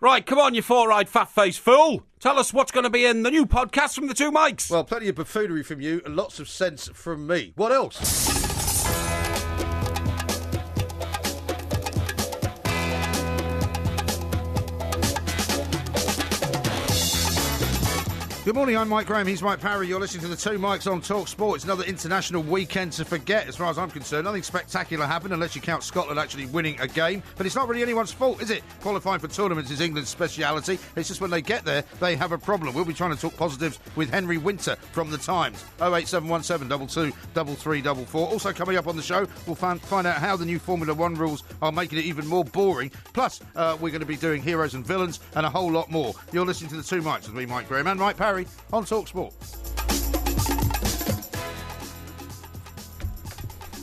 Right, come on, you four-eyed fat-faced fool. Tell us what's going to be in the new podcast from the two mics. Well, plenty of buffoonery from you and lots of sense from me. What else? Good morning, I'm Mike Graham, he's Mike Parry. You're listening to the two mics on Talk Sport. It's another international weekend to forget, as far as I'm concerned. Nothing spectacular happened, unless you count Scotland actually winning a game. But it's not really anyone's fault, is it? Qualifying for tournaments is England's speciality. It's just when they get there, they have a problem. We'll be trying to talk positives with Henry Winter from The Times. 08717 22 3344. Also coming up on the show, we'll find out how the new Formula One rules are making it even more boring. Plus, we're going to be doing heroes and villains and a whole lot more. You're listening to the two mics with me, Mike Graham, and Mike Parry on Talk Sport.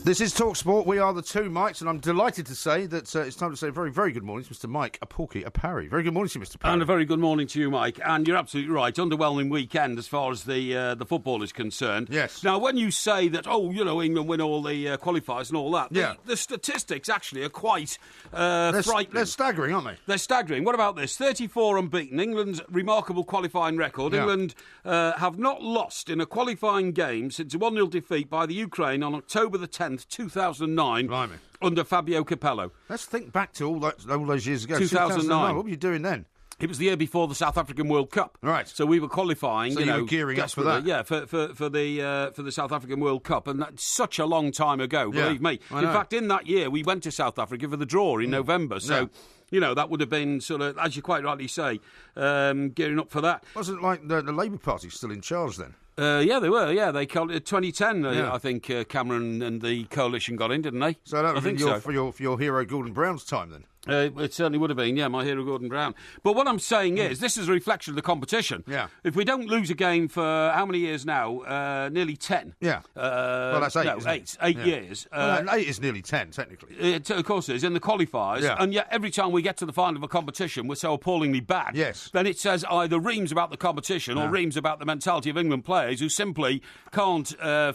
This is Talk Sport. We are the two mics, and I'm delighted to say that it's time to say a very, very good morning to Mr. Mike, a Porky, a Parry. Very good morning to you, Mr. Parry. And a very good morning to you, Mike. And you're absolutely right. Underwhelming weekend as far as the football is concerned. Yes. Now, when you say that, England win all the qualifiers and all that, the statistics actually are quite frightening. They're staggering, aren't they? They're staggering. What about this? 34 unbeaten. England's remarkable qualifying record. Yeah. England have not lost in a qualifying game since a 1-0 defeat by the Ukraine on October the 10th. 2009, Blimey. Under Fabio Capello. Let's think back to all those years ago. 2009. What were you doing then? It was the year before the South African World Cup. Right. So we were qualifying. So you were gearing up for that. Yeah, for the South African World Cup, and that's such a long time ago. Believe me. In fact, in that year we went to South Africa for the draw in November. So. Yeah. You know, that would have been sort of, as you quite rightly say, gearing up for that. Wasn't like the Labour Party still in charge then? Yeah, they were. Yeah, they called it 2010. I think Cameron and the coalition got in, didn't they? So that would have been for your hero Gordon Brown's time then. It certainly would have been, my hero Gordon Brown. But what I'm saying is, this is a reflection of the competition. Yeah. If we don't lose a game for how many years now? Nearly 10. Yeah. Well, that's 8. No, 8 years. Well, 8 is nearly 10, technically. It, of course it is, in the qualifiers. Yeah. And yet every time we get to the final of a competition, we're so appallingly bad. Yes. Then it says either reams about the competition or reams about the mentality of England players who simply can't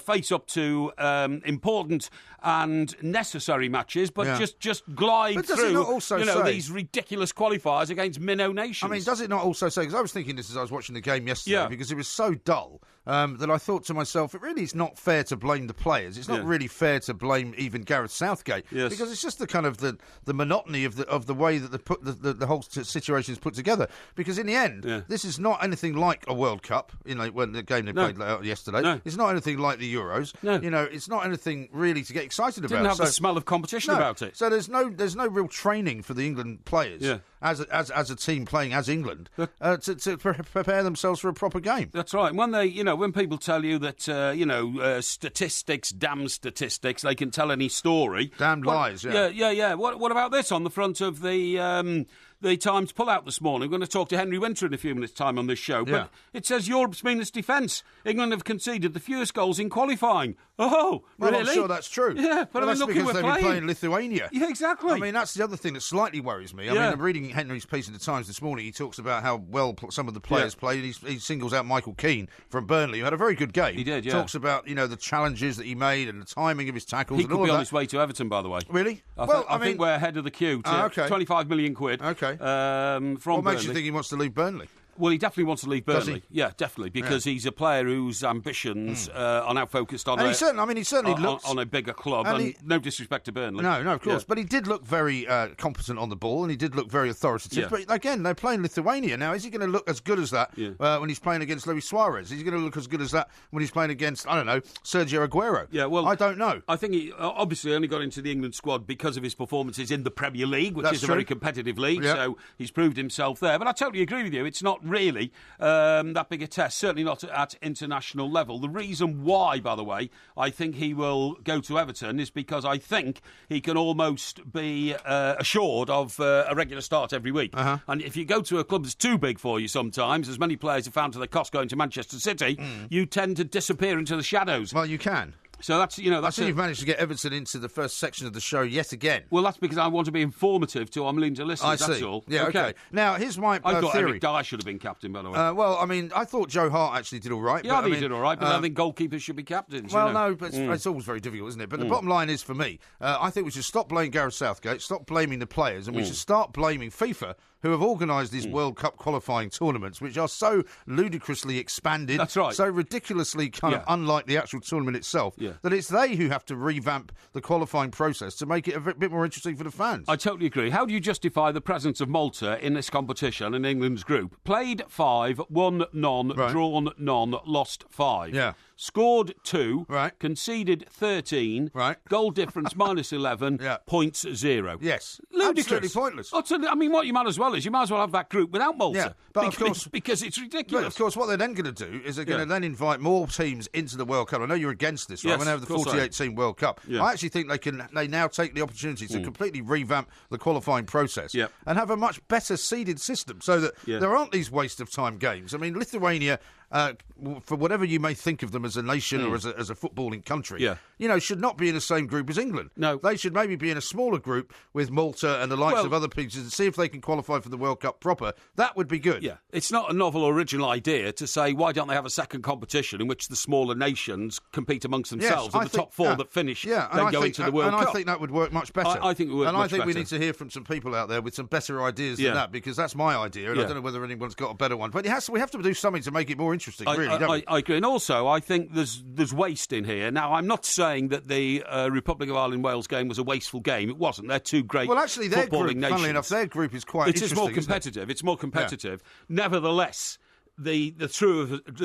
face up to important and necessary matches, but just glide through these ridiculous qualifiers against minnow nations. I mean, does it not also say, because I was thinking this as I was watching the game yesterday, because it was so dull that I thought to myself, it really is not fair to blame the players. It's not really fair to blame even Gareth Southgate, because it's just the kind of the monotony of the way that the whole situation is put together. Because in the end, this is not anything like a World Cup. When the game they played yesterday, it's not anything like the Euros. No. It's not anything really to get excited about. Didn't have the smell of competition about it. So there's no real training for the England players as a team playing as England to prepare themselves for a proper game. That's right. When they, when people tell you that, statistics, damn statistics, they can tell any story. Damn lies. Yeah. What about this on the front of the Times pull-out this morning? We're going to talk to Henry Winter in a few minutes' time on this show. But it says Europe's meanest defence. England have conceded the fewest goals in qualifying. Oh, well, really? I'm sure that's true. Yeah, but that's look because who they've been playing Lithuania. Yeah, exactly. I mean, that's the other thing that slightly worries me. I mean, I'm reading Henry's piece in the Times this morning. He talks about how well some of the players played. He singles out Michael Keane from Burnley, who had a very good game. He did, Talks about, the challenges that he made and the timing of his tackles. He could be on his way to Everton, by the way. Really? I think we're ahead of the queue to 25 million quid. Okay. From what Burnley. Makes you think he wants to leave Burnley? Well, he definitely wants to leave Burnley. Does he? Yeah, definitely, because he's a player whose ambitions are now focused on he certainly looks on a bigger club. And no disrespect to Burnley. No, of course. Yeah. But he did look very competent on the ball, and he did look very authoritative. Yeah. But again, they're playing Lithuania now. Is he going to look as good as that when he's playing against Luis Suarez? Is he going to look as good as that when he's playing against, I don't know, Sergio Aguero? Yeah, well, I don't know. I think he obviously only got into the England squad because of his performances in the Premier League, which is a very competitive league. Yeah. So he's proved himself there. But I totally agree with you. It's not really that big a test, certainly not at international level. The reason why, by the way, I think he will go to Everton is because I think he can almost be assured of a regular start every week. And if you go to a club that's too big for you sometimes, as many players have found to their cost going to Manchester City, you tend to disappear into the shadows. Well, you can. So that's, I see you've managed to get Everton into the first section of the show yet again. Well, that's because I want to be informative to our millions of listeners. That's all. Yeah, okay. Now, here's my I thought theory. Eric Dyer should have been captain, by the way. Well, I mean, I thought Joe Hart actually did all right. Yeah, I think he did all right, but I think goalkeepers should be captains. Well, no, but it's always very difficult, isn't it? But the bottom line is, for me, I think we should stop blaming Gareth Southgate, stop blaming the players, and we should start blaming FIFA, who have organised these World Cup qualifying tournaments, which are so ludicrously expanded, that's right, so ridiculously kind of unlike the actual tournament itself, that it's they who have to revamp the qualifying process to make it a bit more interesting for the fans. I totally agree. How do you justify the presence of Malta in this competition in England's group? Played 5, won none, drawn none, lost 5. Yeah. Scored 2, conceded 13, goal difference minus 11, points 0. Yes. Ludicrous. Absolutely pointless. I mean, what you might as well have that group without Malta. Yeah, but of course, because it's ridiculous. But of course, what they're then going to do is they're going to then invite more teams into the World Cup. I know you're against this, right? Yes, when they have the 48-team World Cup. Yeah. I actually think they now take the opportunity to completely revamp the qualifying process and have a much better seeded system so that there aren't these waste of time games. I mean, Lithuania, for whatever you may think of them as a nation or as a footballing country, should not be in the same group as England. No. They should maybe be in a smaller group with Malta and the likes of other pieces and see if they can qualify for the World Cup proper. That would be good. Yeah, it's not a novel or original idea to say, why don't they have a second competition in which the smaller nations compete amongst themselves and the top 4 that finish then go into the World Cup. And I think that would work much better. I think it would work much better. And I think we need to hear from some people out there with some better ideas than that, because that's my idea, and I don't know whether anyone's got a better one. But we have to do something to make it more interesting, really, don't we? I agree. And also, I think there's waste in here. Now, I'm not saying that the Republic of Ireland-Wales game was a wasteful game. It wasn't. They're two great footballing nations. Funnily enough, their group is quite interesting. It is more competitive. It's more competitive. Nevertheless, the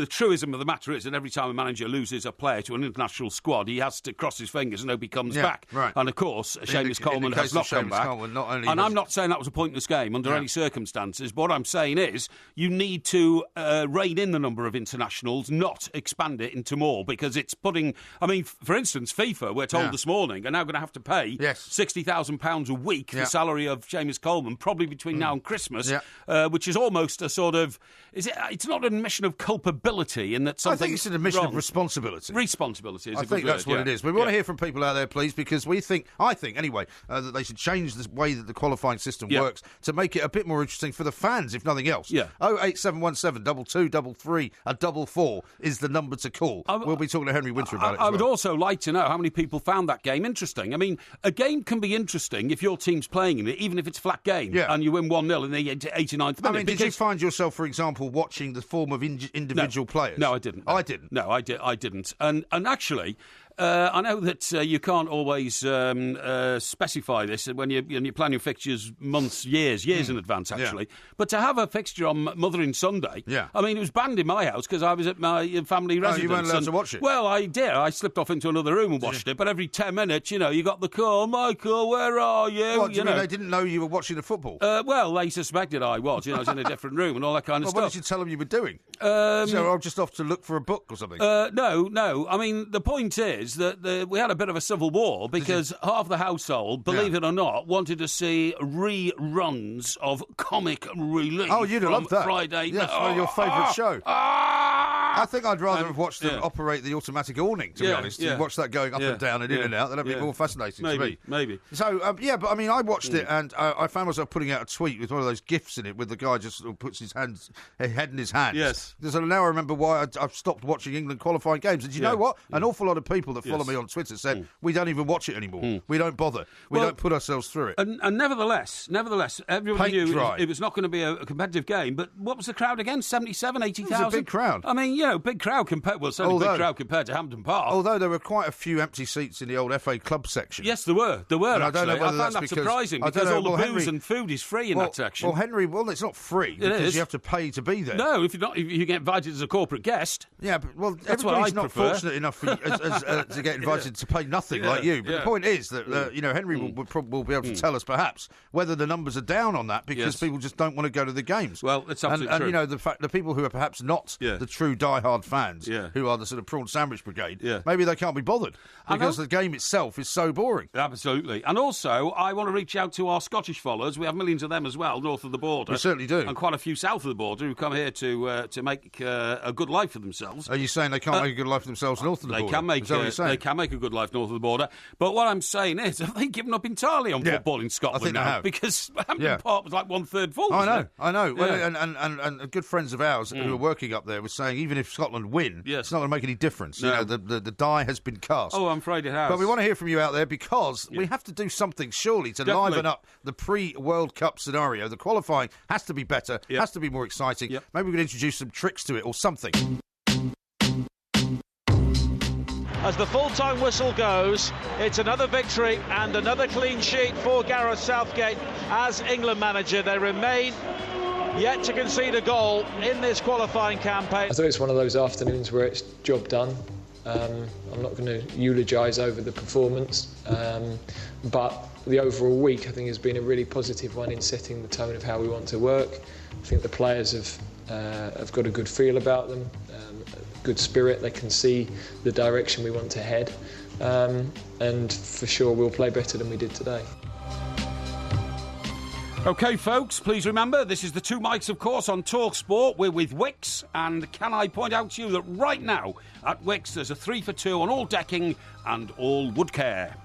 truism of the matter is that every time a manager loses a player to an international squad, he has to cross his fingers and hope he comes back. Right. And of course, Seamus Coleman has not come back. I'm not saying that was a pointless game under any circumstances. But what I'm saying is you need to rein in the number of internationals, not expand it into more, because it's putting. I mean, for instance, FIFA, we're told this morning, are now going to have to pay £60,000 a week the salary of Seamus Coleman, probably between now and Christmas, which is almost a sort of. It's not an admission of culpability in that something. I think it's an admission of responsibility. Responsibility is a good word. I think that's what it is. We want to hear from people out there, please, because I think anyway, that they should change the way that the qualifying system works to make it a bit more interesting for the fans, if nothing else. 08717 2233 444 is the number to call. We'll be talking to Henry Winter about it. I would also like to know how many people found that game interesting. I mean, a game can be interesting if your team's playing in it, even if it's a flat game, and you win 1-0 in the 89th minute. I mean, did you find yourself, for example, watching the form of individual players? No, I didn't. I didn't. No, I didn't. And actually, I know that you can't always specify this when you plan your fixtures months, years in advance, actually. But to have a fixture on Mothering Sunday, I mean, it was banned in my house because I was at my family residence. You weren't allowed to watch it? Well, I did. I slipped off into another room and watched it. But every 10 minutes, you got the call, Michael, where are you? What, do you mean they didn't know you were watching the football? Well, they suspected I was. I was in a different room and all that kind of stuff. What did you tell them you were doing? So I'm just off to look for a book or something? No. I mean, the point is that we had a bit of a civil war because half the household, believe it or not, wanted to see reruns of Comic Relief. Oh, you'd have loved that. Friday. Yes, your favourite show. I think I'd rather have watched them operate the automatic awning, to be honest, and watch that going up and down and in and out. That'd be more fascinating to me. Maybe. So, but I mean, I watched it and I found myself putting out a tweet with one of those GIFs in it with the guy just sort of puts his head in his hands. Yes. So now I remember why I've stopped watching England qualifying games. And you know what? An awful lot of people that follow me on Twitter said, we don't even watch it anymore. We don't bother. We don't put ourselves through it. And nevertheless, everyone knew it was not going to be a competitive game. But what was the crowd again? 77, 80,000? It was a big crowd. I mean, big crowd compared to Hampden Park. Although there were quite a few empty seats in the old FA Club section. Yes, there were. Actually. I don't know whether I found that surprising because all the booze and food is free in that section. Well, Henry, it's not free because you have to pay to be there. No, if you get invited as a corporate guest. Yeah, but everybody's not fortunate enough to get invited to pay nothing like you. But the point is that Henry will be able to tell us perhaps whether the numbers are down on that because people just don't want to go to the games. Well, it's absolutely true. And the fact the people who are perhaps not the true diehard die-hard fans who are the sort of prawn sandwich brigade, maybe they can't be bothered because the game itself is so boring. Absolutely. And also, I want to reach out to our Scottish followers. We have millions of them as well, north of the border. We certainly do. And quite a few south of the border who come here to make a good life for themselves. Are you saying they can't make a good life for themselves north of the border? They can make a good life north of the border. But what I'm saying is, have they given up entirely on football in Scotland I think now? They have. Because Hampton Park was like 1/3 full. I know. Well, and good friends of ours who are working up there were saying even if Scotland win, it's not going to make any difference. No. You know, the die has been cast. Oh, I'm afraid it has. But we want to hear from you out there because we have to do something surely to liven up the pre-World Cup scenario. The qualifying has to be better, has to be more exciting. Maybe we can introduce some tricks to it or something. As the full-time whistle goes, it's another victory and another clean sheet for Gareth Southgate as England manager. They remain yet to concede a goal in this qualifying campaign. I thought it's one of those afternoons where it's job done. I'm not going to eulogise over the performance, but the overall week I think has been a really positive one in setting the tone of how we want to work. I think the players have got a good feel about them, good spirit. They can see the direction we want to head, and for sure we'll play better than we did today. OK, folks, please remember, this is the Two Mics, of course, on Talk Sport. We're with Wix, and can I point out to you that right now at Wix there's a 3 for 2 on all decking and all wood care.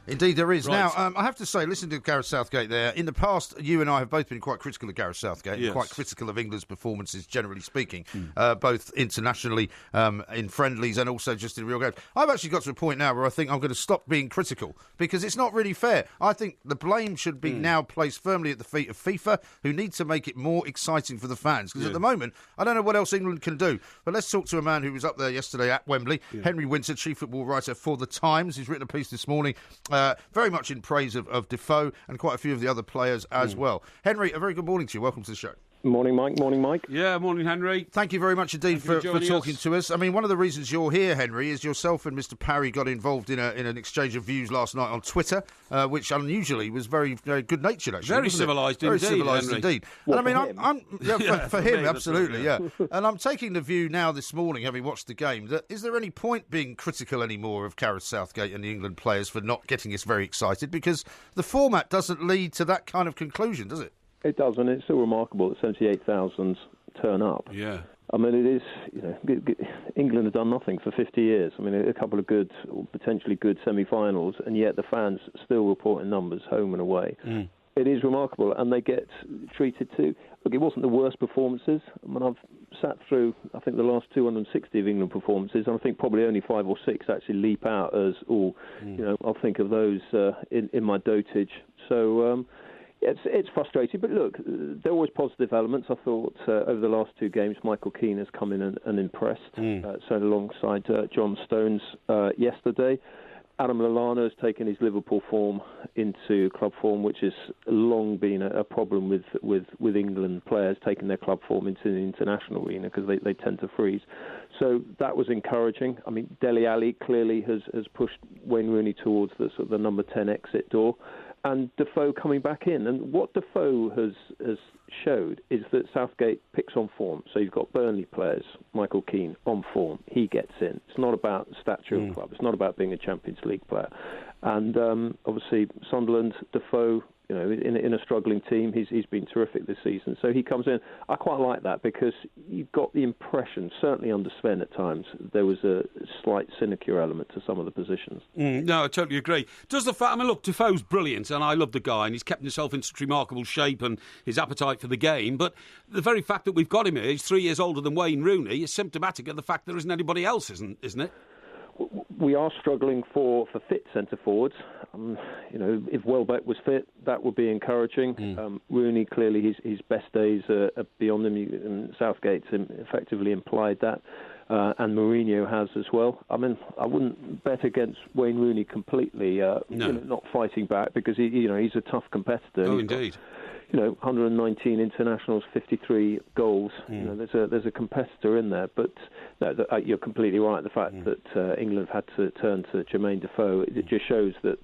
Indeed, there is. Right. Now, I have to say, listen to Gareth Southgate there. In the past, you and I have both been quite critical of Gareth Southgate, and quite critical of England's performances, generally speaking, both internationally, in friendlies, and also just in real games. I've actually got to a point now where I think I'm going to stop being critical, because it's not really fair. I think the blame should be now placed firmly at the feet of FIFA, who need to make it more exciting for the fans. Because at the moment, I don't know what else England can do. But let's talk to a man who was up there yesterday at Wembley, Henry Winter, chief football writer for The Times. He's written a piece this morning very much in praise of Defoe and quite a few of the other players as well. Henry, a very good morning to you. Welcome to the show. Morning, Mike. Morning, Mike. Yeah, morning, Henry. Thank you very much indeed for talking to us. I mean, one of the reasons you're here, Henry, is yourself and Mr. Parry got involved in an exchange of views last night on Twitter, which unusually was very, very good-natured, actually. Very civilised indeed, Very civilised indeed. Well, and I mean, for him, absolutely, yeah. And I'm taking the view now this morning, having watched the game, that is there any point being critical anymore of Gareth Southgate and the England players for not getting us very excited? Because the format doesn't lead to that kind of conclusion, does it? It does, and it's still remarkable that 78,000 turn up. Yeah. I mean, it is, England have done nothing for 50 years. I mean, a couple of good, or potentially good semi-finals, and yet the fans still report in numbers, home and away. It is remarkable, and they get treated too. Look, it wasn't the worst performances. I mean, I've sat through, I think, the last 260 of England performances, and I think probably only 5 or 6 actually leap out as, I'll think of those in my dotage. So, it's frustrating, but look, there are always positive elements. I thought over the last 2 games, Michael Keane has come in and impressed, so alongside John Stones yesterday. Adam Lallana has taken his Liverpool form into club form, which has long been a problem with England players taking their club form into the international arena because they tend to freeze. So that was encouraging. I mean, Dele Alli clearly has pushed Wayne Rooney towards the number 10 exit door. And Defoe coming back in. And what Defoe has showed is that Southgate picks on form. So you've got Burnley players, Michael Keane, on form. He gets in. It's not about stature of club. It's not about being a Champions League player. And obviously Sunderland, Defoe, in a struggling team, he's been terrific this season. So he comes in. I quite like that because you've got the impression, certainly under Sven at times, there was a slight sinecure element to some of the positions. No, I totally agree. Look, Defoe's brilliant, and I love the guy, and he's kept himself in such remarkable shape and his appetite for the game. But the very fact that we've got him here, he's 3 years older than Wayne Rooney, is symptomatic of the fact there isn't anybody else, isn't it? We are struggling for fit centre forwards. If Welbeck was fit, that would be encouraging. Rooney, clearly his best days are beyond him, and Southgate's effectively implied that. And Mourinho has as well. I mean, I wouldn't bet against Wayne Rooney completely, not fighting back, because he's a tough competitor. Oh, indeed. 119 internationals, 53 goals. There's a competitor in there. But no, you're completely right. The fact that England have had to turn to Jermaine Defoe, it just shows that,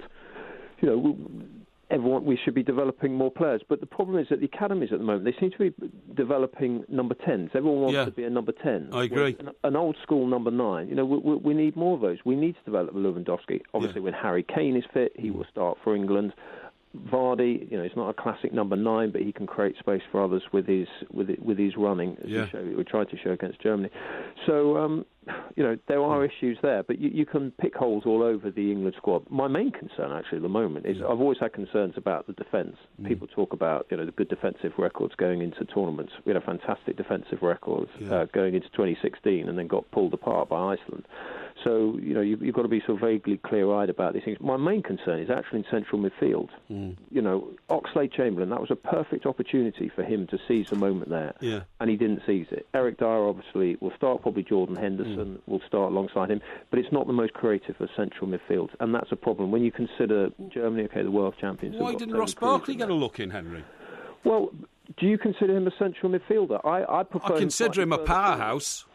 we should be developing more players. But the problem is that the academies at the moment, they seem to be developing number 10s. Everyone wants to be a number 10. I agree. An old school number 9. You know, we need more of those. We need to develop Lewandowski. Obviously, when Harry Kane is fit, he will start for England. Vardy, you know, he's not a classic number 9, but he can create space for others with his running, as we tried to show against Germany. So, you know, there are issues there, but you can pick holes all over the England squad. My main concern, actually, at the moment is I've always had concerns about the defence. People talk about, you know, the good defensive records going into tournaments. We had a fantastic defensive record going into 2016 and then got pulled apart by Iceland. So, you know, you've got to be sort of vaguely clear-eyed about these things. My main concern is actually in central midfield. You know, Oxlade-Chamberlain, that was a perfect opportunity for him to seize the moment there, and he didn't seize it. Eric Dyer, obviously, will start, probably Jordan Henderson will start alongside him, but it's not the most creative of central midfield, and that's a problem. When you consider Germany, the world champions... Why didn't Ross Barkley get a look in, Henry? Well, do you consider him a central midfielder? I consider him a powerhouse.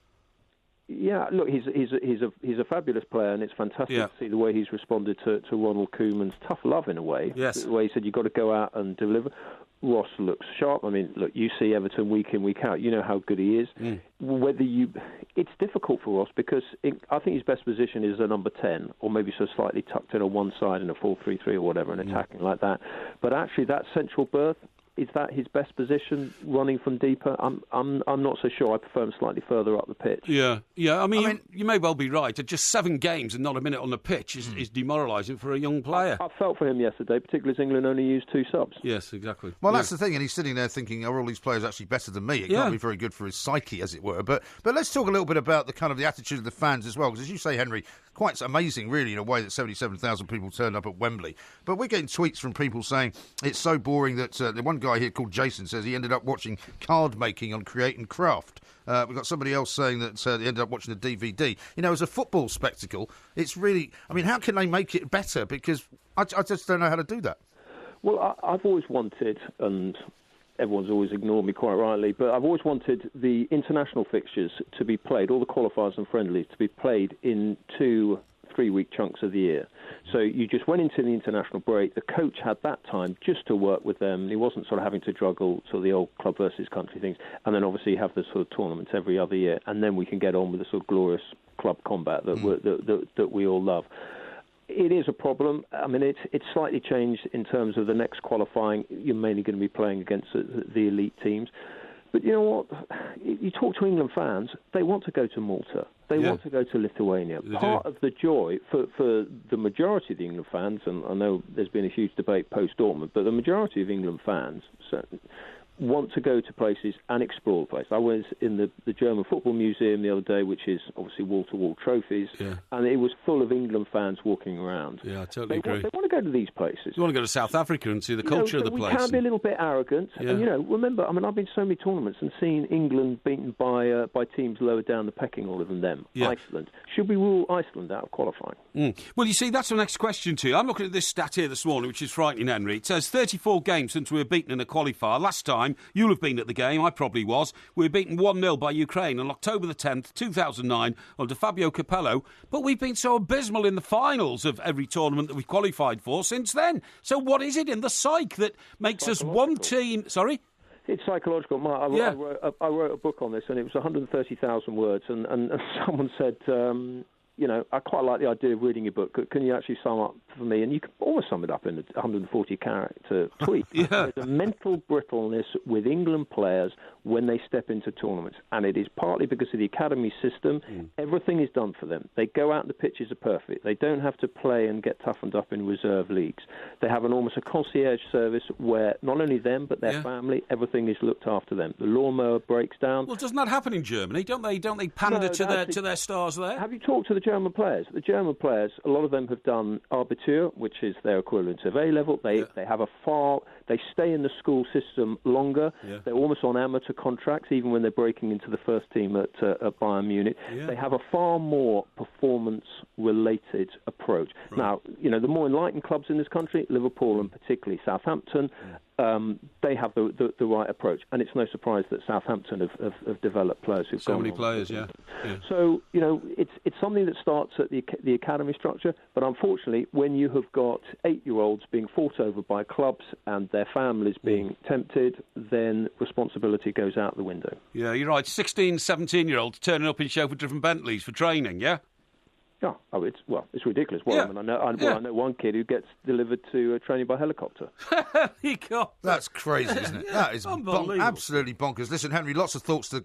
Yeah, look, he's a fabulous player, and it's fantastic to see the way he's responded to Ronald Koeman's tough love in a way. Yes, the way he said you've got to go out and deliver. Ross looks sharp. I mean, look, you see Everton week in, week out. You know how good he is. It's difficult for Ross because I think his best position is a number 10, or maybe so slightly tucked in on one side in a 4-3-3 or whatever, and attacking like that. But actually, that central berth, is that his best position, running from deeper? I'm not so sure. I prefer him slightly further up the pitch. Yeah. I mean, you may well be right. Just 7 games and not a minute on the pitch is demoralising for a young player. I felt for him yesterday, particularly as England only used 2 subs. Yes, exactly. Well, that's the thing, and he's sitting there thinking, are all these players actually better than me? It can't be very good for his psyche, as it were. But let's talk a little bit about the kind of the attitude of the fans as well, because as you say, Henry, quite amazing, really, in a way that 77,000 people turned up at Wembley. But we're getting tweets from people saying it's so boring that the one guy here called Jason says he ended up watching card making on Create and Craft. We've got somebody else saying that they ended up watching a DVD. You know, as a football spectacle, it's really... I mean, how can they make it better? Because I just don't know how to do that. Well, I've always wanted, and everyone's always ignored me quite rightly, but I've always wanted the international fixtures to be played, all the qualifiers and friendlies, to be played in 2 3-week chunks of the year. So you just went into the international break. The coach had that time just to work with them. He wasn't sort of having to juggle sort of the old club versus country things. And then obviously you have the sort of tournaments every other year. And then we can get on with the sort of glorious club combat that we all love. It is a problem. I mean, it's slightly changed in terms of the next qualifying. You're mainly going to be playing against the elite teams. But you know what? You talk to England fans, they want to go to Malta. They want to go to Lithuania. Part of the joy for the majority of the England fans, and I know there's been a huge debate post-Dortmund, but the majority of England fans want to go to places and explore the place. I was in the German Football Museum the other day, which is obviously wall-to-wall trophies, and it was full of England fans walking around. Yeah, I totally agree. They want to go to these places. You want to go to South Africa and see the culture of the place. We can be a little bit arrogant. And, you know, remember, I mean, I've been to so many tournaments and seen England beaten by teams lower down the pecking order than them. Iceland. Should we rule Iceland out of qualifying? Well, you see, that's the next question to you. I'm looking at this stat here this morning, which is frightening, Henry. It says 34 games since we were beaten in a qualifier. Last time, you'll have been at the game, I probably was. We were beaten 1-0 by Ukraine on October the 10th, 2009, under Fabio Capello. But we've been so abysmal in the finals of every tournament that we've qualified for since then. So what is it in the psyche that makes us one team... Sorry? It's psychological. I wrote a book on this, and it was 130,000 words, and someone said... you know, I quite like the idea of reading your book. Can you actually sum up for me? And you can almost sum it up in a 140-character tweet. There's a mental brittleness with England players when they step into tournaments. And it is partly because of the academy system. Everything is done for them. They go out and the pitches are perfect. They don't have to play and get toughened up in reserve leagues. They have almost a concierge service where not only them, but their family, everything is looked after them. The lawnmower breaks down. Well, doesn't that happen in Germany? Don't they pander to their stars there? Have you talked to the German players? The German players, a lot of them have done Abitur, which is their equivalent of A-level. They have a far They stay in the school system longer. Yeah. They're almost on amateur contracts, even when they're breaking into the first team at Bayern Munich. Yeah. They have a far more performance-related approach. Right. Now, the more enlightened clubs in this country, Liverpool and particularly Southampton, they have the right approach. And it's no surprise that Southampton have developed players who've so gone many on. players, yeah. So, it's something that starts at the academy structure, but unfortunately, when you have got 8-year-olds being fought over by clubs and their families being tempted, then responsibility goes out the window. Yeah, you're right. 16, 17-year-olds turning up in chauffeur-driven Bentleys for training, yeah? It's ridiculous. Well, Yeah. I know one kid who gets delivered to training by helicopter. That's crazy, isn't it? That is Unbelievable. absolutely bonkers. Listen, Henry, lots of thoughts to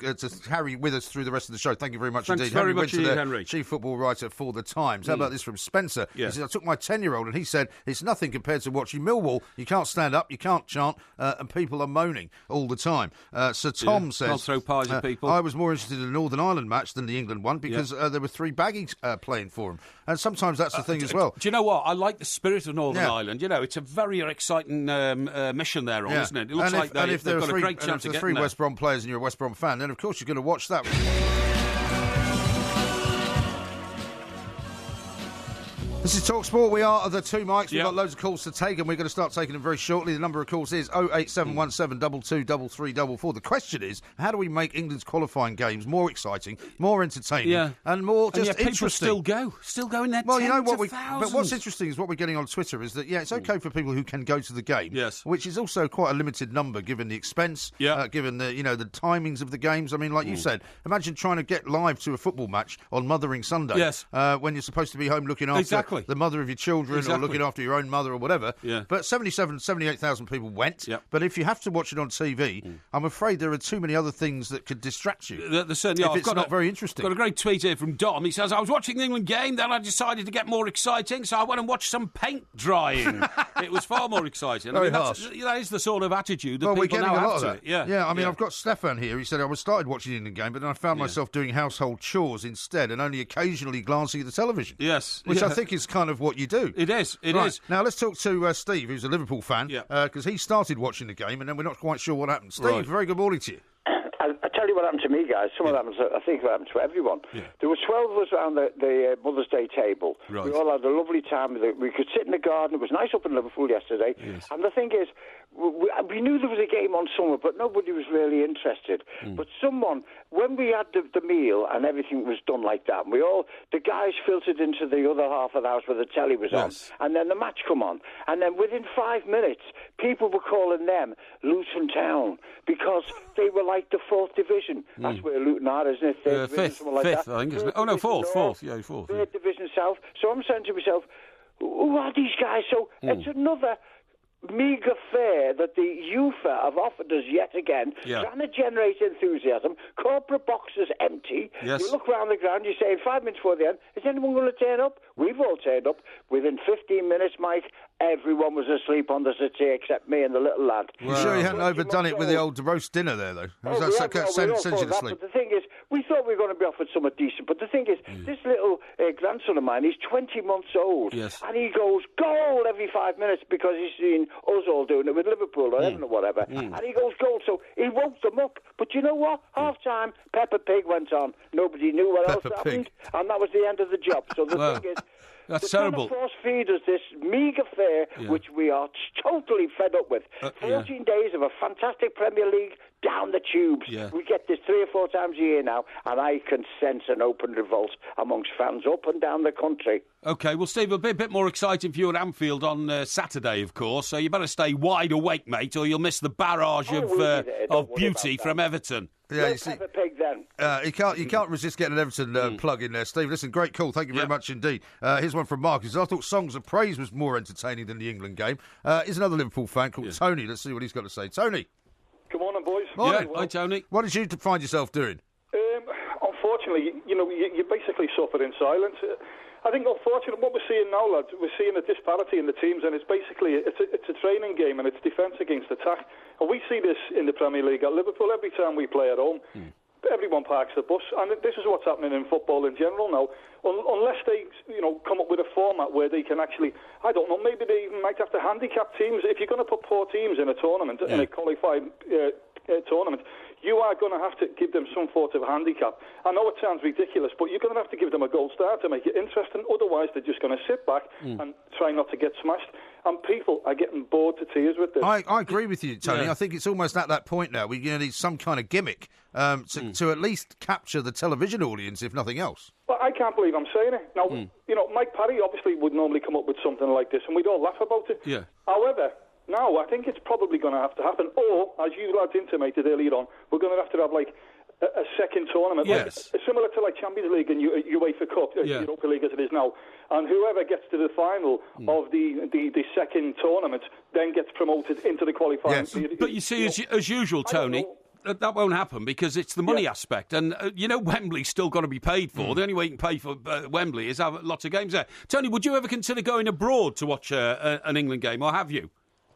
carry with us through the rest of the show. Thank you very much Thanks indeed. very Henry much Winter, indeed, the Henry. chief football writer for The Times. How about this from Spencer? Yeah. He said, I took my 10-year-old and he said, it's nothing compared to watching Millwall. You can't stand up, you can't chant, and people are moaning all the time. Sir Tom says... Can't throw pies at people. I was more interested in the Northern Ireland match than the England one because there were 3 baggies playing for him. And sometimes that's the thing as well. Do you know what? I like the spirit of Northern Ireland. It's a very exciting mission they're on, isn't it? It looks like they've got a great chance of getting there. If there are 3 West Brom players and you're a West Brom fan, then of course you're going to watch that. This is TalkSport. We are the 2 mics. We've got loads of calls to take, and we're going to start taking them very shortly. The number of calls is 08717 223344. The question is, how do we make England's qualifying games more exciting, more entertaining, and more just interesting? People still go in there. Well, you know what? Thousands. But what's interesting is what we're getting on Twitter is that it's okay for people who can go to the game, which is also quite a limited number given the expense, given the the timings of the games. I mean, like you said, imagine trying to get live to a football match on Mothering Sunday, when you're supposed to be home looking after the mother of your children or looking after your own mother or whatever. But 78,000 people went. But if you have to watch it on TV, I'm afraid there are too many other things that could distract you. Certainly if it's not very interesting. Got a great tweet here from Dom. He says, I was watching the England game, then I decided to get more exciting, so I went and watched some paint drying. It was far more exciting. Very harsh. That is the sort of attitude that we're people getting now a lot have of to that. it. Yeah, I mean, I've got Stefan here. He said, I started watching the England game, but then I found myself doing household chures instead and only occasionally glancing at the television. Yes. Which I think is kind of what you do. It is. It is. Now, let's talk to Steve, who's a Liverpool fan, because he started watching the game and then we're not quite sure what happened. Steve, very good morning to you. I tell you what happened to me, guys. Some of that I think it happened to everyone. There were 12 of us around the Mother's Day table. Right. We all had a lovely time. We could sit in the garden. It was nice up in Liverpool yesterday. Yes. And the thing is, we knew there was a game on somewhere, but nobody was really interested. But someone, when we had the meal and everything was done like that, and the guys filtered into the other half of the house where the telly was on, and then the match come on, and then within 5 minutes, people were calling them Luton Town because they were like the 4th division. That's where Luton are, isn't it? Fifth, I think, isn't it? Oh, no, fourth. Yeah, fourth. 3rd division south. So I'm saying to myself, who are these guys? So it's another meagre fare that the UEFA have offered us yet again, trying to generate enthusiasm. Corporate boxes empty. Yes. You look around the ground, you say 5 minutes before the end, is anyone going to turn up? We've all turned up. Within 15 minutes, Mike, everyone was asleep on the settee except me and the little lad. You sure you hadn't overdone it with the old roast dinner there, though? Send you to sleep. But the thing is, we thought we were going to be offered something decent, but the thing is, this little grandson of mine, he's 20 months old, and he goes, goal every 5 minutes because he's seen us all doing it with Liverpool or Everton or whatever, and he goes, goal, so he woke them up. But you know what? Half-time, Peppa Pig went on. Nobody knew what else happened, and that was the end of the job. So the thing is, that's they're terrible. trying to force feed us this meagre fare, which we are totally fed up with. 14 days of a fantastic Premier League down the tubes. We get this 3 or 4 times a year now, and I can sense an open revolt amongst fans up and down the country. OK, well, Steve, it'll be a bit more exciting for you at Anfield on Saturday, of course, so you better stay wide awake, mate, or you'll miss the barrage of beauty from Everton. Yeah, you see, Pig then. You can't resist getting an Everton plug in there, Steve. Listen, great call. Thank you very much indeed. Here's one from Mark. He says, I thought Songs of Praise was more entertaining than the England game. Here's another Liverpool fan called Tony. Let's see what he's got to say. Tony. Good morning, boys. Morning. Hi, Tony. What did you find yourself doing? Unfortunately, you basically suffer in silence. I think, unfortunately, what we're seeing now, lads, we're seeing a disparity in the teams, and it's basically it's a training game, and it's defence against attack. And we see this in the Premier League at Liverpool every time we play at home. everyone parks the bus, and this is what's happening in football in general now. Unless they, come up with a format where they can actually, I don't know, maybe they might have to handicap teams. If you're going to put 4 teams in a tournament, in a qualified tournament, you are going to have to give them some sort of handicap. I know it sounds ridiculous, but you're going to have to give them a gold star to make it interesting. Otherwise, they're just going to sit back and try not to get smashed. And people are getting bored to tears with this. I agree with you, Tony. I think it's almost at that point now. We need some kind of gimmick to at least capture the television audience, if nothing else. Well, I can't believe I'm saying it. Now, Mike Parry obviously would normally come up with something like this, and we'd all laugh about it. Yeah. However, now I think it's probably going to have to happen. Or, as you lads intimated earlier on, we're going to have like a second tournament, yes, similar to like Champions League and UEFA Cup, Europa League as it is now. And whoever gets to the final of the second tournament then gets promoted into the qualifying. Yes. But you see, as usual, Tony, that won't happen because it's the money aspect. And, Wembley's still got to be paid for. The only way you can pay for Wembley is have lots of games there. Tony, would you ever consider going abroad to watch an England game, or have you?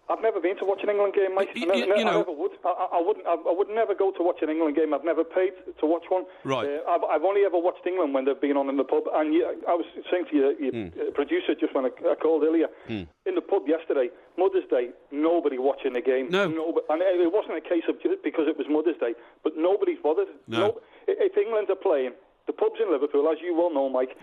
I've never been to watch an England game, Mike. I never would. I would never go to watch an England game. I've never paid to watch one. Right. I've only ever watched England when they've been on in the pub. And I was saying to your producer just when I called earlier, in the pub yesterday, Mother's Day, nobody watching the game. No. And it wasn't a case of just because it was Mother's Day, but nobody's bothered. No. If England are playing, the pubs in Liverpool, as you well know, Mike,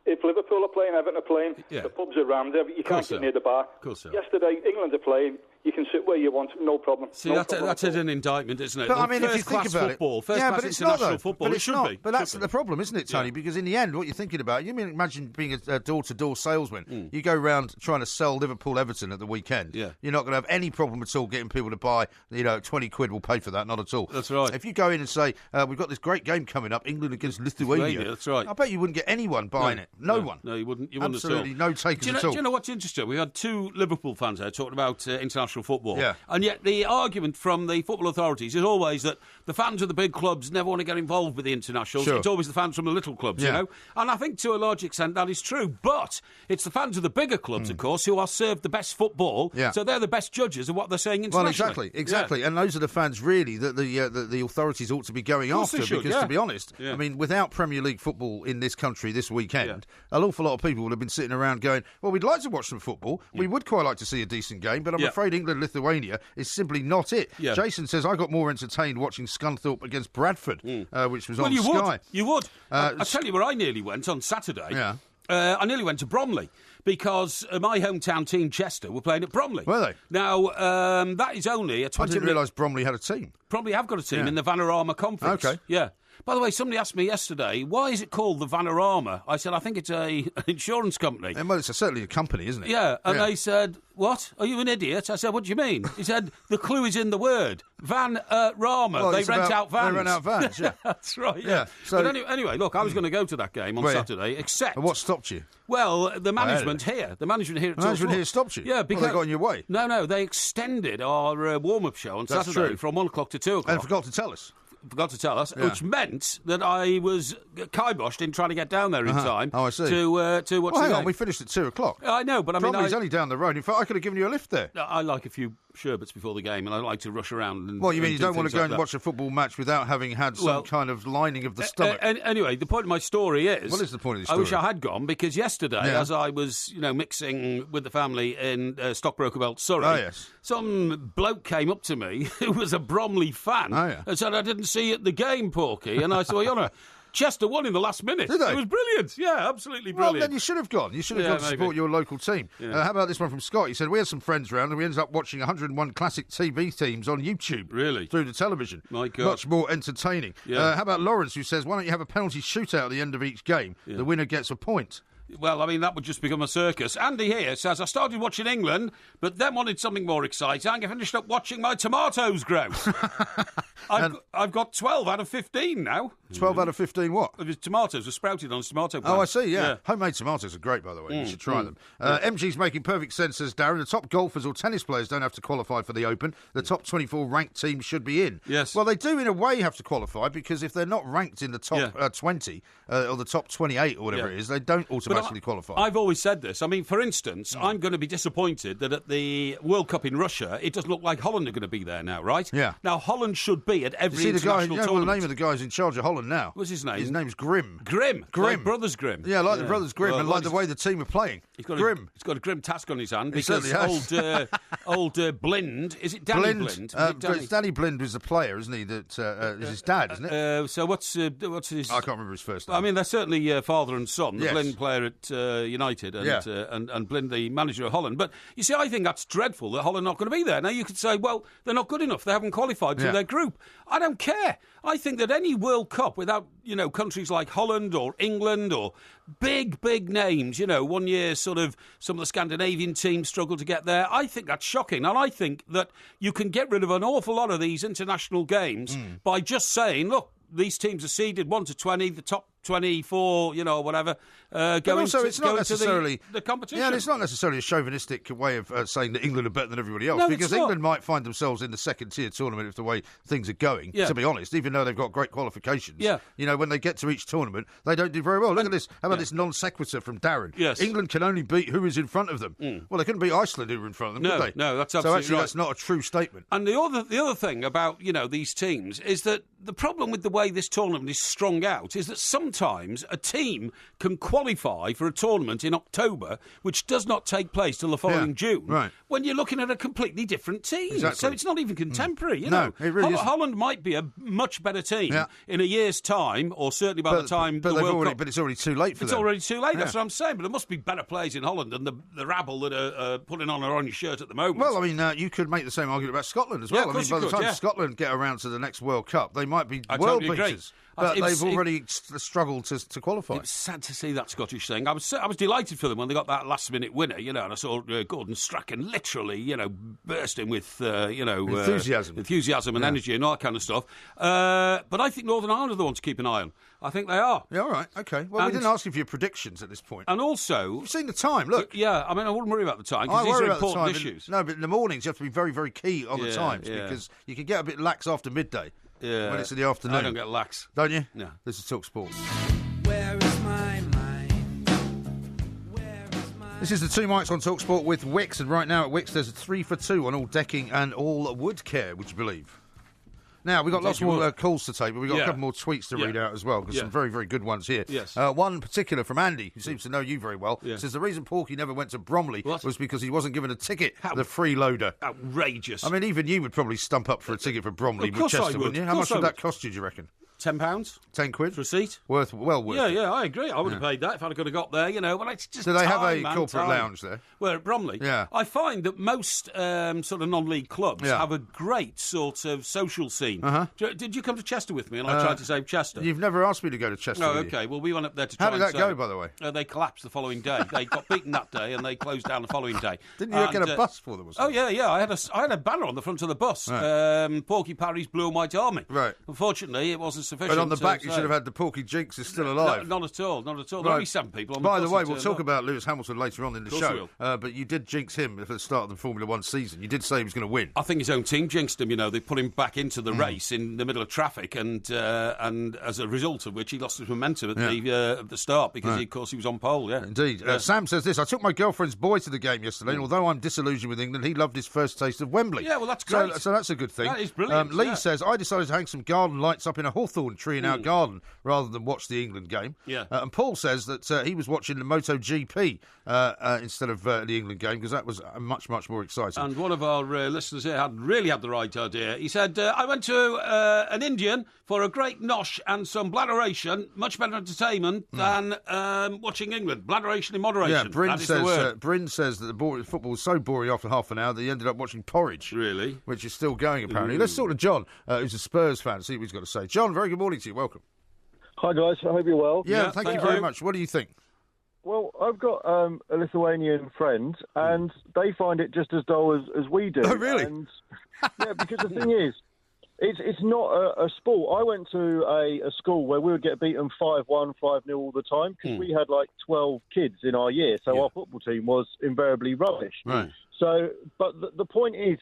if Liverpool are playing, Everton are playing, the pubs are rammed. You can't get near the bar. Of course so. Yesterday, England are playing. You can sit where you want, no problem. See, that's an indictment, isn't it? But I mean, if you think about football, it, first-class international football, it should be. But that's the problem, isn't it, Tony? Because in the end, what you're thinking about, imagine being a door-to-door salesman. You go around trying to sell Liverpool-Everton at the weekend. Yeah. You're not going to have any problem at all getting people to buy, 20 quid will pay for that, not at all. That's right. If you go in and say, we've got this great game coming up, England against Lithuania. That's right. I bet you wouldn't get anyone buying it. No one. No, you wouldn't Absolutely at all. no takers at all. Do you know what's interesting? We had 2 Liverpool fans there talking about international football. Yeah. And yet the argument from the football authorities is always that the fans of the big clubs never want to get involved with the internationals. Sure. It's always the fans from the little clubs, And I think to a large extent that is true. But it's the fans of the bigger clubs, of course, who are served the best football. Yeah. So they're the best judges of what they're saying internationally. Well, exactly. Yeah. And those are the fans, really, that the authorities ought to be going after. Because, to be honest, I mean, without Premier League football in this country this weekend, an awful lot of people would have been sitting around going, well, we'd like to watch some football. We would quite like to see a decent game, but I'm afraid England-Lithuania is simply not it. Yeah. Jason says, I got more entertained watching Scunthorpe against Bradford, which was on Sky. You would. I'll tell you where I nearly went on Saturday. Yeah. I nearly went to Bromley because my hometown team, Chester, were playing at Bromley. Were they? Now, that is only a 20-minute... I didn't realise Bromley had a team. Bromley have got a team in the Vanarama Conference. Okay. Yeah. By the way, somebody asked me yesterday, why is it called the Vanarama? I said, I think it's an insurance company. Well, it's certainly a company, isn't it? Yeah, and they said, what? Are you an idiot? I said, what do you mean? He said, the clue is in the word. Van-Rama. Well, they rent out vans. They rent out vans, yeah. That's right, yeah. So, but anyway, look, I was going to go to that game on Saturday, except... And what stopped you? Well, the management here. The management here at management here stopped you? Yeah, because... Well, they got in your way? No, they extended our warm-up show on Saturday from 1 o'clock to 2 o'clock. And forgot to tell us. Which meant that I was kiboshed in trying to get down there in time. Oh, I see. To watch the game. Hang on, we finished at 2 o'clock. I know, but I mean... Bromley's only down the road. In fact, I could have given you a lift there. I like a few sherbets before the game, and I like to rush around. And, well, you mean you don't want to go and that. watch a football match without having had some kind of lining of the stomach? Anyway, the point of my story is... What is the point of the story? I wish I had gone, because yesterday, as I was, mixing with the family in Stockbroker Belt, Surrey, some bloke came up to me who was a Bromley fan and said, I didn't see you at the game, Porky. And I said, well, Your Honour, Chester won in the last minute. Did they? It was brilliant. Yeah, absolutely brilliant. Well, then you should have gone. You should have gone to support your local team. Yeah. How about this one from Scott? He said, we had some friends round and we ended up watching 101 classic TV teams on YouTube. Really? Through the television. My God. Much more entertaining. Yeah. How about Lawrence, who says, why don't you have a penalty shootout at the end of each game? Yeah. The winner gets a point. Well, I mean, that would just become a circus. Andy here says, I started watching England, but then wanted something more exciting. I finished up watching my tomatoes grow. I've got 12 out of 15 now. 12 out of 15 what? His tomatoes are sprouted on his tomato plant. Oh, I see, yeah. Homemade tomatoes are great, by the way. You should try them. MG's making perfect sense, says Darren. The top golfers or tennis players don't have to qualify for the Open. The top 24 ranked teams should be in. Yes. Well, they do, in a way, have to qualify, because if they're not ranked in the top 20 or the top 28 or whatever it is, they don't automatically qualify. I've always said this. I mean, for instance, I'm going to be disappointed that at the World Cup in Russia, it doesn't look like Holland are going to be there now, right? Yeah. Now, Holland should be at every he the guy? international Well, the tournament. name of the guy's in charge of Holland now. What's his name? His name's Grimm. Grimm. Like Brothers Grimm. Yeah, like the Brothers Grimm, and like the way the team are playing. He's got Grimm. He's got a grim task on his hand He because certainly old Blind. Is it Danny Blind? Danny Blind was the player, isn't he? That is his dad, isn't it? So what's his? I can't remember his first name. I mean, they're certainly father and son. The Yes. Blind player at United and Blind the manager of Holland. But you see, I think that's dreadful that Holland are not going to be there. Now you could say, well, they're not good enough. They haven't qualified to their group. I don't care. I think that any World Cup without, countries like Holland or England or big names, 1 year sort of some of the Scandinavian teams struggle to get there. I think that's shocking. And I think that you can get rid of an awful lot of these international games by just saying, look, these teams are seeded 1 to 20, the top 24, whatever. It's not necessarily the competition. Yeah, and it's not necessarily a chauvinistic way of saying that England are better than everybody else, No, because it's not. England might find themselves in the second-tier tournament if the way things are going, to be honest, even though they've got great qualifications. Yeah. When they get to each tournament, they don't do very well. Look at this. How about this non sequitur from Darren? Yes. England can only beat who is in front of them. Well, they couldn't beat Iceland who were in front of them, could they? No, that's absolutely So actually, right. that's not a true statement. And the other thing about, these teams is that the problem with the way this tournament is strung out is that sometimes a team can qualify for a tournament in October which does not take place till the following June, right. when you're looking at a completely different team. Exactly. So it's not even contemporary, No, it really isn't. Holland might be a much better team in a year's time, or certainly by the time the World Cup. But it's already too late for them. It's already too late, that's what I'm saying. But there must be better players in Holland than the rabble that are putting on their orange shirt at the moment. Well, I mean, you could make the same argument about Scotland as well. Yeah, of course by the you could, time Scotland get around to the next World Cup, they might be world totally agree. beaters. But they've already struggled to qualify. It's sad to see that Scottish thing. I was delighted for them when they got that last-minute winner, and I saw Gordon Strachan literally, bursting with, enthusiasm and energy and all that kind of stuff. But I think Northern Ireland are the ones to keep an eye on. I think they are. Yeah, all right, okay. Well, we didn't ask you for your predictions at this point. And also... You've seen the time, look. Yeah, I mean, I wouldn't worry about the time, because these are important issues. No, but in the mornings you have to be very, very key on the times, because you can get a bit lax after midday. Yeah. When it's in the afternoon. I don't get lax. Don't you? No. This is Talk Sport. Where is my mind? This is the Two Mics on Talk Sport with Wix, and right now at Wix there's a 3 for 2 on all decking and all wood care, would you believe? Now, we've got lots more calls to take, but we've got a couple more tweets to read out as well, because some very, very good ones here. Yes. One particular from Andy, who seems to know you very well, says the reason Porky never went to Bromley was because he wasn't given a ticket, the freeloader. Outrageous. I mean, even you would probably stump up for a ticket for Bromley with Chester, wouldn't you? How much would that cost you, do you reckon? £10? 10 quid? For a seat? Well worth it. Yeah, I agree. I would have paid that if I could have got there, Well, it's just Do they have a time, corporate time. lounge there? Where, at Bromley? Yeah. I find that most sort of non-league clubs have a great sort of social scene. Did you come to Chester with me and I tried to save Chester? You've never asked me to go to Chester. Oh, okay. Well, we went up there to try How did that and go, by the way? They collapsed the following day. They got beaten that day and they closed down the following day. Didn't you get a bus for them or something? Oh, yeah. I had a banner on the front of the bus. Right. Porky Parry's Blue and White Army. Right. Unfortunately, it wasn't sufficient. But on the back, you should have had the Porky Jinx is still alive. Not at all. There Right. are only 7 people on the By bus. the way, we'll talk about Lewis Hamilton later on in the Of course we show. will. But you did jinx him at the start of the Formula 1 season. You did say he was going to win. I think his own team jinxed him. They put him back into the race in the middle of traffic, and as a result of which he lost his momentum at the start because, of course, he was on pole. Yeah, indeed. Sam says this: I took my girlfriend's boy to the game yesterday, and although I'm disillusioned with England, he loved his first taste of Wembley. Yeah, well, that's great. So that's a good thing. That is brilliant. Lee says I decided to hang some garden lights up in a hawthorn tree in our garden rather than watch the England game. Yeah. And Paul says that he was watching the MotoGP instead of the England game because that was much more exciting. And one of our listeners here really had the right idea. He said, I went to an Indian for a great nosh and some bladderation, much better entertainment than watching England. Bladderation in moderation. Yeah, Bryn that is the word. Bryn says that the football was so boring after half an hour that he ended up watching Porridge. Really? Which is still going, apparently. Let's talk to John, who's a Spurs fan, see what he's got to say. John, very good morning to you. Welcome. Hi, guys. I hope you're well. Yeah, thank you very much. What do you think? Well, I've got a Lithuanian friend, and they find it just as dull as we do. Oh, really? And, yeah, because the thing is, it's not a sport. I went to a school where we would get beaten 5-1, 5-0 all the time because we had like 12 kids in our year, so our football team was invariably rubbish. Right. So, but the point is,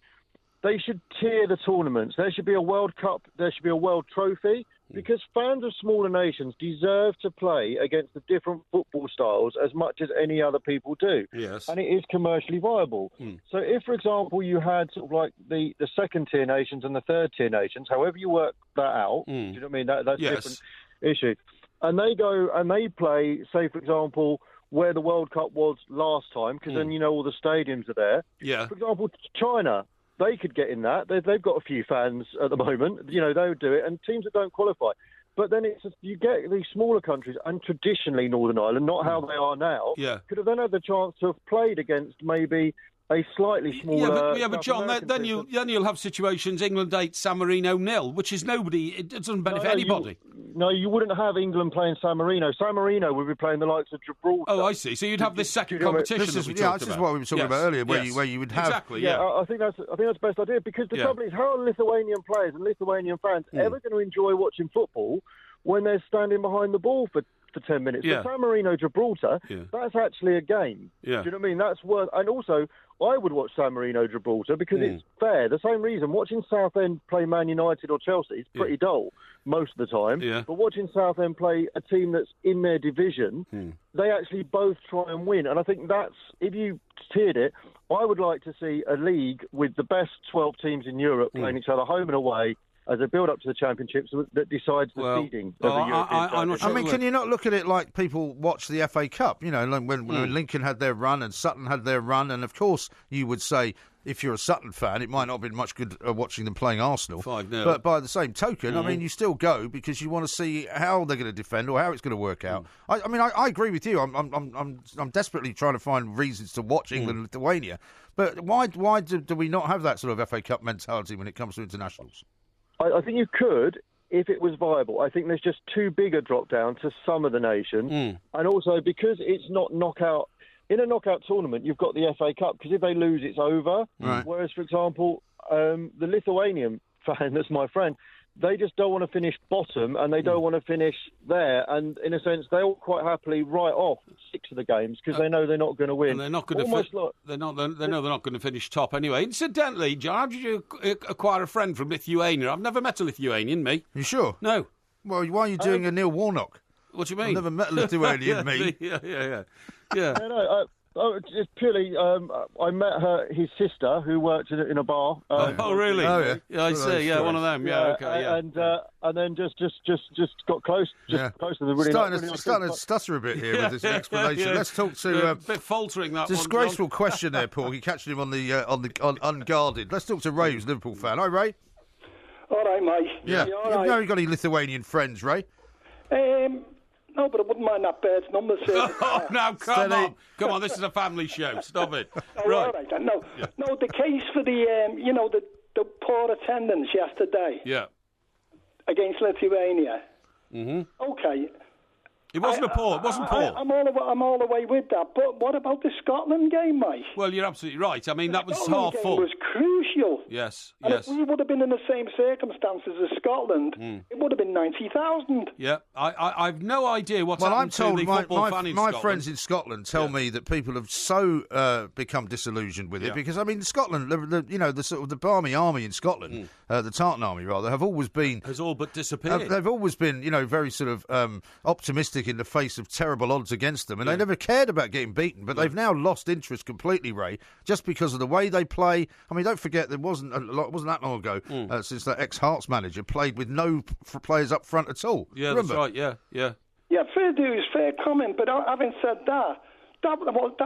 they should tier the tournaments. There should be a World Cup. There should be a World Trophy. Because fans of smaller nations deserve to play against the different football styles as much as any other people do. Yes. And it is commercially viable. So if, for example, you had sort of like the second-tier nations and the third-tier nations, however you work that out, do you know what I mean? That's a different issue. And they go and they play, say, for example, where the World Cup was last time, because then, all the stadiums are there. Yeah. For example, China, they could get in that. They've got a few fans at the moment. They would do it. And teams that don't qualify. But then you get these smaller countries, and traditionally Northern Ireland, not how they are now, could have then had the chance to have played against maybe a slightly smaller... but John, then you'll have situations, England 8, San Marino 0, which is nobody... It doesn't benefit anybody. You wouldn't have England playing San Marino. San Marino would be playing the likes of Gibraltar. Oh, I see. So you'd have this second competition this is what we were talking about earlier, where you would have... Exactly, I think that's the best idea, because the trouble is, how are Lithuanian players and Lithuanian fans ever going to enjoy watching football when they're standing behind the ball for 10 minutes? Yeah. But San Marino, Gibraltar, that's actually a game. Yeah. Do you know what I mean? That's worth... And also, I would watch San Marino, Gibraltar, because it's fair. The same reason. Watching Southend play Man United or Chelsea is pretty dull most of the time. Yeah. But watching Southend play a team that's in their division, they actually both try and win. And I think that's... If you tiered it, I would like to see a league with the best 12 teams in Europe playing each other home and away, as a build-up to the championships that decides the seeding of the European Championship. Can you not look at it like people watch the FA Cup? When Lincoln had their run and Sutton had their run, and of course you would say, if you're a Sutton fan, it might not have been much good watching them playing Arsenal. 5-0. But by the same token, you still go because you want to see how they're going to defend or how it's going to work out. I agree with you. I'm desperately trying to find reasons to watch England and Lithuania. But why do we not have that sort of FA Cup mentality when it comes to internationals? I think you could if it was viable. I think there's just too big a drop down to some of the nations. And also because it's not knockout. In a knockout tournament, you've got the FA Cup, because if they lose, it's over. Right. Whereas, for example, the Lithuanian fan, that's my friend, they just don't want to finish bottom, and they don't want to finish there. And in a sense, they'll quite happily write off 6 of the games because they know they're not going to win. And they're not going to. They know they're not going to finish top anyway. Incidentally, John, how did you acquire a friend from Lithuania? I've never met a Lithuanian, me. You sure? No. Well, why are you doing a Neil Warnock? What do you mean? I've never met a Lithuanian, me. Yeah. It's purely. I met his sister, who worked in a bar. Oh, really? Oh, yeah. I see. Yeah, one of them. Yeah, okay. Yeah. And then just got close. Close to the really. Starting to stutter a bit here with this explanation. Let's talk to a bit faltering that disgraceful question there, Porky, catching him on the unguarded. Let's talk to Ray, who's a Liverpool fan. Hi, Ray. All right, mate. Yeah. You've got any Lithuanian friends, Ray? No, but I wouldn't mind that bird's number. Oh, now, come on. Come on, this is a family show. Stop it. Right. All right, then. No, the case for the poor attendance yesterday against Lithuania. Mm-hmm. Okay. It wasn't poor. I'm all the way with that. But what about the Scotland game, mate? Well, you're absolutely right. I mean, that was half full. It was crucial. Yes. If we would have been in the same circumstances as Scotland, it would have been 90,000. Yeah. I've no idea what's happened to the football fan in Scotland. My friends in Scotland tell me that people have so become disillusioned with it because, I mean, Scotland, the sort of the Barmy Army in Scotland, the Tartan Army rather, have always been has all but disappeared. They've always been, very sort of optimistic in the face of terrible odds against them, and they never cared about getting beaten. But they've now lost interest completely, Ray, just because of the way they play. I mean, don't forget there wasn't that long ago since that ex-Hearts manager played with no players up front at all. Yeah, remember? That's right. Yeah. Yeah, fair dues, fair comment. But having said that. That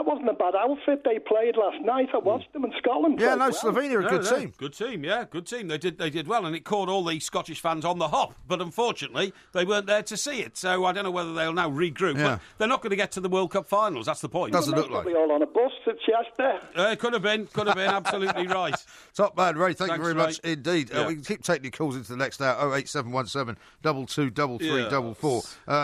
wasn't a bad outfit they played last night. I watched them in Scotland. Yeah, Slovenia are a good team. Good team, yeah, good team. They did well, and it caught all the Scottish fans on the hop. But unfortunately, they weren't there to see it. So I don't know whether they'll now regroup. Yeah. But they're not going to get to the World Cup finals. That's the point. Doesn't look like. Probably all on a bus to Chester. Could have been. Absolutely right. Top man, Ray. Thank you very much indeed. Yeah. We can keep taking your calls into the next hour. 08717 22 33 44.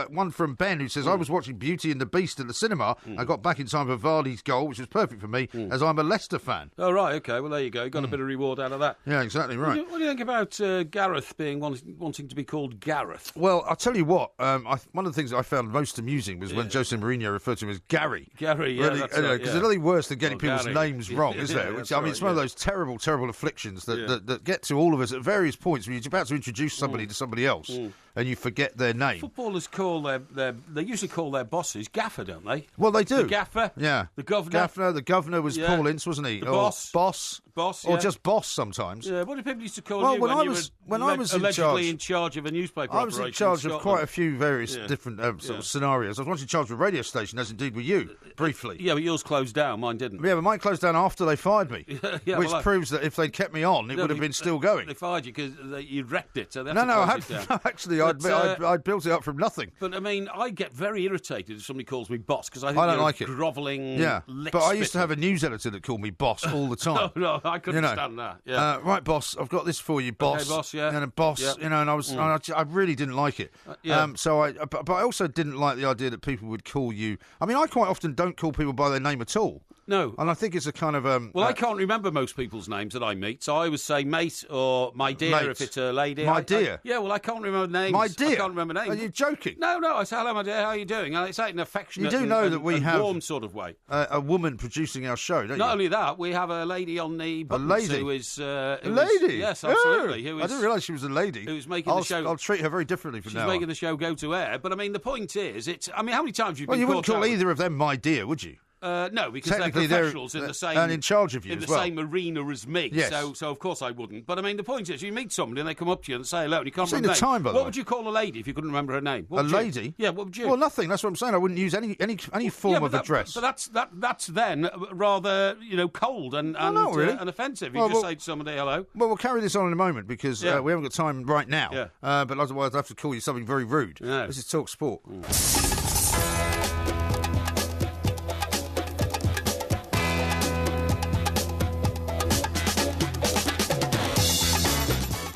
One from Ben who says, I was watching Beauty and the Beast at the cinema. I got got back in time for Vardy's goal, which was perfect for me, as I'm a Leicester fan. Oh, right, OK. Well, there you go. You got a bit of reward out of that. Yeah, exactly right. What do you think about Gareth being wanting to be called Gareth? Well, I'll tell you what. One of the things I found most amusing was when Jose Mourinho referred to him as Gary. Gary, yeah, really, that's right. Because there's nothing worse than getting people's names wrong, is there? Which, it's one of those terrible, terrible afflictions that get to all of us at various points when you're about to introduce somebody to somebody else and you forget their name. Footballers they usually call their bosses gaffer, don't they? Well, they do. The gaffer. Yeah. The governor. The governor was Paul Ince, wasn't he? The boss. Boss, yeah. Or just boss sometimes. Yeah, what did people used to call you when I was allegedly in charge of a newspaper operation? I was in charge of quite a few various different sort of scenarios. I was once in charge of a radio station, as indeed were you, briefly. Yeah, but yours closed down, mine didn't. Yeah, but mine closed down after they fired me, which proves that if they'd kept me on, it would have been still going. They fired you because you wrecked it, so they actually, I'd built it up from nothing. But, I mean, I get very irritated if somebody calls me boss, because I think don't like it. Grovelling. Yeah, but I used to have a news editor that called me boss all the time. No, I couldn't stand that. Yeah. Right, boss, I've got this for you, boss. Okay, boss, yeah. And a boss, and I really didn't like it. But I also didn't like the idea that people would call you. I mean, I quite often don't call people by their name at all. No. And I think it's a kind of... I can't remember most people's names that I meet, so I always say mate or my dear if it's a lady. My dear? I can't remember names. My dear? I can't remember names. Are you joking? No, I say, hello, my dear, how are you doing? And it's like an affectionate that we have warm sort of way. A woman producing our show, don't you? Not only that, we have a lady on the buttons who is... a lady? Yes, absolutely. I didn't realise she was a lady. Who's making the show... I'll treat her very differently from now on. She's making the show go to air. But, I mean, the point is, how many times you've been you wouldn't call either of them my dear, would you? No, because they're professionals in the same and in charge of you in as the well. same arena as me. Yes. So of course I wouldn't. But I mean, the point is, you meet somebody and they come up to you and say hello, and you can't Seen remember the time, by the What way. would you call a lady if you couldn't remember her name? A lady? Yeah, what would you? Well, nothing. That's what I'm saying. I wouldn't use any form of address. But that's then rather cold and really. And offensive. You just say to somebody hello. Well, we'll carry this on in a moment because we haven't got time right now. Yeah. But otherwise, I have to call you something very rude. No. This is Talk Sport.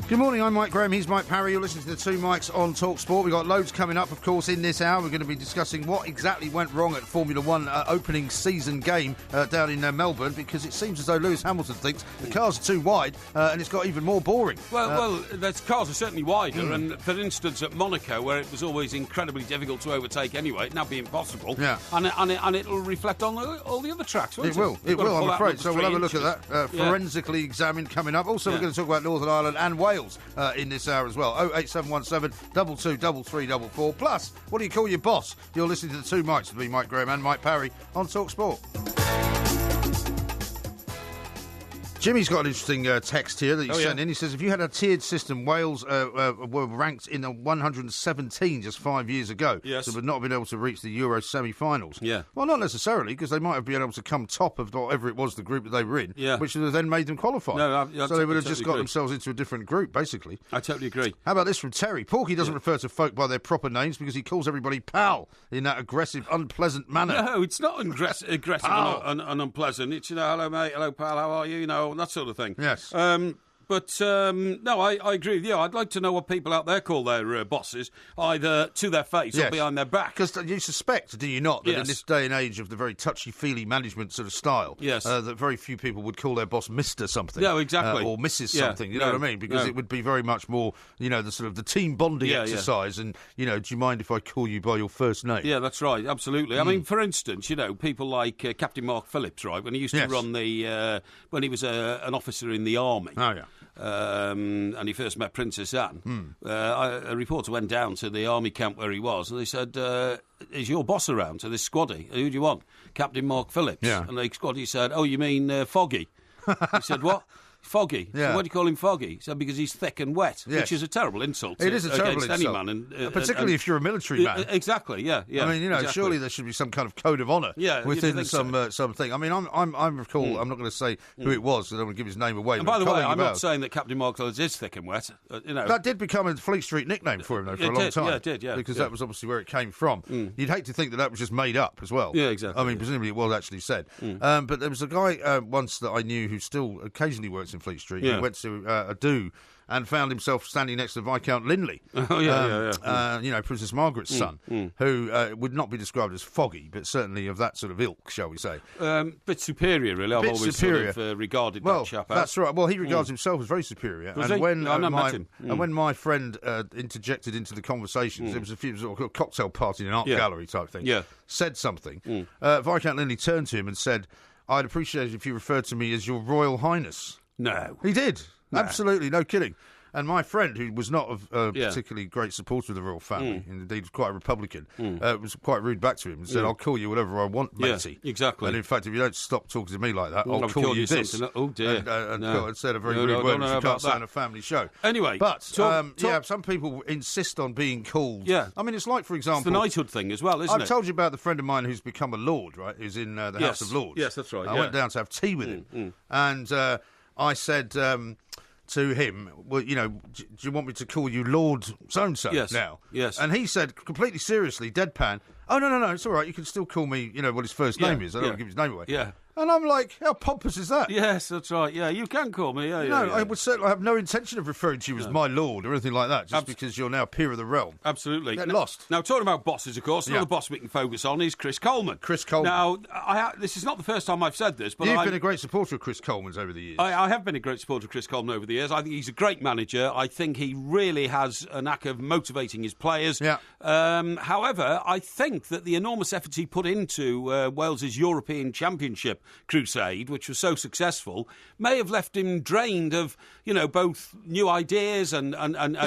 Good morning, I'm Mike Graham, he's Mike Parry. You're listening to the Two Mics on Talk Sport. We've got loads coming up, of course, in this hour. We're going to be discussing what exactly went wrong at Formula One opening season game down in Melbourne, because it seems as though Lewis Hamilton thinks the cars are too wide and it's got even more boring. Well, the cars are certainly wider, and for instance at Monaco, where it was always incredibly difficult to overtake anyway, it'd now be impossible. Yeah. And it'll reflect on all the other tracks, won't it? It will, I'm afraid. So we'll have a look at that. Forensically examined coming up. Also, we're going to talk about Northern Ireland and Wales in this hour as well. 08717 223344. Plus, what do you call your boss? You're listening to the Two Mics with me, Mike Graham, and Mike Parry on Talk Sport. Jimmy's got an interesting text here that he sent in. He says, if you had a tiered system, Wales were ranked in the 117 just 5 years ago. Yes. So would not have been able to reach the Euro semi-finals. Yeah. Well, not necessarily, because they might have been able to come top of whatever it was, the group that they were in, which would have then made them qualify. So they would have just got themselves into a different group, basically. I totally agree. How about this from Terry? Porky doesn't refer to folk by their proper names because he calls everybody pal in that aggressive, unpleasant manner. No, it's not aggressive and unpleasant. It's, hello, mate, hello, pal, how are you? That sort of thing. Yes. No, I agree with you. I'd like to know what people out there call their bosses, either to their face or behind their back. Because you suspect, do you not, that in this day and age of the very touchy-feely management sort of style, that very few people would call their boss Mr. something. No, exactly. Or Mrs. something, you know what I mean? Because it would be very much more, the sort of the team bonding exercise. And, do you mind if I call you by your first name? Yeah, that's right, absolutely. I mean, for instance, people like Captain Mark Phillips, right, when he used to run when he was an officer in the army. Oh, yeah. And he first met Princess Anne. A reporter went down to the army camp where he was, and they said, is your boss around to this squaddy? Who do you want? Captain Mark Phillips. Yeah. And the squaddy said, oh, you mean Foggy? He said, what? Foggy. Yeah. So why do you call him Foggy? He said, because he's thick and wet, which is a terrible insult. It is a terrible against insult. any man. Particularly if you're a military man. Exactly, yeah. I mean, exactly. Surely there should be some kind of code of honour within something. I mean, I'm recall. I'm not going to say who it was. I don't want to give his name away. And by the way, I'm not saying that Captain Mark Phillips is thick and wet. That did become a Fleet Street nickname for him, though, for a long time. Yeah, it did, yeah. Because that was obviously where it came from. You'd hate to think that was just made up as well. Yeah, exactly. I mean, presumably it was actually said. But there was a guy once that I knew who still occasionally works in Fleet Street. Who went to a do and found himself standing next to Viscount Linley. Princess Margaret's son, who would not be described as foggy, but certainly of that sort of ilk, shall we say. Bit superior, really. I've always sort of regarded that chap as. That's right. Well, he regards himself as very superior. Does he? I've never met him. And when my friend interjected into the conversations, it was a few sort of cocktail party in an art gallery type thing, said something. Viscount Linley turned to him and said, "I'd appreciate it if you referred to me as your Royal Highness." No. He did. No. Absolutely, no kidding. And my friend, who was not a particularly great supporter of the royal family, and indeed was quite a Republican, was quite rude back to him and said, "I'll call you whatever I want, matey." Yeah, exactly. And in fact, if you don't stop talking to me like that, I'll call you this. Oh, dear. And said a very rude word, which you can't say on a family show. Anyway. But, some people insist on being called. Yeah. I mean, it's like, for example... It's the knighthood thing as well, isn't it? I've told you about the friend of mine who's become a lord, right, who's in the House of Lords. Yes, that's right. I went down to have tea with him, and I said... to him, well, do you want me to call you Lord so-and-so now? Yes. And he said, completely seriously, deadpan, "Oh, no, it's all right. You can still call me, what his first name is. I don't want to give his name away." Yeah. And I'm like, how pompous is that? Yes, that's right. Yeah, you can call me. I would certainly have no intention of referring to you as my lord or anything like that, just because you're now peer of the realm. Absolutely. Get lost. Now, talking about bosses, of course, another boss we can focus on is Chris Coleman. Chris Coleman. Now, this is not the first time I've said this, but You've been a great supporter of Chris Coleman's over the years. I have been a great supporter of Chris Coleman over the years. I think he's a great manager. I think he really has a knack of motivating his players. Yeah. However, I think that the enormous efforts he put into Wales's European Championship crusade, which was so successful, may have left him drained of, both new ideas and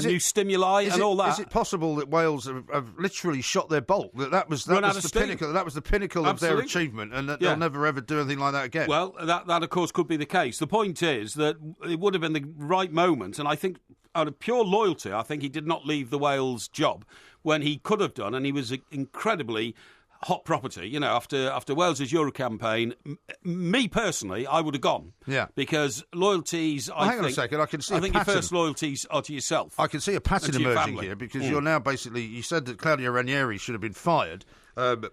new stimuli and all that. Is it possible that Wales have literally shot their bolt? That was the pinnacle. That was the pinnacle of their achievement, and that they'll never ever do anything like that again. Well, that of course could be the case. The point is that it would have been the right moment, and I think out of pure loyalty, I think he did not leave the Wales job when he could have done, and he was incredibly hot property, after Wales's Euro campaign. Me personally, I would have gone. Yeah. Because loyalties, hang on a second, I can see a think pattern. Your first loyalties are to yourself. I can see a pattern emerging here, because you're now basically, you said that Claudio Ranieri should have been fired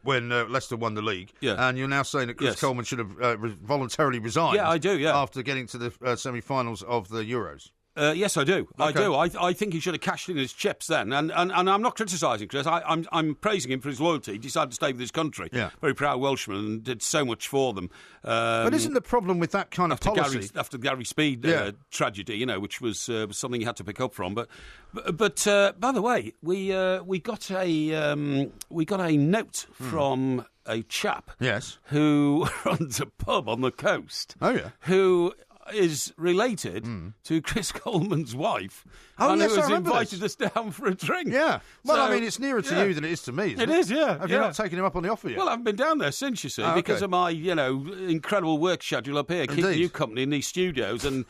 when Leicester won the league, and you're now saying that Chris Coleman should have voluntarily resigned. Yeah, I do, after getting to the semi-finals of the Euros. Yes, I do. Okay. I do. I think he should have cashed in his chips then. And I'm not criticising Chris. I'm praising him for his loyalty. He decided to stay with his country. Yeah. Very proud Welshman, and did so much for them. But isn't the problem with that kind of policy... After Gary Speed tragedy, which was something you had to pick up from. But by the way, we got a note from a chap who runs a pub on the coast. Oh, yeah. Who is related to Chris Coleman's wife, and who has invited us down for a drink. Yeah. Well, it's nearer to you than it is to me, isn't it? It is, yeah. Have you not taken him up on the offer yet? Well, I haven't been down there since, you see, because of my, incredible work schedule up here, keeping you company in these studios and,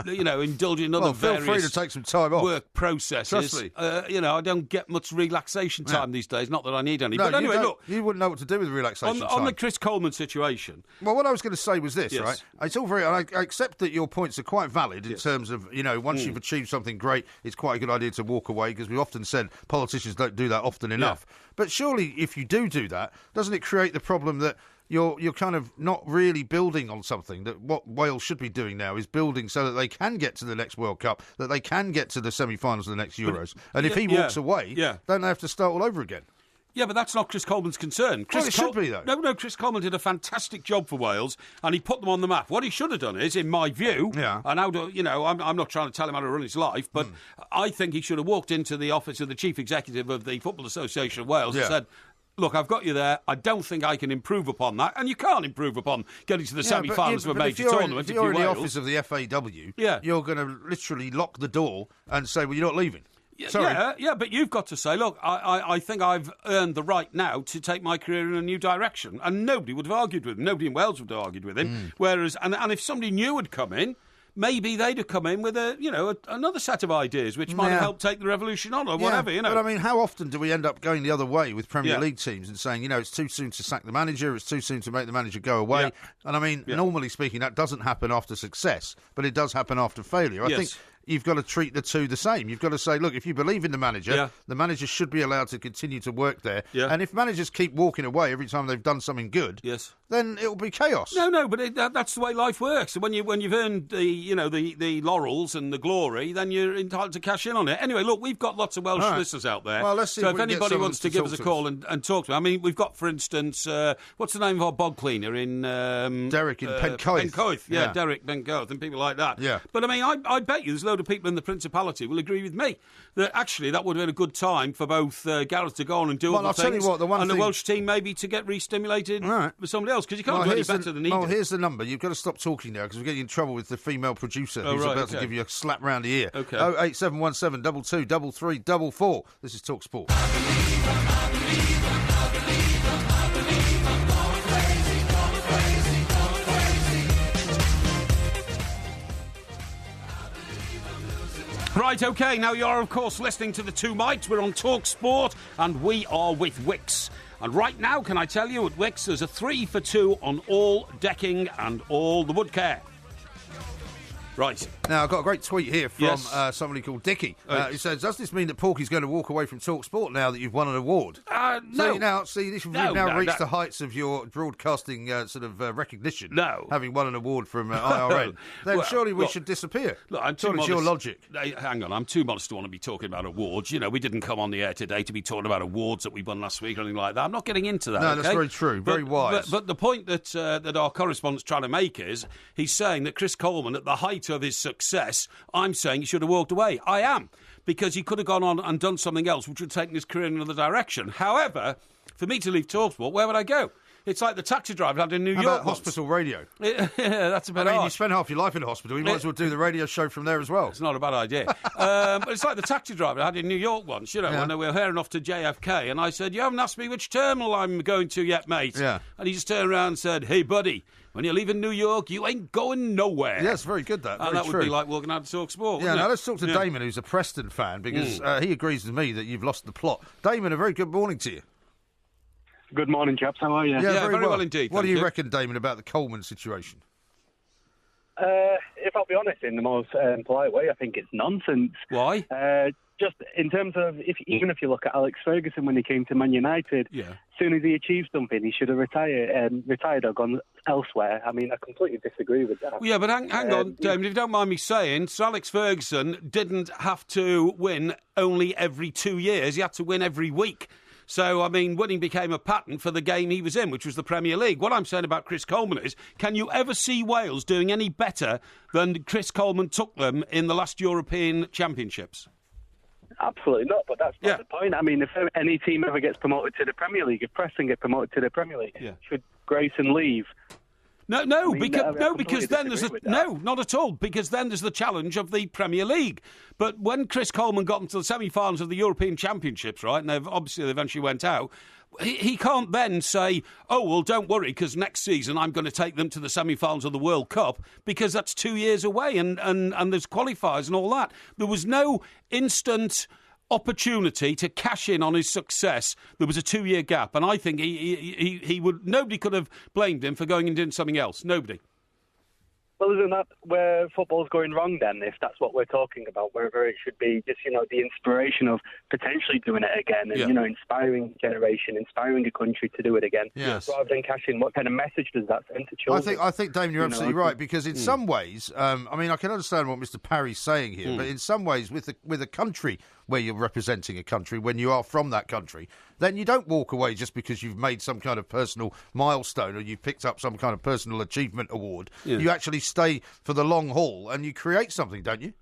indulging in other feel free to take some time off. Work processes. Trust me. I don't get much relaxation time these days, not that I need any. No, but anyway, look. You wouldn't know what to do with relaxation time. On the Chris Coleman situation. Well, what I was going to say was this, right? It's all very... I accept that your points are quite valid in terms of, once you've achieved something great, it's quite a good idea to walk away, because we've often said politicians don't do that often enough. But surely, if you do that, doesn't it create the problem that you're kind of not really building on something, that what Wales should be doing now is building so that they can get to the next World Cup, that they can get to the semi-finals of the next Euros. And if he walks away, don't they have to start all over again? Yeah, but that's not Chris Coleman's concern. It should be, though. No, Chris Coleman did a fantastic job for Wales, and he put them on the map. What he should have done is, in my view, and I'm not trying to tell him how to run his life, but I think he should have walked into the office of the Chief Executive of the Football Association of Wales and said, "Look, I've got you there. I don't think I can improve upon that." And you can't improve upon getting to the semi-finals of a major tournament. If you're in the office of the FAW, you're going to literally lock the door and say, "Well, you're not leaving." Sorry. Yeah, but you've got to say, look, I think I've earned the right now to take my career in a new direction. And nobody would have argued with him. Nobody in Wales would have argued with him. Whereas, and if somebody new had come in, maybe they'd have come in with another set of ideas which might have helped take the revolution on or whatever, But how often do we end up going the other way with Premier League teams and saying, it's too soon to sack the manager, it's too soon to make the manager go away? And normally speaking, that doesn't happen after success, but it does happen after failure. I think you've got to treat the two the same. You've got to say, look, if you believe in the manager should be allowed to continue to work there. Yeah. And if managers keep walking away every time they've done something good, then it'll be chaos. No, but that's the way life works. When you've earned the laurels and the glory, then you're entitled to cash in on it. Anyway, look, we've got lots of Welsh listeners out there. Well, let's see. So if anybody wants to give us a call and talk to me, I mean, we've got, for instance, what's the name of our bog cleaner in Derek in Pencoeth. Pencoeth, Derek Pencoeth, and people like that. Yeah. But I mean, I bet you there's a load of people in the Principality will agree with me that actually that would have been a good time for both Gareth to go on and do other things, the Welsh team maybe to get re-stimulated with somebody else, because you can't do any better than he did. Well, here's the number. You've got to stop talking now because we're getting in trouble with the female producer who's about to give you a slap round the ear. Okay. 08717 22 33 44. This is Talk Sport. Right, OK, now you are, of course, listening to the Two Mics. We're on Talk Sport, and we are with Wix. And right now, can I tell you, at Wix, there's a 3 for 2 on all decking and all the wood care. Right. Now, I've got a great tweet here from somebody called Dickie. He says, does this mean that Porky's going to walk away from Talk Sport now that you've won an award? No. You've now reached the heights of your broadcasting recognition. No. Having won an award from IRN. Then surely we should disappear. Look, I'm too modest. Your logic. Hang on, I'm too modest to want to be talking about awards. You know, we didn't come on the air today to be talking about awards that we won last week or anything like that. I'm not getting into that. No, that's very true. Very wise. But the point that our correspondent's trying to make is he's saying that Chris Coleman, at the height of his success, I'm saying he should have walked away. I am, because he could have gone on and done something else which would have taken his career in another direction. However, for me to leave TalkSport, where would I go? It's like the taxi driver I had in New York. How about hospital radio? Yeah, that's a bit you spend half your life in a hospital. You might as well do the radio show from there as well. It's not a bad idea. But it's like the taxi driver I had in New York once, when we were heading off to JFK, and I said, you haven't asked me which terminal I'm going to yet, mate. Yeah. And he just turned around and said, hey, buddy, when you're leaving New York, you ain't going nowhere. Yes, very good, that. And that would be like walking out to Talk Sport. Yeah, now let's talk to Damon, who's a Preston fan, because he agrees with me that you've lost the plot. Damon, a very good morning to you. Good morning, chaps. How are you? Yeah, very well indeed. What do you reckon, Damon, about the Coleman situation? If I'll be honest, in the most polite way, I think it's nonsense. Why? Just in terms of, even if you look at Alex Ferguson when he came to Man United, as soon as he achieved something, he should have retired or gone elsewhere. I mean, I completely disagree with that. Well, yeah, but hang on, Damon, if you don't mind me saying, Sir Alex Ferguson didn't have to win only every 2 years. He had to win every week. So, I mean, winning became a pattern for the game he was in, which was the Premier League. What I'm saying about Chris Coleman is, can you ever see Wales doing any better than Chris Coleman took them in the last European Championships? Absolutely not, but that's not the point. I mean, if any team ever gets promoted to the Premier League, if Preston get promoted to the Premier League, should Grayson leave? Because then there's not at all. Because then there's the challenge of the Premier League. But when Chris Coleman got into the semi-finals of the European Championships, right, and they eventually went out, he can't then say, oh, well, don't worry, because next season I'm going to take them to the semi-finals of the World Cup, because that's 2 years away and there's qualifiers and all that. There was no instant opportunity to cash in on his success. There was a 2-year gap, and I think he would. Nobody could have blamed him for going and doing something else. Nobody. Well, isn't that where football's going wrong then, if that's what we're talking about, wherever it should be just, the inspiration of potentially doing it again and, inspiring generation, inspiring a country to do it again, rather than cashing? What kind of message does that send to children? I think, Damien, you're absolutely right, because in some ways, I can understand what Mr. Parry's saying here, but in some ways, with a country where you're representing a country, when you are from that country, then you don't walk away just because you've made some kind of personal milestone or you've picked up some kind of personal achievement award. Yeah. You actually stay for the long haul and you create something, don't you?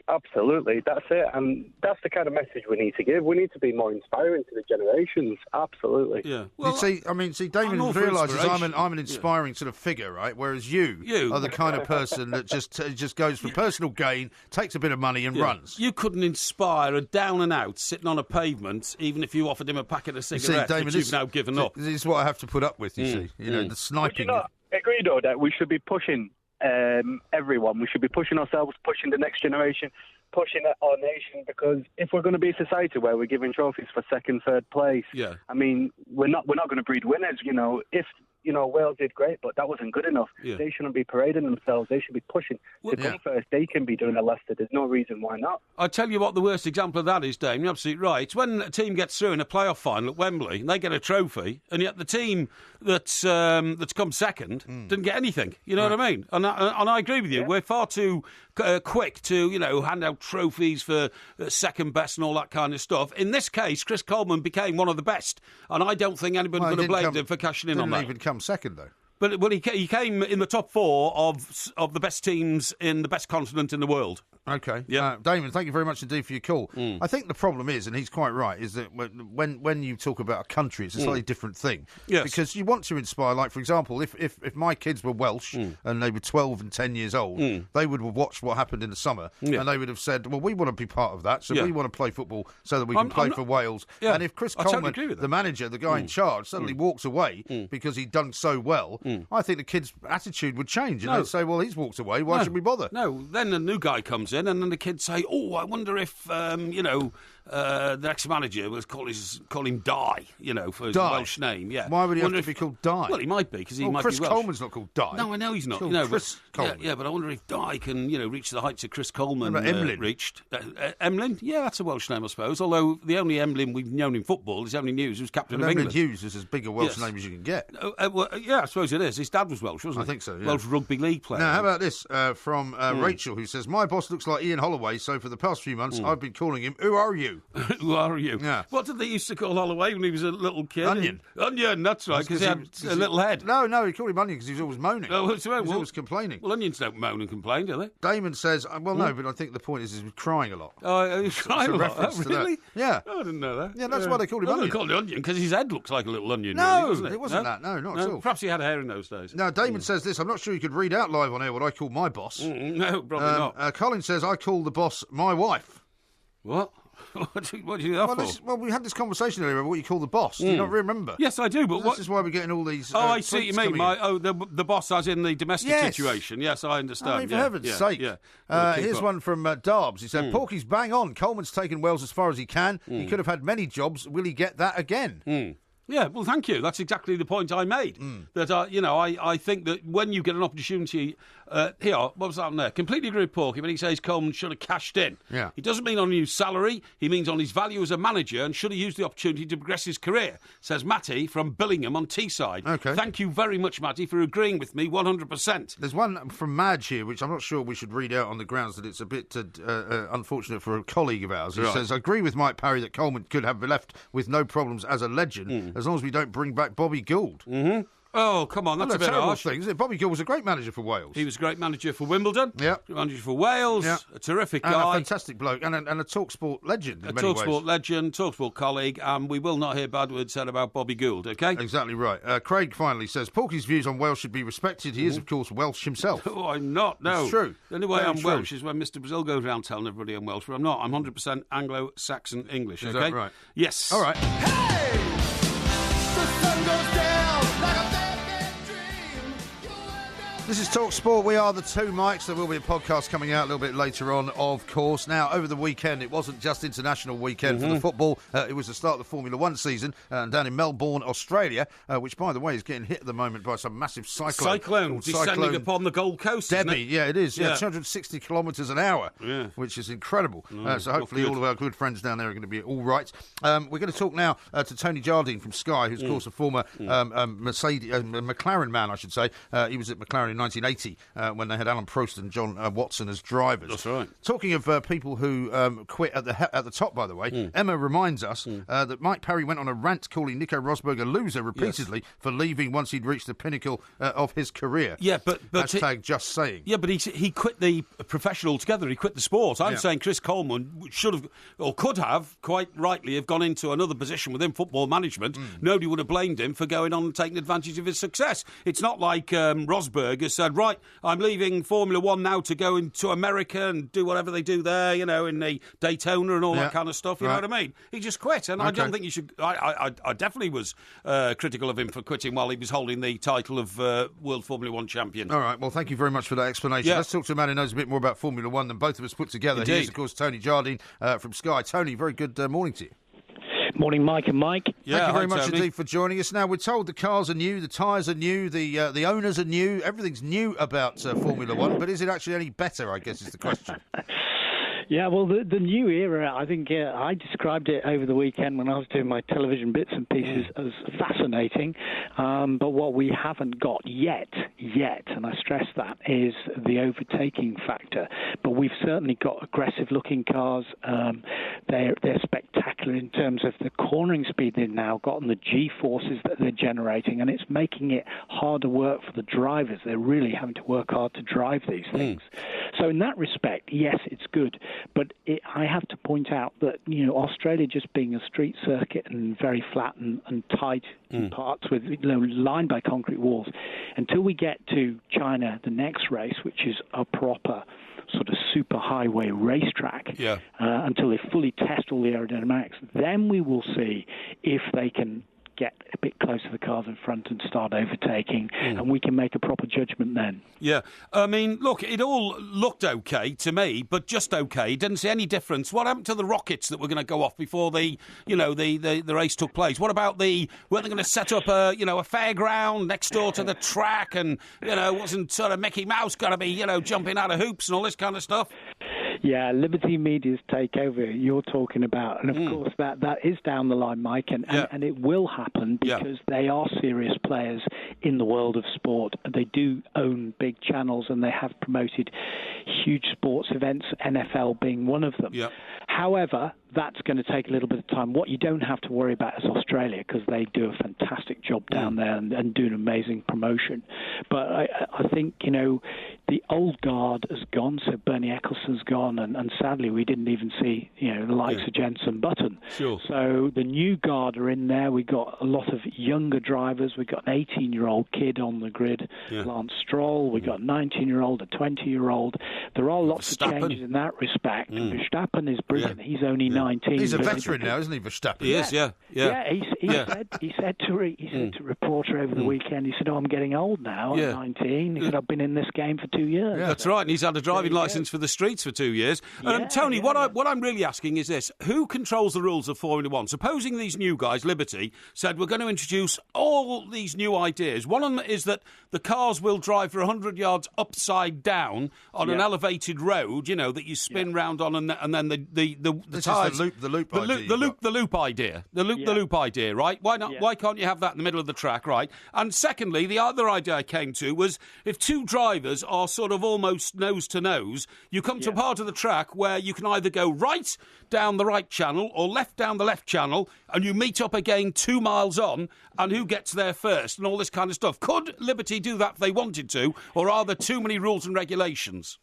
Absolutely, that's it, and that's the kind of message we need to give. We need to be more inspiring to the generations. Absolutely. Yeah. Well, Damien realises I'm an inspiring sort of figure, right? Whereas you are the kind of person that just goes for personal gain, takes a bit of money and runs. You couldn't inspire a down and out sitting on a pavement, even if you offered him a packet of cigarettes, which you've now given up. This is what I have to put up with. You see, the sniping. Would you not agree, though, that we should be pushing? Everyone. We should be pushing ourselves, pushing the next generation, pushing our nation, because if we're going to be a society where we're giving trophies for second, third place, I mean, we're not going to breed winners. If Wales did great, but that wasn't good enough. Yeah. They shouldn't be parading themselves. They should be pushing to come first. They can be doing it, Leicester. There's no reason why not. I tell you what, the worst example of that is, Dame, you're absolutely right. It's when a team gets through in a playoff final at Wembley and they get a trophy, and yet the team that's come second didn't get anything. You know what I mean? And I agree with you. Yeah. We're far too quick to, hand out trophies for second best and all that kind of stuff. In this case, Chris Coleman became one of the best, and I don't think anybody would have blamed him for cashing in on that. Didn't even come second, though. But he came in the top 4 of the best teams in the best continent in the world. Okay. Yeah. Damon, thank you very much indeed for your call. I think the problem is, and he's quite right, is that when you talk about a country, it's a slightly different thing. Yes. Because you want to inspire, like, for example, if my kids were Welsh and they were 12 and 10 years old, they would have watched what happened in the summer and they would have said, well, we want to be part of that, so we want to play football so that we can play for Wales. Yeah. And if Chris Coleman, the manager, the guy in charge, suddenly walks away because he'd done so well, I think the kids' attitude would change. And they'd say, well, he's walked away, why should we bother? No, then a new guy comes in and then the kids say, oh, I wonder if, the next manager will call him Di, for his Welsh name. Yeah. Why would he have to be called Di? Well, he might be, because he might Chris be Welsh. Coleman's not called Di. No, I know he's not. Chris Coleman. Yeah, but I wonder if Di can, reach the heights of Chris Coleman Emlyn? reached. Emlyn? Yeah, that's a Welsh name, I suppose. Although the only Emlyn we've known in football is Emlyn Hughes, who's captain of England. Emlyn Hughes is as big a Welsh name as you can get. Yeah, I suppose it is. His dad was Welsh, wasn't he? I think so, yeah. Welsh rugby league player. Now, how about this from Rachel, who says, my boss looks like Ian Holloway, so for the past few months I've been calling him, who are you? Who are you? Yeah. What did they used to call Holloway when he was a little kid? Onion. Onion, that's right, because he had a little head. No, he called him Onion because he was always moaning. He was always complaining. Well, onions don't moan and complain, do they? Damon says, no, but I think the point is he was crying a lot. Oh, he's crying a lot? Oh, really? Yeah. Oh, I didn't know that. Yeah, that's why they called him Onion. They called him Onion because his head looks like a little onion. No, really, it wasn't that. No, not at all. Perhaps he had hair in those days. Now, Damon says this, I'm not sure you could read out live on air what I call my boss. No, probably not. Colin says, I call the boss my wife. What? What do you do that for? Well, we had this conversation earlier about what you call the boss. Do you not remember? Yes, I do, but this is why we're getting all these. I see what you mean. The boss as in the domestic situation. Yes, I understand. I mean, for heaven's sake. Yeah. Here's one from Darbs. He said, Porky's bang on. Coleman's taken Wales as far as he can. He could have had many jobs. Will he get that again? Yeah, well, thank you. That's exactly the point I made. That, I think that when you get an opportunity... here, what was that on there? Completely agree with Porky when he says Coleman should have cashed in. Yeah. He doesn't mean on a new salary. He means on his value as a manager and should have used the opportunity to progress his career, says Matty from Billingham on Teesside. Okay. Thank you very much, Matty, for agreeing with me 100%. There's one from Madge here, which I'm not sure we should read out on the grounds that it's a bit unfortunate for a colleague of ours. He says, I agree with Mike Parry that Coleman could have left with no problems as a legend, as long as we don't bring back Bobby Gould. Oh, come on, that's a bit harsh. Thing, isn't it? Bobby Gould was a great manager for Wales. He was a great manager for Wimbledon. Yeah. Manager for Wales. Yeah. A terrific guy. And a fantastic bloke. And a TalkSport legend in many ways. A TalkSport legend, TalkSport colleague, and we will not hear bad words said about Bobby Gould, OK? Exactly right. Craig finally says, Porky's views on Wales should be respected. He is, of course, Welsh himself. Oh, I'm not, no. It's true. The only way I'm Welsh is when Mr Brazil goes around telling everybody I'm Welsh, but I'm not. I'm 100% Anglo-Saxon English, OK? Is that right? Yes. All right. Hey! The sun goes down like a This is TalkSport. We are the two mics. There will be a podcast coming out a little bit later on, of course. Now, over the weekend, it wasn't just international weekend for the football. It was the start of the Formula One season down in Melbourne, Australia, which, by the way, is getting hit at the moment by some massive cyclone descending upon the Gold Coast. Debbie, it is. Yeah, 260 kilometres an hour, which is incredible. So hopefully all of our good friends down there are going to be all right. We're going to talk now to Tony Jardine from Sky, who's, of course, a former McLaren man, I should say. He was at McLaren in 1980 when they had Alan Prost and John Watson as drivers. That's right. Talking of people who quit at the top, by the way, Emma reminds us that Mike Parry went on a rant calling Nico Rosberg a loser repeatedly for leaving once he'd reached the pinnacle of his career. Yeah, but hashtag just saying. Yeah, but he quit the profession altogether. He quit the sport. I'm saying Chris Coleman should have, or could have, quite rightly, have gone into another position within football management. Nobody would have blamed him for going on and taking advantage of his success. It's not like Rosberg has said, right, I'm leaving Formula One now to go into America and do whatever they do there, in the Daytona and all that kind of stuff. You know what I mean? He just quit, and I don't think you should. I definitely was critical of him for quitting while he was holding the title of World Formula One champion. All right, well, thank you very much for that explanation. Yeah. Let's talk to a man who knows a bit more about Formula One than both of us put together. Indeed. He is, of course, Tony Jardine from Sky. Tony, very good morning to you. Morning, Mike and Mike. Thank you very much indeed for joining us. Now, we're told the cars are new, the tyres are new, the owners are new, everything's new about Formula One, but is it actually any better, I guess, is the question. Yeah, well, the new era, I think I described it over the weekend when I was doing my television bits and pieces as fascinating. But what we haven't got yet, and I stress that, is the overtaking factor. But we've certainly got aggressive-looking cars. They're spectacular in terms of the cornering speed they've now got and the G-forces that they're generating, and it's making it harder work for the drivers. They're really having to work hard to drive these things. So in that respect, yes, it's good. But I have to point out that, Australia just being a street circuit and very flat and tight in parts with lined by concrete walls, until we get to China, the next race, which is a proper sort of super highway racetrack, until they fully test all the aerodynamics, then we will see if they can get a bit close to the cars in front and start overtaking, and we can make a proper judgment then. Yeah, I mean, look, it all looked okay to me, but just okay. Didn't see any difference. What happened to the rockets that were going to go off before the race took place? What about weren't they going to set up a fairground next door to the track, and wasn't sort of Mickey Mouse going to be jumping out of hoops and all this kind of stuff? Yeah, Liberty Media's takeover you're talking about, and of course that is down the line, Mike, and it will happen because they are serious players in the world of sport. They do own big channels, and they have promoted huge sports events, NFL being one of them. However, that's going to take a little bit of time. What you don't have to worry about is Australia, because they do a fantastic job down there and do an amazing promotion. But I think, the old guard has gone, so Bernie Ecclestone's gone, and sadly we didn't even see, the likes of Jenson Button. Sure. So the new guard are in there. We've got a lot of younger drivers. We've got an 18-year-old kid on the grid, Lance Stroll. We've got a 19-year-old, a 20-year-old. There are lots of changes in that respect. Verstappen is brilliant. He's only 19. He's a veteran now, isn't he, Verstappen? He is, yeah. He said to a reporter over the weekend, he said, I'm getting old now, I'm 19. He said, I've been in this game for 2 years. Yeah, that's right, and he's had a driving licence for the streets for 2 years. Tony, what I'm really asking is this. Who controls the rules of Formula One? Supposing these new guys, Liberty, said we're going to introduce all these new ideas. One of them is that the cars will drive for 100 yards upside down on an elevated road, that you spin round on, and then the tyres... The loop idea, right? Why not? Why can't you have that in the middle of the track, right? And secondly, the other idea I came to was if two drivers are sort of almost nose to nose, you come to a part of the track where you can either go right down the right channel or left down the left channel, and you meet up again 2 miles on, and who gets there first, and all this kind of stuff. Could Liberty do that if they wanted to, or are there too many rules and regulations?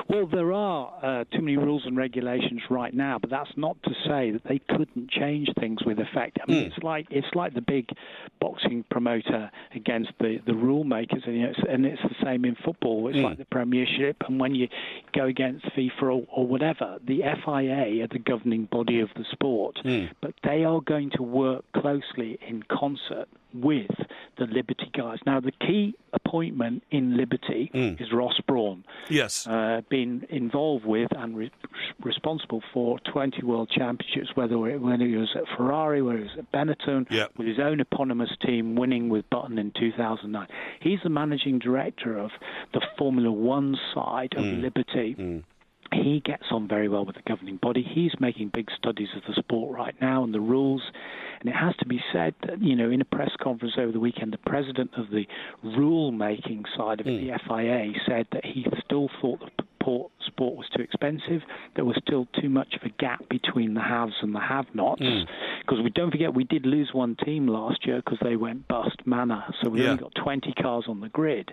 Well, there are too many rules and regulations right now, but that's not to say that they couldn't change things with effect. I mean, it's like the big boxing promoter against the rule makers, and it's the same in football. It's like the Premiership, and when you go against FIFA or whatever, the FIA are the governing body of the sport, but they are going to work closely in concert with the Liberty guys. Now, the key appointment in Liberty is Ross Brawn. Yes. Been involved with and responsible for 20 World Championships, when he was at Ferrari, when he was at Benetton, with his own eponymous team, winning with Button in 2009. He's the managing director of the Formula One side of Liberty. He gets on very well with the governing body. He's making big studies of the sport right now and the rules. And it has to be said that, in a press conference over the weekend, the president of the rule-making side of the FIA said that he still thought the sport was too expensive. There was still too much of a gap between the haves and the have-nots. Because don't forget, we did lose one team last year because they went bust manner. So we only got 20 cars on the grid.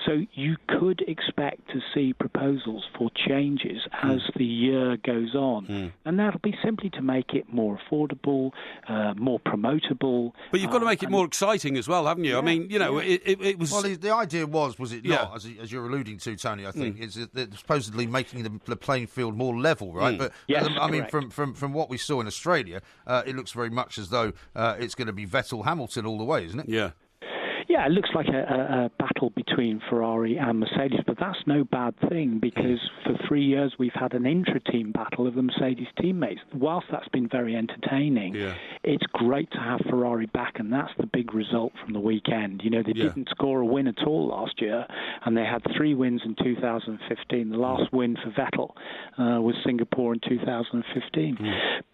So you could expect to see proposals for changes as the year goes on. And that'll be simply to make it more affordable, more promotable. But you've got to make it more exciting as well, haven't you? I mean, it was... Well, the idea was it not, as you're alluding to, Tony, I think, is that supposedly making the playing field more level, right? But I mean, from what we saw in Australia, it looks very much as though it's going to be Vettel-Hamilton all the way, isn't it? Yeah. Yeah, it looks like a battle between Ferrari and Mercedes, but that's no bad thing because for 3 years we've had an intra-team battle of the Mercedes teammates. Whilst that's been very entertaining, it's great to have Ferrari back, and that's the big result from the weekend. You know, they didn't score a win at all last year, and they had 3 wins in 2015. The last win for Vettel was Singapore in 2015.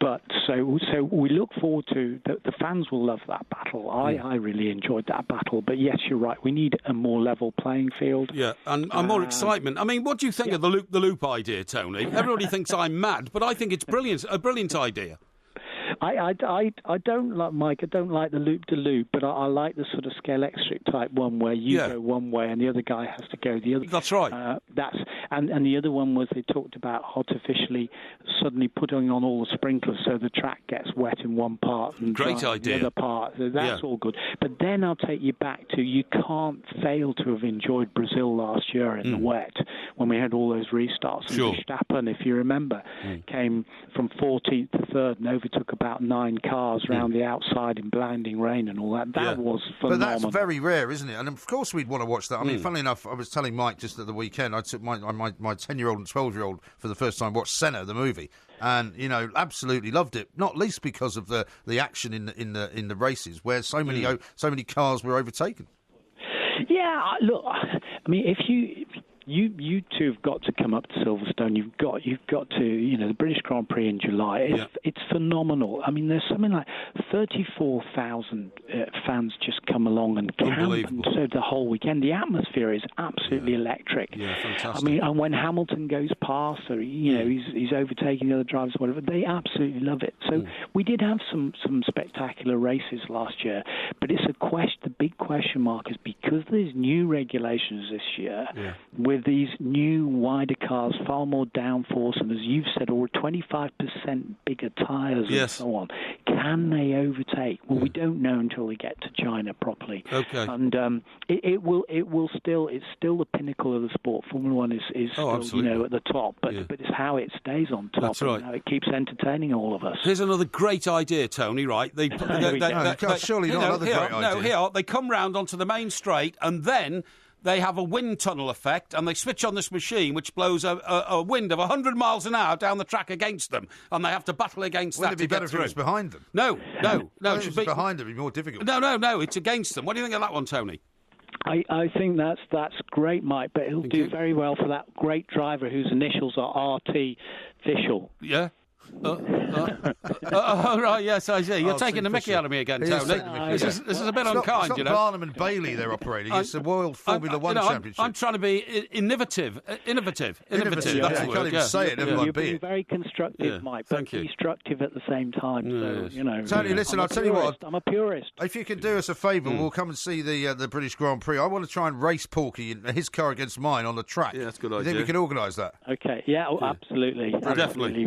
But so we look forward to the fans will love that battle. I really enjoyed that battle. But yes, you're right. We need a more level playing field. Yeah, and more excitement. I mean, what do you think of the loop idea, Tony? Everybody thinks I'm mad, but I think it's brilliant. A brilliant idea. I don't like, Mike. I don't like the loop-de-loop, but I like the sort of Scalextric type one where you go one way and the other guy has to go the other. That's right. And the other one was they talked about artificially suddenly putting on all the sprinklers so the track gets wet in one part and great dry idea. in the other part. So that's all good. But then I'll take you back to you can't fail to have enjoyed Brazil last year in the wet when we had all those restarts. Sure. And Verstappen, if you remember, came from 14th to 3rd and overtook about 9 cars round the outside in blinding rain and all that. That was phenomenal. But that's very rare, isn't it? And of course we'd want to watch that. I mean, funnily enough, I was telling Mike just at the weekend, I took my 10-year-old and 12-year-old for the first time watched Senna, the movie, and, you know, absolutely loved it, not least because of the action in the races where so many cars were overtaken. Yeah, look, I mean, if you two have got to come up to Silverstone. You've got to, you know, the British Grand Prix in July. It's phenomenal. I mean, there's something like 34,000 fans just come along and camp and serve the whole weekend. The atmosphere is absolutely electric. Yeah, fantastic. I mean, and when Hamilton goes past, or you know, he's overtaking the other drivers, or whatever, they absolutely love it. So we did have some spectacular races last year, but it's the big question mark is because there's new regulations this year with these new wider cars, far more downforce, and as you've said, over 25% bigger tyres and so on. Can they overtake? Well, we don't know until we get to China properly. Okay. And it's still the pinnacle of the sport. Formula One is still, you know, at the top, but it's how it stays on top. That's right. And how it keeps entertaining all of us. Here's another great idea, Tony. Right? Surely not another great idea. No, here they come round onto the main straight, and then they have a wind tunnel effect, and they switch on this machine which blows a wind of 100 miles an hour down the track against them, and they have to battle against that to get through. Wouldn't it be better if it was behind them? No. It should be behind them. It'd be more difficult. No, it's against them. What do you think of that one, Tony? I think that's great, Mike, but it'll do very well for that great driver whose initials are RT Fischl. Yeah. Right, yes, I see. You're taking the mickey out of me again, Tony. This is a bit unkind, it's you not know. Barnum and Bailey they're operating. It's the World Formula One Championship. I'm trying to be innovative. That's you can't even say it. Never mind, You're being very constructive, Mike, but destructive at the same time. So, you know, Tony, listen, I'll tell you what. I'm a purist. If you can do us a favour, we'll come and see the British Grand Prix. I want to try and race Porky in his car against mine on the track. Yeah, that's a good idea. You think we can organise that? Okay, absolutely. Definitely.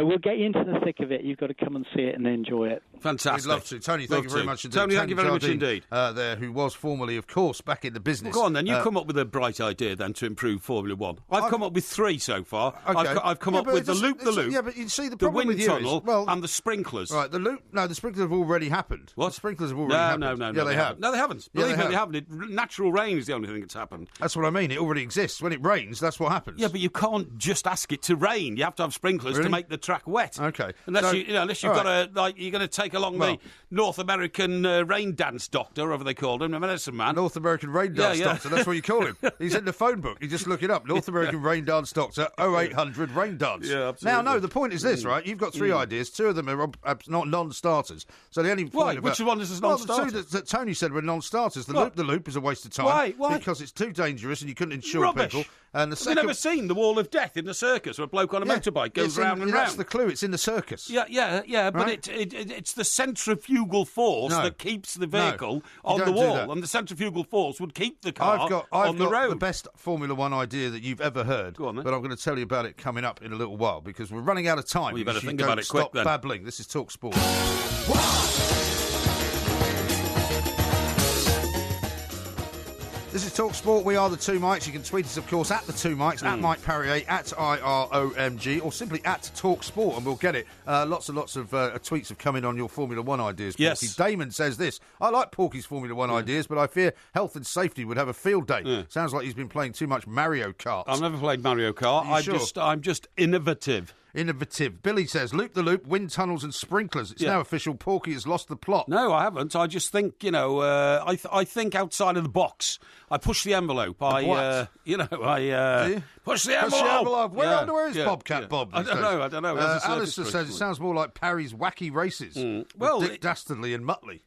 We'll get you into the thick of it. You've got to come and see it and enjoy it. Fantastic. We'd love to. Tony, thank you very much indeed. Tony, thank you very much indeed. There, who was formerly, of course, back in the business. Well, go on then. You come up with a bright idea then to improve Formula One. I've come up with 3 so far. Okay. I've come up with the loop. Yeah, but you see, the problem with wind tunnel and the sprinklers. Right, the loop. No, the sprinklers have already happened. What? The sprinklers have already happened. No. Yeah, they have. No, they haven't. Believe me, they haven't. Natural rain is the only thing that's happened. That's what I mean. It already exists. When it rains, that's what happens. Yeah, but you can't just ask it to rain. You have to have sprinklers to make the track wet. Okay. Unless you've got you're going to take along the North American rain dance doctor, whatever they called him, the medicine man. North American rain dance doctor, that's what you call him. He's in the phone book. You just look it up. North American rain dance doctor, 0800 rain dance. Yeah, absolutely. Now, the point is this, right? You've got 3 ideas. 2 of them are not non-starters. So the only point which one is non-starter? The 2 that Tony said were non-starters. The loop is a waste of time. Why? Because it's too dangerous and you couldn't insure people. And the second... Have you never seen the Wall of Death in the circus where a bloke on a motorbike goes round and round? That's the clue. It's in the circus. Yeah, but it's the centrifugal force that keeps the vehicle on the wall, and the centrifugal force would keep the car on the road. I've got the best Formula One idea that you've ever heard, Go on, then. but I'm going to tell you about it coming up in a little while because we're running out of time. Well, you better think about it quick, then. Stop babbling. This is Talk Sport. This is Talk Sport. We are the Two Mikes. You can tweet us, of course, at the Two Mikes, at Mike Parry, at IROMG, or simply at Talk Sport, and we'll get it. Lots and lots of tweets have come in on your Formula One ideas, Porky. Yes. Damon says this: I like Porky's Formula One ideas, but I fear health and safety would have a field day. Yeah. Sounds like he's been playing too much Mario Kart. I've never played Mario Kart. I'm just innovative. Billy says, loop the loop, wind tunnels and sprinklers. It's now official. Porky has lost the plot. No, I haven't. I just think, I think outside of the box. I push the envelope. Do you? Push the envelope. Push the envelope. Where is Bobcat Bob? I don't know. Alistair says it sounds more like Parry's wacky races. Well, Dick Dastardly and Muttley.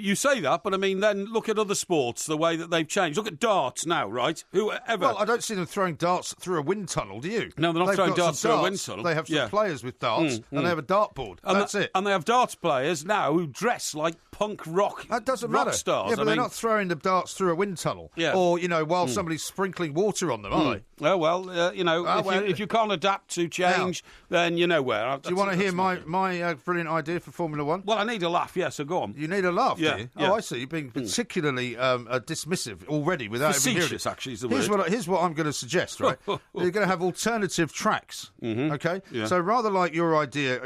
You say that, but I mean, then look at other sports, the way that they've changed. Look at darts now, right? Whoever. Well, I don't see them throwing darts through a wind tunnel, do you? No, they're not throwing darts through a wind tunnel. They have some players with darts, and they have a dartboard. That's it. And they have darts players now who dress like punk rock. That doesn't matter. Stars. Yeah, but they're not throwing the darts through a wind tunnel. Yeah. Or, while somebody's sprinkling water on them, are they? Oh, well, if you can't adapt to change, then you know where. Do you want to hear my brilliant idea for Formula One? Well, I need a laugh, so go on. You need a laugh, do you? Yeah. Oh, I see. You're being particularly dismissive already without even hearing it. Actually, is the word. Here's what I'm going to suggest, right? You're going to have alternative tracks, okay? Yeah. So rather like your idea,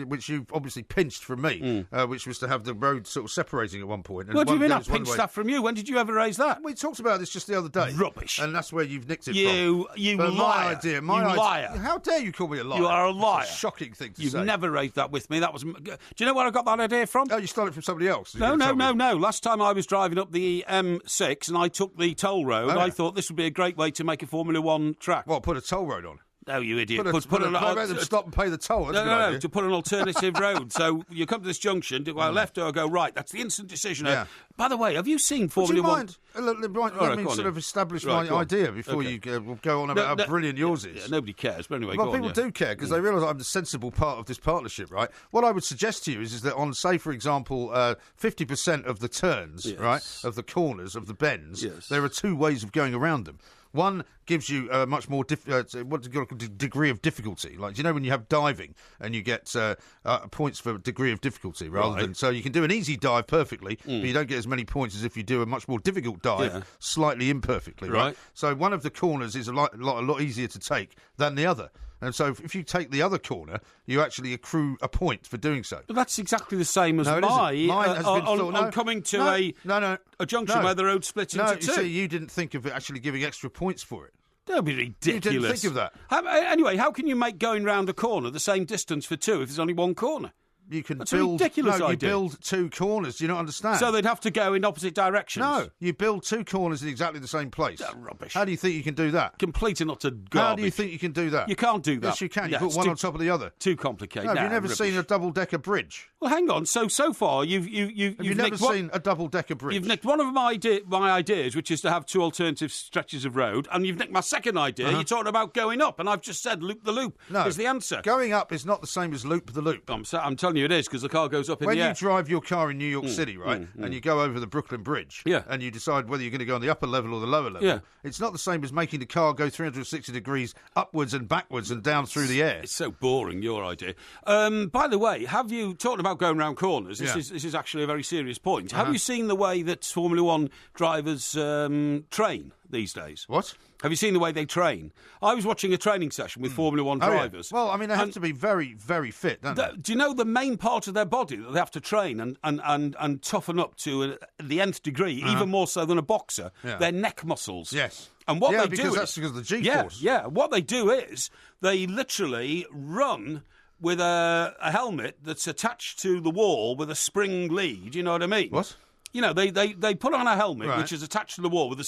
which you've obviously pinched from me, which was to have the road sort of separating at one point. What do you mean I pinched that from you? When did you ever raise that? We talked about this just the other day. Rubbish. And that's where you've nicked it from. You liar. My idea. Liar. How dare you call me a liar? You are a liar. It's a shocking thing to say. You've never raised that with me. That was. Do you know where I got that idea from? Oh, you stole it from somebody else? No. Last time I was driving up the M6 and I took the toll road, I thought this would be a great way to make a Formula One track. What, put a toll road on? No, you idiot. Let them stop and pay the toll. No, to put an alternative road. So you come to this junction, do I left or go right? That's the instant decision. Yeah. By the way, have you seen Formula One? Let me sort of establish my idea before you go on about how brilliant yours is. Yeah, nobody cares, but anyway, well, people do care because they realise I'm the sensible part of this partnership, right? What I would suggest to you is that on, say, for example, 50% of the turns, right, of the corners, of the bends, there are two ways of going around them. One gives you a much more degree of difficulty. Like, when you have diving and you get points for degree of difficulty rather than... So you can do an easy dive perfectly, but you don't get as many points as if you do a much more difficult dive slightly imperfectly, right? So one of the corners is a lot easier to take than the other. And so if you take the other corner, you actually accrue a point for doing so. But that's exactly the same as mine has been coming to a junction where the road splits into two. No, you didn't think of it actually giving extra points for it. Don't be ridiculous. You didn't think of that. Anyway, how can you make going round a corner the same distance for two if there's only one corner? You can That's build. A ridiculous idea. You build two corners. Do you not understand? So they'd have to go in opposite directions. No, you build two corners in exactly the same place. That's rubbish. How do you think you can do that? Complete and utter garbage. How do you think you can do that? You can't do that. Yes, you can. You put one on top of the other. Too complicated. No, have you never seen a double-decker bridge? Well, hang on. So far, you've never seen a double-decker bridge. You've nicked one of my ideas, which is to have two alternative stretches of road, and you've nicked my second idea. You're talking about going up, and I've just said loop the loop is the answer. Going up is not the same as loop the loop. I'm telling you it is, because the car goes up in the air. When you drive your car in New York City, right, and you go over the Brooklyn Bridge, and you decide whether you're going to go on the upper level or the lower level, it's not the same as making the car go 360 degrees upwards and backwards and down through the air. It's so boring, your idea. By the way, have you, talking about going round corners, this is actually a very serious point. Have you seen the way that Formula One drivers train these days? What? Have you seen the way they train? I was watching a training session with Formula One drivers. Yeah. Well, I mean, they have to be very, very fit, don't they? Do you know the main part of their body that they have to train and toughen up to the nth degree, even more so than a boxer? Their neck muscles. Yes. And what they do that's because of the G-force. Yeah. What they do is they literally run with a helmet that's attached to the wall with a spring lead. You know what I mean? What? They put on a helmet which is attached to the wall with a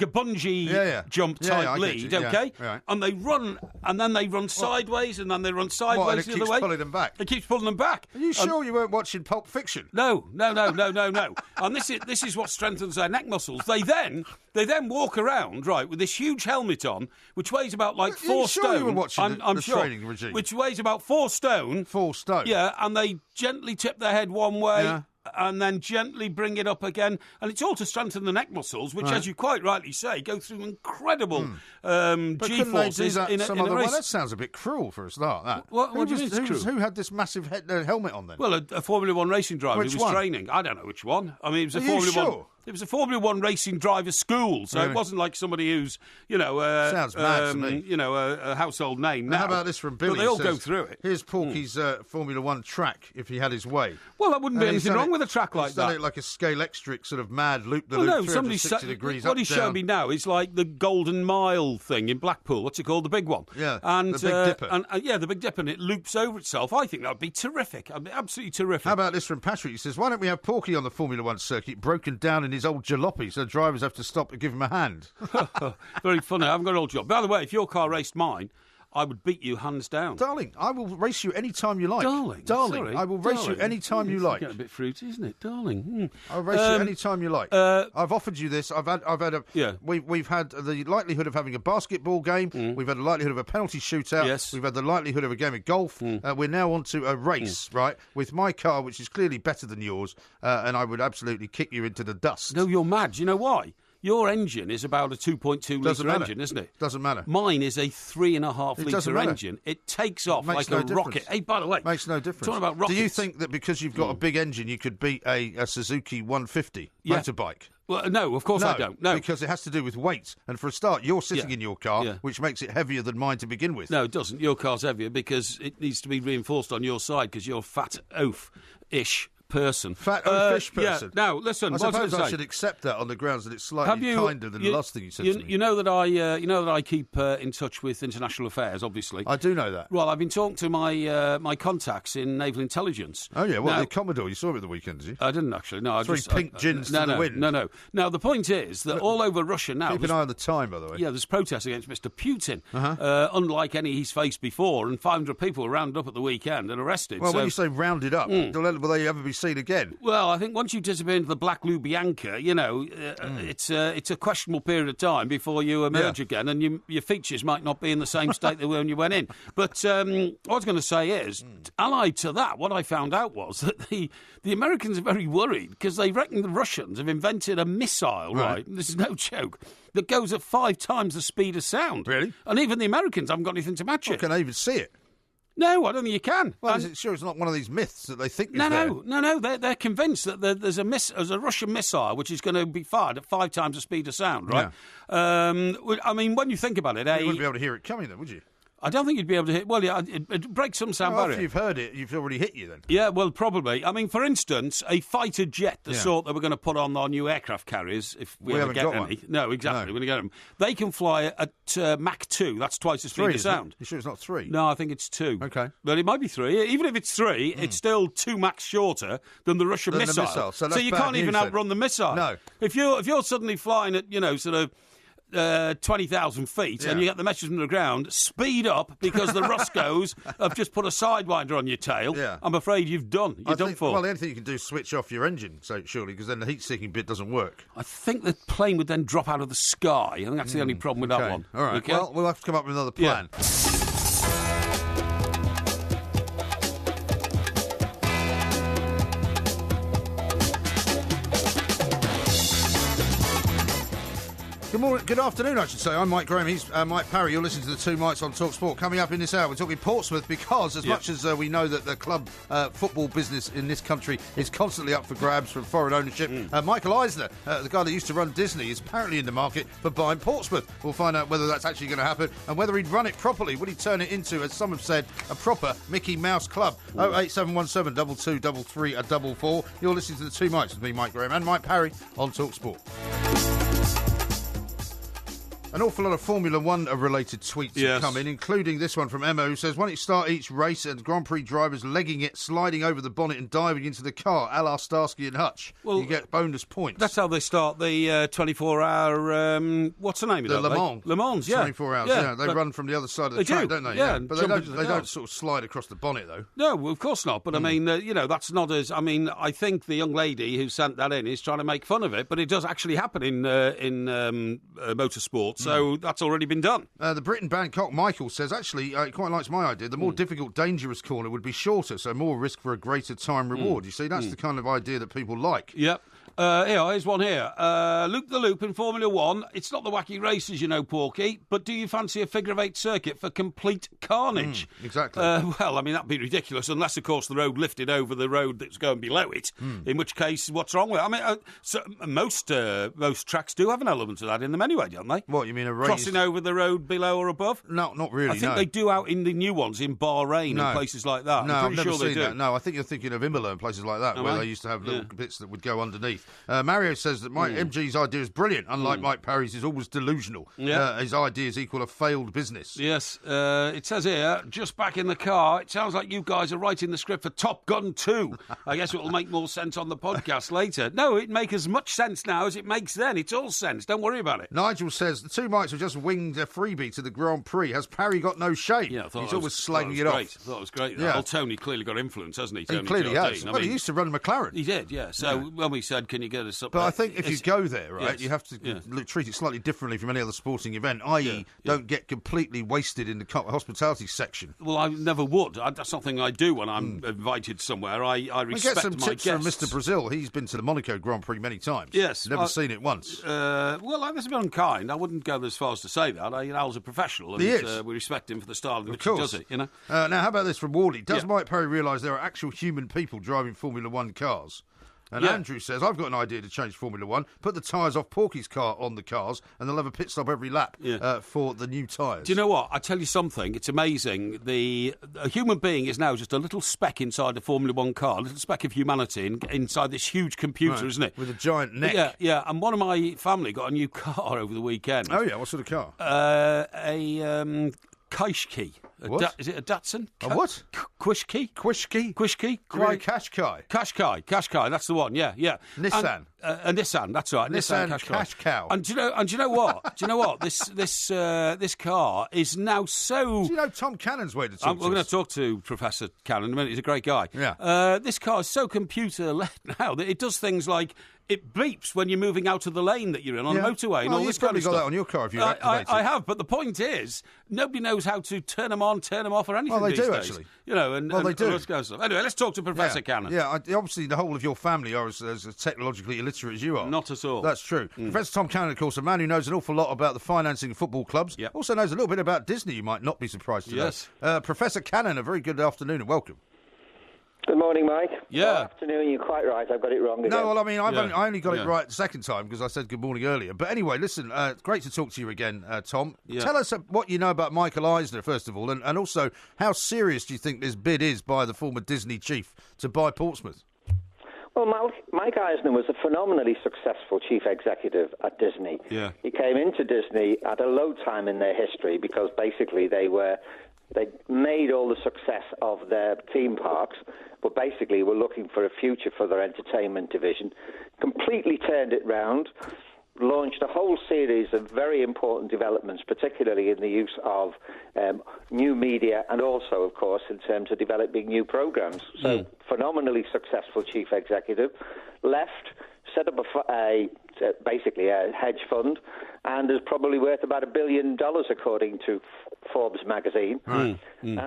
bungee jump type lead, okay? Right. And they run, and then they run sideways, and then they run sideways the other way. It keeps pulling them back. It keeps pulling them back. Are you sure you weren't watching Pulp Fiction? No. And this is what strengthens their neck muscles. They then walk around with this huge helmet on, which weighs about 4 stone. Sure you were watching the training regime? Which weighs about 4 stone. 4 stone. Yeah, and they gently tip their head one way. and then gently bring it up again. And it's all to strengthen the neck muscles, which, as you quite rightly say, go through incredible G-forces in a race. Well, that sounds a bit cruel for a start, that. What do you mean it's cruel? Who had this massive helmet on then? Well, a Formula One racing driver who was training. I don't know which one. I mean, it was a Formula One. It was a Formula One racing driver school, so it wasn't like somebody who's, sounds mad to me. A household name. Now, how about this from Billy? But they all go through it. Here's Porky's Formula One track if he had his way. Well, there wouldn't be anything wrong with a track like that. He's done it like a scale-extric sort of mad loop-the-loop, 360 degrees what he's showing me now is like the Golden Mile thing in Blackpool. What's it called? The big one. Yeah, and, the Big Dipper. The Big Dipper, and it loops over itself. I think that would be terrific. I'd be absolutely terrific. How about this from Patrick? He says, why don't we have Porky on the Formula One circuit broken down in his old jalopy so drivers have to stop to give him a hand? Very funny. I haven't got an old job. By the way, if your car raced mine, I would beat you hands down. Darling, I will race you any time you like. Darling, sorry. I will race you any time you like. It's getting a bit fruity, isn't it, darling? I'll race you any time you like. I've offered you this. We've had the likelihood of having a basketball game. We've had the likelihood of a penalty shootout. Yes. We've had the likelihood of a game of golf. We're now on to a race, right, with my car, which is clearly better than yours, and I would absolutely kick you into the dust. No, you're mad. Do you know why? Your engine is about a 2.2 litre engine, isn't it? Doesn't matter. Mine is a 3.5 litre engine. It takes off like a rocket. Hey, by the way, makes no difference. Talking about rockets. Do you think that because you've got a big engine, you could beat a Suzuki 150 motorbike? Well, no, of course I don't. No, because it has to do with weight. And for a start, you're sitting in your car, which makes it heavier than mine to begin with. No, it doesn't. Your car's heavier because it needs to be reinforced on your side because you're fat oaf-ish person. Fat fish person. Yeah. Now, listen. I suppose I should accept that on the grounds that it's slightly kinder than the last thing you said to me. You know that I keep in touch with international affairs. Obviously, I do know that. Well, I've been talking to my contacts in naval intelligence. Oh yeah, well, the Commodore. You saw him at the weekend, did you? I didn't actually. No, I just pink gins to the wind. No. Now the point is that all over Russia now. Keep an eye on the time, by the way. Yeah, there's protests against Mr. Putin, unlike any he's faced before, and 500 people were rounded up at the weekend and arrested. Well, when you say rounded up, will they ever be seen again? Well, I think once you disappear into the Black Lubyanka, it's a questionable period of time before you emerge again, and your features might not be in the same state they were when you went in. But what I was going to say is, allied to that, what I found out was that the Americans are very worried because they reckon the Russians have invented a missile, right? This is no joke, that goes at 5 times the speed of sound. Really? And even the Americans haven't got anything to match it. Can I even see it? No, I don't think you can. Well, it's not one of these myths that they think is there? No. They're convinced that there's a Russian missile which is going to be fired at 5 times the speed of sound, right? Yeah. I mean, when you think about it... You wouldn't be able to hear it coming then, would you? I don't think you'd be able to hit... Well, yeah, it breaks some sound barrier. After you've heard it, you've already hit you then. Yeah, well, probably. I mean, for instance, a fighter jet, the sort that we're going to put on our new aircraft carriers, if we ever get any. One. No, exactly, we're going to get them. They can fly at Mach 2. That's twice the speed of sound. You sure it's not 3? No, I think it's 2. Okay. But it might be 3. Even if it's 3, it's still 2 Machs shorter than the Russian missile. So you can't even outrun the missile. No. If you're suddenly flying at, sort of... 20,000 feet and you get the message from the ground, speed up because the Roscoes have just put a sidewinder on your tail. I'm afraid you've done. You're done for. Well, the only thing you can do is switch off your engine, surely, because then the heat-seeking bit doesn't work. I think the plane would then drop out of the sky. I think that's the only problem with that one. All right. Okay? Well, we'll have to come up with another plan. Yeah. Good afternoon, I should say. I'm Mike Graham. He's Mike Parry. You're listening to the Two Mikes on Talk Sport. Coming up in this hour, we're talking Portsmouth because as much as we know that the club football business in this country is constantly up for grabs from foreign ownership, Michael Eisner, the guy that used to run Disney, is apparently in the market for buying Portsmouth. We'll find out whether that's actually going to happen and whether he'd run it properly. Would he turn it into, as some have said, a proper Mickey Mouse club? 08717 2233 444. You're listening to the Two Mikes with me, Mike Graham, and Mike Parry on Talk Sport. An awful lot of Formula One related tweets have come in, including this one from Emma, who says, why don't you start each race and Grand Prix drivers legging it, sliding over the bonnet and diving into the car, a la Starsky and Hutch? Well, you get bonus points. That's how they start the 24-hour, what's the name of that? Le Mans. Le Mans, yeah. 24 hours, yeah. They run from the other side of the track, don't they? Yeah. But they don't sort of slide across the bonnet, though. No, well, of course not. But, I mean, that's not as... I mean, I think the young lady who sent that in is trying to make fun of it, but it does actually happen in motorsports. So that's already been done. The Britain Bangkok Michael says, actually, he quite likes my idea. The more difficult, dangerous corner would be shorter, so more risk for a greater time reward. You see, that's the kind of idea that people like. Yep. Here's one here. Loop the Loop in Formula 1. It's not the wacky races, you know, Porky, but do you fancy a figure-of-8 circuit for complete carnage? Exactly. Well, I mean, that'd be ridiculous, unless, of course, the road lifted over the road that's going below it, in which case, what's wrong with it? I mean, most tracks do have an element of that in them anyway, don't they? What, you mean a race? Crossing over the road below or above? No, not really, I think they do out in the new ones in Bahrain and places like that. No, I'm pretty I've never sure seen they do. that. No, I think you're thinking of Imola and places like that, where they used to have little bits that would go underneath. Mario says that MG's idea is brilliant, unlike Mike Parry's is always delusional. His ideas equal a failed business. Yes, it says here, just back in the car, it sounds like you guys are writing the script for Top Gun 2. I guess it will make more sense on the podcast later. No, it makes as much sense now as it makes then. It's all sense. Don't worry about it. Nigel says, the two Mikes have just winged a freebie to the Grand Prix. Has Parry got no shame? Yeah, he's always slagging it off. I thought it was great. Yeah. Well, Tony clearly got influence, hasn't he? Tony he clearly Jardine. has. Well, he used to run McLaren. He did, yeah. So when we said, can you get us up But there, I think if you go there, right, you have to treat it slightly differently from any other sporting event, i.e. don't get completely wasted in the hospitality section. Well, I never would. That's something I do when I'm invited somewhere. I respect my guests. Get some tips from Mr. Brazil. He's been to the Monaco Grand Prix many times. Yes. Never seen it once. Well, that's a bit unkind. I wouldn't go as far as to say that. Al's a professional, and he is. We respect him for the style in which he does it, you know? Now, how about this from Wally? Does Mike Parry realise there are actual human people driving Formula 1 cars? And Andrew says, I've got an idea to change Formula 1. Put the tyres off Porky's car on the cars, and they'll have a pit stop every lap for the new tyres. Do you know what? I tell you something. It's amazing. A human being is now just a little speck inside a Formula 1 car, a little speck of humanity inside this huge computer, isn't it? With a giant neck. Yeah. And one of my family got a new car over the weekend. Oh, yeah. What sort of car? A Qashqai. What? Is it a Datsun? A what? Qashqai? Qashqai. That's the one. Yeah. Nissan. A Nissan. That's right. Nissan Qashqai. And do you know what? This car is now so. Do you know Tom Cannon's way to talk? We're going to talk to Professor Cannon in a minute. He's a great guy. Yeah. This car is so computer-led now that it does things like. It beeps when you're moving out of the lane that you're in on a motorway and all this kind of stuff. You've probably got that on your car if you activate it. I have, but the point is, nobody knows how to turn them on, turn them off, or anything. Well, they these do days. actually. You know, and they do. Anyway, let's talk to Professor Cannon. Yeah, obviously the whole of your family are as technologically illiterate as you are. Not at all. That's true. Professor Tom Cannon, of course, a man who knows an awful lot about the financing of football clubs. Yep. Also knows a little bit about Disney. You might not be surprised to know. Yes. Professor Cannon, a very good afternoon and welcome. Good morning, Mike. Yeah. Good afternoon. You're quite right. I've got it wrong again. No, well, I mean, I only got it right the second time because I said good morning earlier. But anyway, listen, great to talk to you again, Tom. Yeah. Tell us what you know about Michael Eisner, first of all, and also how serious do you think this bid is by the former Disney chief to buy Portsmouth? Well, Mike Eisner was a phenomenally successful chief executive at Disney. Yeah. He came into Disney at a low time in their history because basically they made all the success of their theme parks, but basically were looking for a future for their entertainment division. Completely turned it round, launched a whole series of very important developments, particularly in the use of new media and also, of course, in terms of developing new programs. So, phenomenally successful chief executive, left, set up basically a hedge fund, and is probably worth about $1 billion according to Forbes magazine. And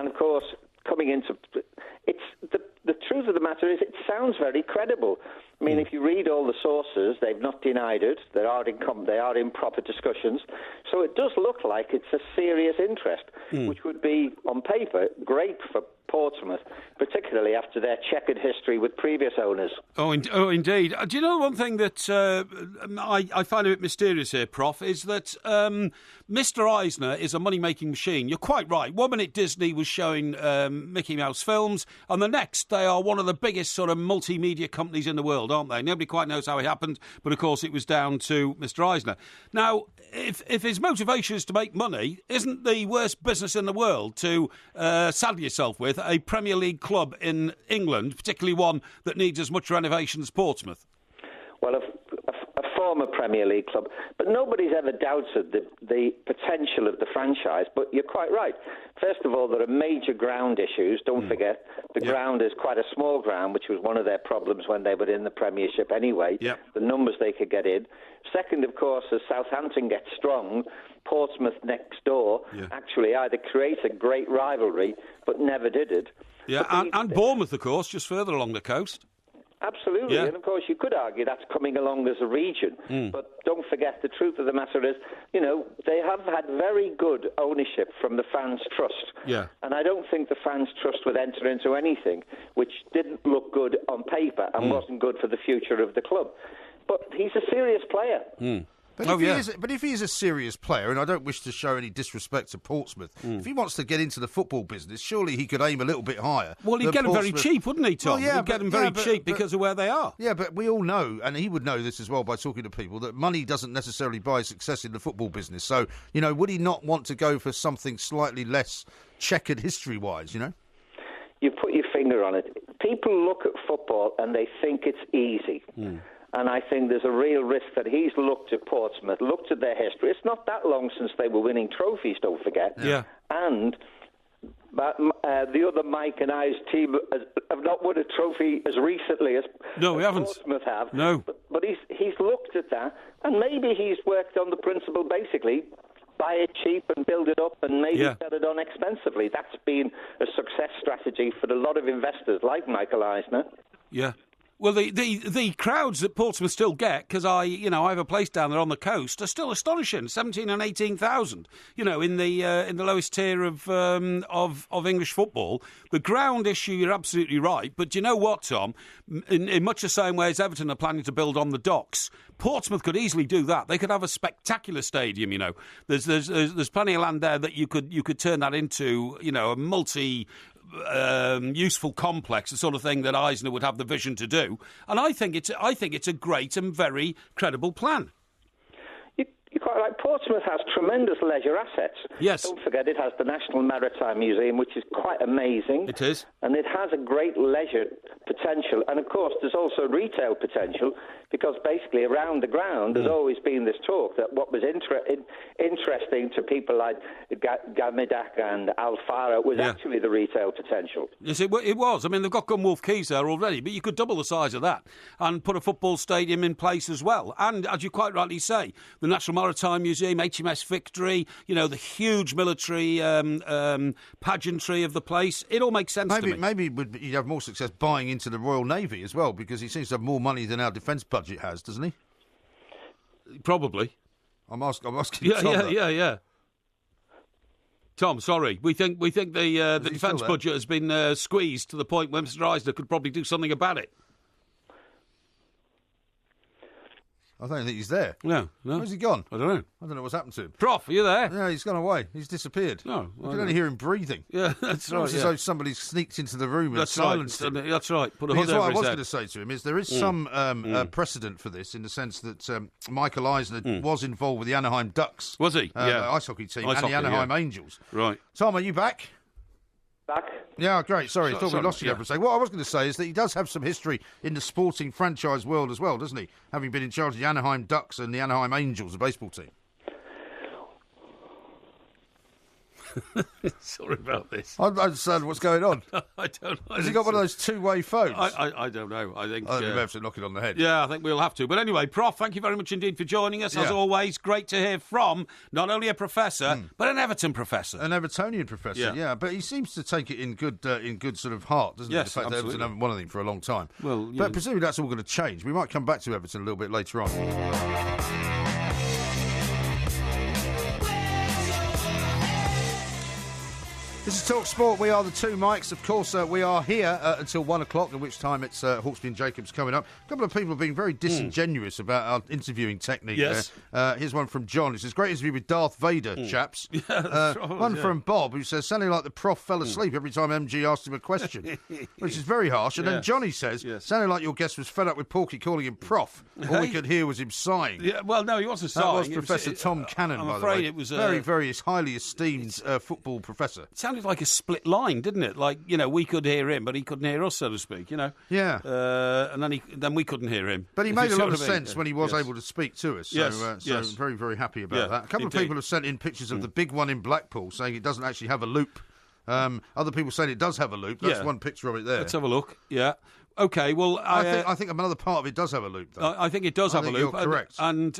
of course, coming into the truth of the matter is, it sounds very credible. I mean, if you read all the sources, they've not denied it. They are in proper discussions. So it does look like it's a serious interest, which would be, on paper, great for Portsmouth, particularly after their checkered history with previous owners. Oh, indeed. Do you know one thing that I find a bit mysterious here, Prof, is that Mr. Eisner is a money-making machine. You're quite right. 1 minute Disney was showing Mickey Mouse films, and the next they are one of the biggest sort of multimedia companies in the world, aren't they? Nobody quite knows how it happened, but of course it was down to Mr. Eisner. Now, if his motivation is to make money, isn't the worst business in the world to saddle yourself with a Premier League club in England, particularly one that needs as much renovation as Portsmouth? Well, a former Premier League club, but nobody's ever doubted the potential of the franchise. But you're quite right. First of all, there are major ground issues. Don't forget, the ground is quite a small ground, which was one of their problems when they were in the Premiership anyway, the numbers they could get in. Second, of course, as Southampton gets strong, Portsmouth next door actually either creates a great rivalry, but never did it. Yeah, and Bournemouth, of course, just further along the coast. Absolutely, and of course you could argue that's coming along as a region, but don't forget the truth of the matter is, they have had very good ownership from the fans' trust, and I don't think the fans' trust would enter into anything which didn't look good on paper and wasn't good for the future of the club. But he's a serious player. But if he is a serious player, and I don't wish to show any disrespect to Portsmouth, if he wants to get into the football business, surely he could aim a little bit higher. Well, he'd get him very cheap, wouldn't he, Tom? He'd get him very cheap because of where they are. Yeah, but we all know, and he would know this as well by talking to people, that money doesn't necessarily buy success in the football business. So, would he not want to go for something slightly less checkered history-wise, You put your finger on it. People look at football and they think it's easy. And I think there's a real risk that he's looked at Portsmouth, looked at their history. It's not that long since they were winning trophies, don't forget. Yeah. And the other Mike and I's team have not won a trophy as recently as Portsmouth have. No. But he's looked at that, and maybe he's worked on the principle, basically, buy it cheap and build it up and maybe sell it on expensively. That's been a success strategy for a lot of investors like Michael Eisner. Yeah. Well, the crowds that Portsmouth still get, because I have a place down there on the coast, are still astonishing. 17,000 and 18,000. In the lowest tier of English football. The ground issue, you're absolutely right. But do you know what, Tom? In much the same way as Everton are planning to build on the docks, Portsmouth could easily do that. They could have a spectacular stadium. There's plenty of land there that you could turn that into a multi. Useful complex, the sort of thing that Eisner would have the vision to do, and I think it's a great and very credible plan. You're quite right. Portsmouth has tremendous leisure assets. Yes. Don't forget it has the National Maritime Museum, which is quite amazing. It is. And it has a great leisure potential. And, of course, there's also retail potential because basically around the ground there's always been this talk that what was interesting to people like Gamidak and Alfaro was actually the retail potential. Yes, it was. I mean, they've got Gunwolf Quays there already, but you could double the size of that and put a football stadium in place as well. And, as you quite rightly say, the National Maritime Museum, HMS Victory, the huge military pageantry of the place. It all makes sense to me. Maybe you'd have more success buying into the Royal Navy as well, because he seems to have more money than our defence budget has, doesn't he? Probably. I'm asking Tom. Yeah. Tom, sorry. We think the defence budget has been squeezed to the point where Mr. Eisner could probably do something about it. I don't think he's there. No. Where's he gone? I don't know. I don't know what's happened to him. Prof, are you there? Yeah, he's gone away. He's disappeared. No. I can only hear him breathing. Yeah, that's right. It's as though somebody sneaked into the room and silenced him. That's right. Put a hood over his head. What I was going to say to him is there is some precedent for this in the sense that Michael Eisner was involved with the Anaheim Ducks. Was he? Ice hockey team and the Anaheim Angels. Right. Tom, are you back? Back. Yeah, great. Sorry, I thought we lost you there for a second. What I was going to say is that he does have some history in the sporting franchise world as well, doesn't he? Having been in charge of the Anaheim Ducks and the Anaheim Angels, the baseball team. Sorry about this. I don't understand what's going on. I don't know. Has he got one of those two-way phones? I don't know. I think we may have to knock it on the head. Yeah, I think we'll have to. But anyway, Prof, thank you very much indeed for joining us. As always, great to hear from not only a professor, but an Everton professor. An Evertonian professor, yeah. But he seems to take it in good sort of heart, doesn't he? The fact that Everton haven't won anything for a long time. Well, but presumably that's all going to change. We might come back to Everton a little bit later on. This is Talk Sport. We are the two mics. Of course, we are here until 1 o'clock, at which time it's Hawksby and Jacobs coming up. A couple of people have been very disingenuous about our interviewing technique. Yes. Here's one from John. He says, great interview with Darth Vader, chaps. One from Bob, who says, sounding like the prof fell asleep every time MG asked him a question, which is very harsh. And then Johnny says, sounding like your guest was fed up with Porky calling him prof. All we could hear was him sighing. Yeah, well, no, he wasn't sighing. That was Professor Tom Cannon, by the way. It was very highly esteemed football professor. It sounded sounded like a split line, didn't it? Like, we could hear him, but he couldn't hear us, so to speak, Yeah. And then we couldn't hear him. But he made a lot of sense when he was able to speak to us. So, yes. very, very happy about that. A couple of people have sent in pictures of the big one in Blackpool saying it doesn't actually have a loop. Other people saying it does have a loop. That's one picture of it there. Let's have a look. Yeah. Okay, well, I think another part of it does have a loop, though. I think it does have a loop. You're correct. And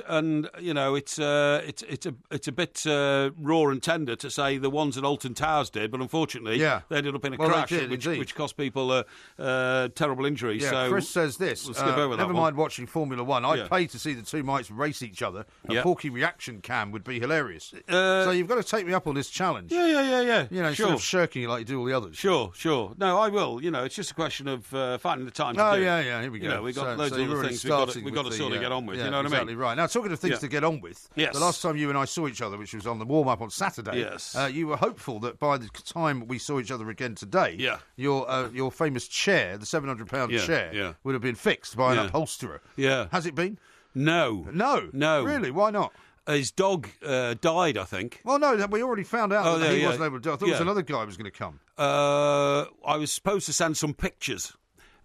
it's a bit raw and tender to say the ones at Alton Towers did, but unfortunately, they ended up in a crash, which cost people terrible injuries. Yeah, so Chris says this. We'll skip over that never mind watching Formula One. I'd pay to see the two Mikes race each other. A Porky reaction cam would be hilarious. So you've got to take me up on this challenge. Yeah. Instead of shirking it like you do all the others. Sure. No, I will. It's just a question of finding the time to do. Here we go. We've got loads of other things we've got to sort of get on with, you know what I mean? Exactly right. Now, talking of things to get on with, the last time you and I saw each other, which was on the warm-up on Saturday, you were hopeful that by the time we saw each other again today, your famous chair, the £700 chair, would have been fixed by an upholsterer. Yeah. Has it been? No. Really? Why not? His dog died, I think. Well, no, we already found out that he wasn't able to do it. I thought there was another guy who was going to come. I was supposed to send some pictures.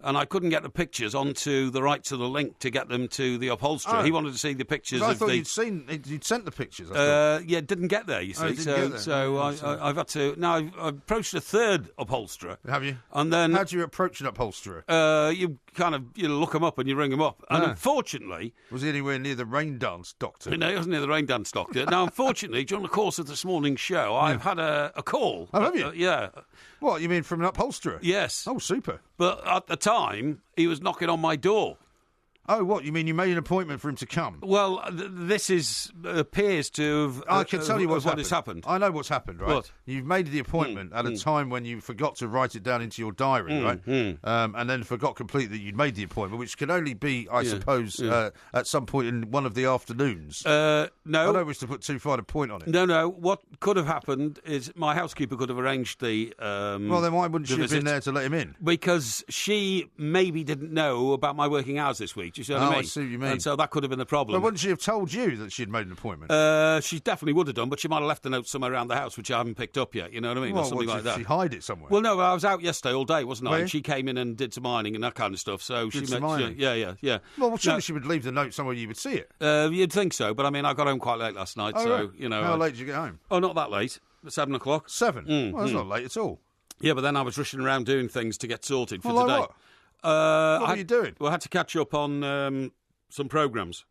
And I couldn't get the pictures onto the right to the link to get them to the upholsterer. Oh. He wanted to see the pictures. I thought you'd sent the pictures. Didn't get there. You see, I've had to. Now I've approached a third upholsterer. Have you? And then how do you approach an upholsterer? You kind of look them up and you ring them up. And unfortunately, was he anywhere near the rain dance doctor? No, he wasn't near the rain dance doctor. Now, unfortunately, during the course of this morning's show, I've had a call. Oh, have you? Yeah. What, you mean from an upholsterer? Yes. Oh, super. But at the time, he was knocking on my door. Oh, what? You mean you made an appointment for him to come? Well, this appears to have... I can tell you what has happened. I know what's happened, right? What? You've made the appointment at a time when you forgot to write it down into your diary, right? And then forgot completely that you'd made the appointment, which can only be, I suppose, at some point in one of the afternoons. No. I don't wish to put too fine a point on it. No. What could have happened is my housekeeper could have arranged the well, then why wouldn't she have been there to let him in? Because she maybe didn't know about my working hours this week. Do you see what I mean? I see what you mean. And so that could have been the problem. But wouldn't she have told you that she'd made an appointment? She definitely would have done, but she might have left a note somewhere around the house which I haven't picked up yet. You know what I mean? Well, or something like that. Did she hide it somewhere? Well, no, I was out yesterday all day, wasn't I? Were you? And she came in and did some ironing and that kind of stuff. So did some ironing? Yeah. Well, surely she would leave the note somewhere you would see it. You'd think so, but I mean, I got home quite late last night, right. How late did you get home? Oh, not that late. 7 o'clock. 7? Well, that's not late at all. Yeah, but then I was rushing around doing things to get sorted for today. What? What were you doing? Well, I had to catch up on some programmes.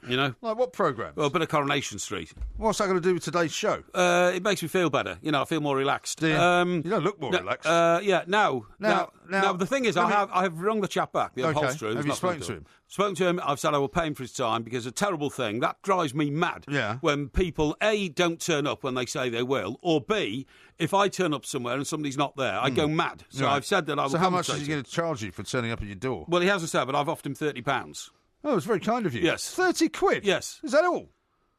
You know? Like what programmes? Well, a bit of Coronation Street. What's that going to do with today's show? It makes me feel better. You know, I feel more relaxed. You don't look more relaxed. Yeah, now, the thing is, I have rung the chap back, the upholsterer. Have you spoken to him? Spoken to him. I've said I will pay him for his time because a terrible thing. That drives me mad. Yeah. When people, A, don't turn up when they say they will, or B, if I turn up somewhere and somebody's not there, I go mad. So I've said that I will. So how much is he going to charge you for turning up at your door? Well, he hasn't said, but I've offered him £30. Oh, it's very kind of you. Yes. 30 quid? Yes. Is that all?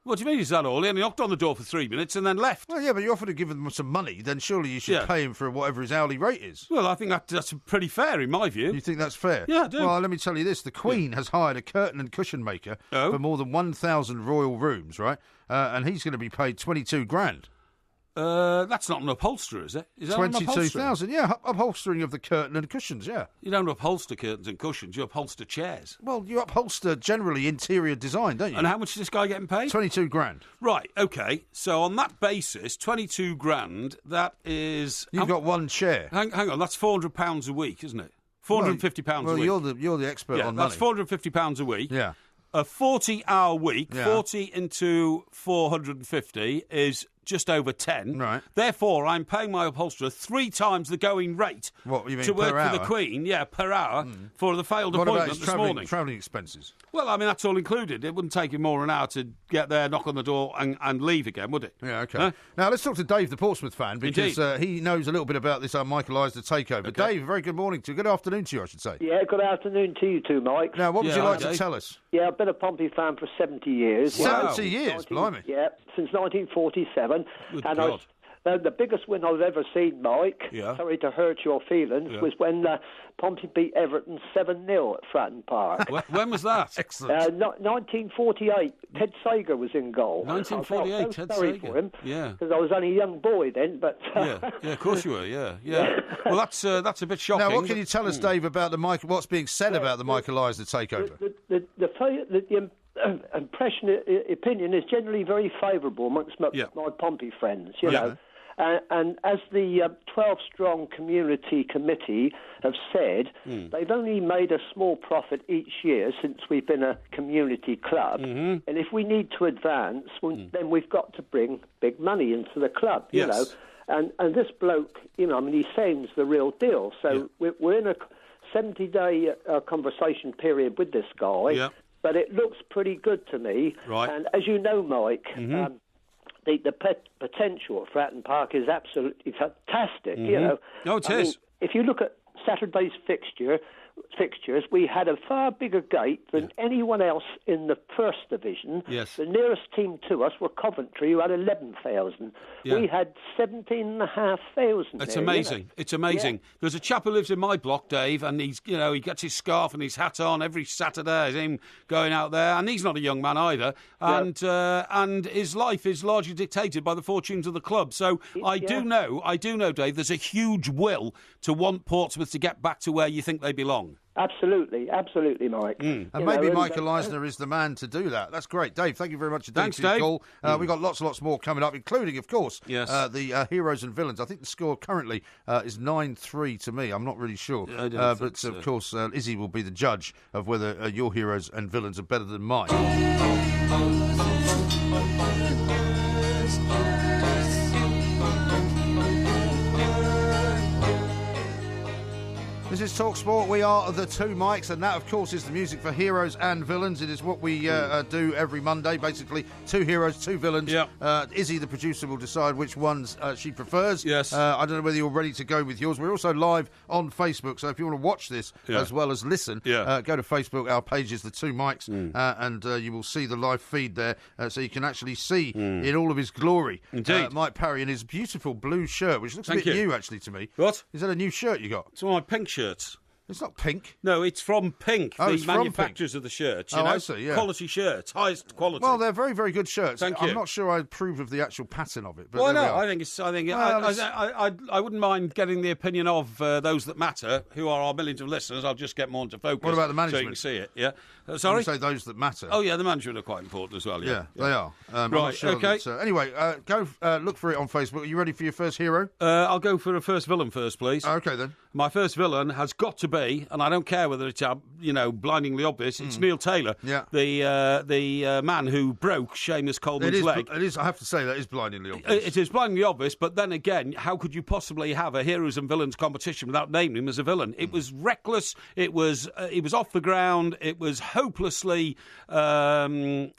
What do you mean, is that all? He only knocked on the door for 3 minutes and then left. Well, yeah, but you offered to give him some money, then surely you should pay him for whatever his hourly rate is. Well, I think that's pretty fair, in my view. You think that's fair? Yeah, I do. Well, let me tell you this. The Queen has hired a curtain and cushion maker for more than 1,000 royal rooms, right? And he's going to be paid 22 grand. That's not an upholsterer, is it? Is that 22,000, yeah. Upholstering of the curtain and cushions, yeah. You don't upholster curtains and cushions, you upholster chairs. Well, you upholster generally interior design, don't you? And how much is this guy getting paid? 22 grand. Right, OK. So on that basis, 22 grand, that is... You've got one chair. Hang on, that's £400 a week, isn't it? £450 a week. Well, you're the expert on money. That's £450 a week. Yeah. A 40-hour week, 40 into 450 is just over 10. Right. Therefore, I'm paying my upholsterer 3 times the going rate what, you mean, to work per hour? for the Queen, per hour, for the failed appointment this morning. Travelling expenses? Well, I mean, that's all included. It wouldn't take him more than an hour to get there, knock on the door and leave again, would it? Yeah, OK. Now, let's talk to Dave, the Portsmouth fan, because he knows a little bit about this Michael Eisner takeover. Okay. Dave, very good morning to you. Good afternoon to you, I should say. Yeah, good afternoon to you too, Mike. Now, what would you like to tell us? Yeah, I've been a Pompey fan for 70 years. 70 years? Blimey. Yeah, since 1947. Good and God. The biggest win I've ever seen, Mike, sorry to hurt your feelings, was when Pompey beat Everton 7-0 at Fratton Park. When was that? Excellent. 1948. Ted Sager was in goal. 1948, Ted sorry Sager. for him, yeah. Because I was only a young boy then, but... yeah, of course you were, yeah. Well, that's a bit shocking. Now, what can you tell us, Dave, about what's being said about the Michael Eisner takeover? The opinion is generally very favourable amongst my Pompey friends, you know. And as the 12-strong community committee have said, they've only made a small profit each year since we've been a community club. Mm-hmm. And if we need to advance, then we've got to bring big money into the club, you know. And this bloke, you know, I mean, he sounds the real deal. So we're in a 70-day conversation period with this guy, but it looks pretty good to me. Right. And as you know, Mike... The potential at Fratton Park is absolutely fantastic, you know. No, it is. Mean, if you look at Saturday's fixtures, we had a far bigger gate than anyone else in the first division. Yes. The nearest team to us were Coventry, who had 11,000. Yeah. We had 17,500. It's amazing. You know? It's amazing. Yeah. There's a chap who lives in my block, Dave, and he gets his scarf and his hat on every Saturday. Is him going out there, and he's not a young man either. And his life is largely dictated by the fortunes of the club. So I do know, Dave. There's a huge will to want Portsmouth to get back to where you think they belong. Absolutely, Mike. And maybe Michael Eisner is the man to do that. That's great. Dave, thank you very much indeed for your call. We've got lots more coming up, including, of course, the heroes and villains. I think the score currently is 9-3 to me. I'm not really sure. But, of course, Izzy will be the judge of whether your heroes and villains are better than mine. This is TalkSport. We are the two mics, and that, of course, is the music for heroes and villains. It is what we do every Monday, basically. Two heroes, two villains. Izzy, the producer, will decide which ones she prefers. Yes. I don't know whether you're ready to go with yours. We're also live on Facebook, so if you want to watch this as well as listen, go to Facebook. Our page is the two mics, and you will see the live feed there, so you can actually see in all of his glory Mike Parry in his beautiful blue shirt, which looks a bit new, actually, to me. What? Is that a new shirt you got? It's one of my pink shirts. It's not Pink. No, it's from Pink, the manufacturers of the shirts. You know? I see, yeah. Quality shirts, highest quality. Well, they're very, very good shirts. Thank you. I'm not sure I approve of the actual pattern of it. But well, no, I wouldn't mind getting the opinion of those that matter, who are our millions of listeners. I'll just get more into focus. What about the management? So you can see it, yeah. Sorry? You say those that matter. Oh, yeah, the management are quite important as well, yeah. They are. I'm not sure okay. Anyway, go look for it on Facebook. Are you ready for your first hero? I'll go for a first villain first, please. Okay, then. My first villain has got to be, and I don't care whether it's blindingly obvious, it's Neil Taylor, the man who broke Seamus Coleman's leg. It is. I have to say that is blindingly obvious. It is blindingly obvious, but then again, how could you possibly have a heroes and villains competition without naming him as a villain? It was reckless. It was off the ground. It was hopelessly without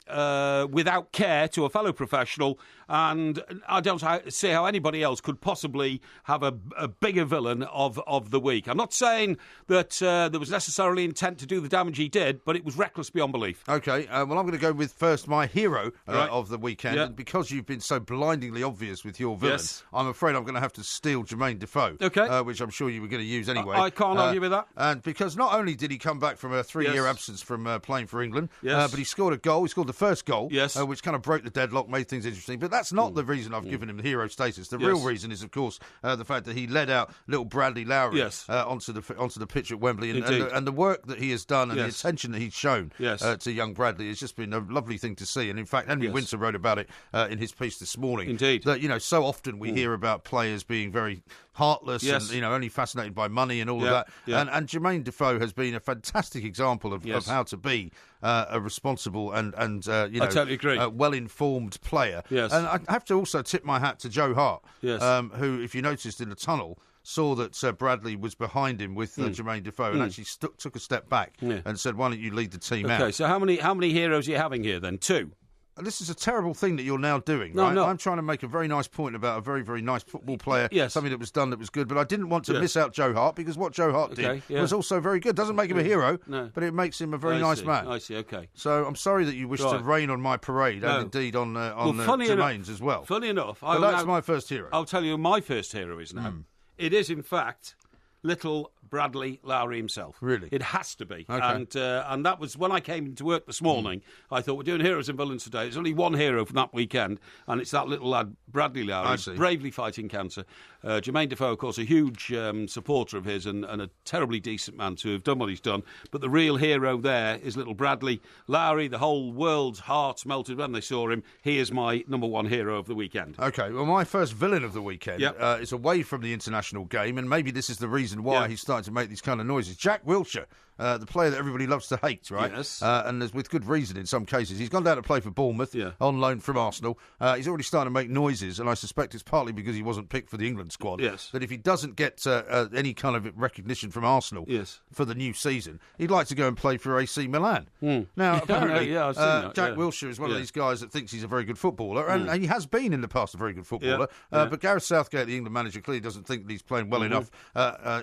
care to a fellow professional, and I don't see how anybody else could possibly have a bigger villain of the week. I'm not saying that there was necessarily intent to do the damage he did, but it was reckless beyond belief. Okay, well, I'm going to go with first my hero of the weekend. And because you've been so blindingly obvious with your villain, I'm afraid I'm going to have to steal Jermaine Defoe, which I'm sure you were going to use anyway. I can't argue with that. And because not only did he come back from a 3-year absence from playing for England, but he scored a goal. He scored the first gool, which kind of broke the deadlock, made things interesting. But that's not the reason I've given him the hero status. The real reason is, of course, the fact that he led out little Bradley Lowry onto the pitch at Wembley, and the work that he has done and the attention that he's shown to young Bradley has just been a lovely thing to see. And in fact, Henry Winter wrote about it in his piece this morning. Indeed, that so often we hear about players being very heartless and only fascinated by money and all of that. And Jermaine Defoe has been a fantastic example of how to be a responsible and I totally agree. Well-informed player. And I have to also tip my hat to Joe Hart, who, if you noticed in the tunnel, saw that Bradley was behind him with Jermaine Defoe and actually took a step back and said, "Why don't you lead the team out?" Okay, so how many heroes are you having here then? Two. this is a terrible thing that you're now doing, No, right? no. I'm trying to make a very nice point about a very, very nice football player, something that was done that was good, but I didn't want to miss out Joe Hart, because what Joe Hart did was also very good. Doesn't make him a hero, but it makes him a very nice man. I see, okay. So I'm sorry that you wish to rain on my parade, and indeed on Jermaine's as well. Funny enough. But that's my first hero. I'll tell you who my first hero is now. It is, in fact, little Bradley Lowry himself. Really? It has to be. Okay. And that was when I came into work this morning. I thought, we're doing heroes and villains today. There's only one hero from that weekend, and it's that little lad, Bradley Lowry, bravely fighting cancer. Jermaine Defoe, of course, a huge supporter of his and a terribly decent man to have done what he's done. But the real hero there is little Bradley Lowry. The whole world's hearts melted when they saw him. He is my number one hero of the weekend. Okay, well, my first villain of the weekend is away from the international game, and maybe this is the reason why he's starting to make these kind of noises. Jack Wilshere, the player that everybody loves to hate, right? Yes. And there's, with good reason in some cases. He's gone down to play for Bournemouth on loan from Arsenal. He's already starting to make noises, and I suspect it's partly because he wasn't picked for the England squad. Yes. That if he doesn't get any kind of recognition from Arsenal for the new season, he'd like to go and play for AC Milan. Now, apparently, Jack Wilshere is one of these guys that thinks he's a very good footballer, and he has been in the past a very good footballer. But Gareth Southgate, the England manager, clearly doesn't think that he's playing well enough.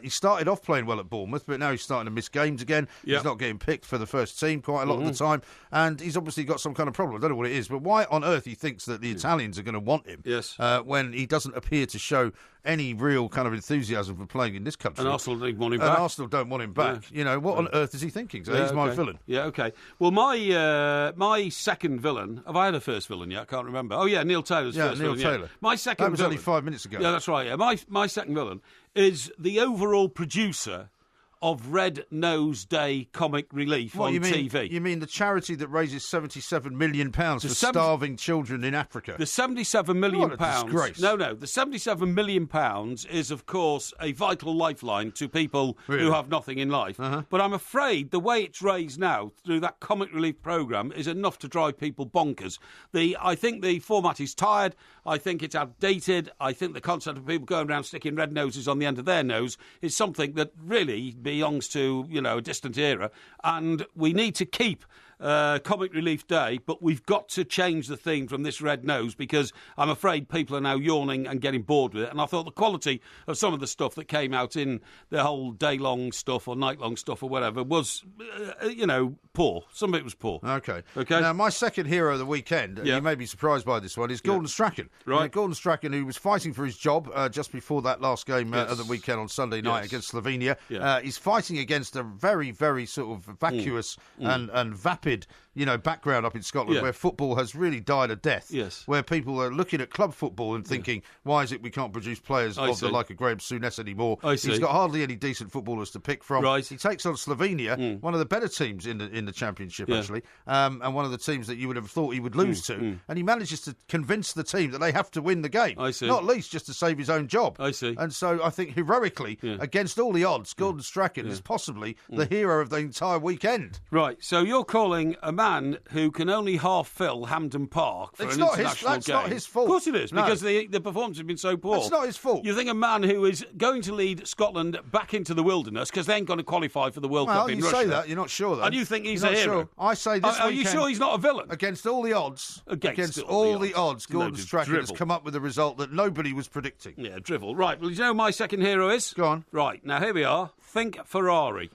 He started off playing well at Bournemouth, but now he's starting to miss games again. He's not getting picked for the first team quite a lot of the time, and he's obviously got some kind of problem. I don't know what it is, but why on earth he thinks that the Italians are going to want him when he doesn't appear to show any real kind of enthusiasm for playing in this country. And Arsenal don't want him back. And Arsenal don't want him back. You know, what on earth is he thinking? So he's my villain. Yeah, okay. Well, my second villain, have I had a first villain yet? I can't remember. Oh, yeah, Neil Taylor's first Neil villain. Taylor. My second That was villain, only 5 minutes ago. Yeah, that's right. Yeah. My second villain is the overall producer of Red Nose Day comic relief on TV. You mean the charity that raises £77 million for starving children in Africa? The £77 million. What a disgrace. No. The £77 million is, of course, a vital lifeline to people who have nothing in life. But I'm afraid the way it's raised now through that comic relief programme is enough to drive people bonkers. I think the format is tired. I think it's outdated. I think the concept of people going around sticking red noses on the end of their nose is something that really belongs to, a distant era, and we need to keep Comic Relief Day, but we've got to change the theme from this red nose, because I'm afraid people are now yawning and getting bored with it. And I thought the quality of some of the stuff that came out in the whole day-long stuff or night-long stuff or whatever was, poor. Some of it was poor. Okay. Now, my second hero of the weekend, you may be surprised by this one, is Gordon Strachan. Right. Gordon Strachan, who was fighting for his job just before that last game of the weekend on Sunday night against Slovenia. He's fighting against a very, very sort of vacuous and vapid background up in Scotland, where football has really died a death. Yes. Where people are looking at club football and thinking, why is it we can't produce players of the like of Graham Souness anymore? He's got hardly any decent footballers to pick from. Right. He takes on Slovenia, one of the better teams in the championship, actually, and one of the teams that you would have thought he would lose to. And he manages to convince the team that they have to win the game. I see. Not least just to save his own job. I see. And so I think heroically, against all the odds, Gordon Strachan is possibly the hero of the entire weekend. Right. So you're calling a man who can only half fill Hampden Park for an international game. That's not his fault. Of course it is, because the performance has been so poor. That's not his fault. You think a man who is going to lead Scotland back into the wilderness, because they ain't going to qualify for the World Cup in Russia. Well, you say that, you're not sure, though. And you think he's a hero? Sure. I say this Are you sure he's not a villain? Against all the odds, against all the odds, Gordon Strachan has come up with a result that nobody was predicting. Yeah, drivel. Right, well, you know who my second hero is? Go on. Right, now here we are. Think Ferrari.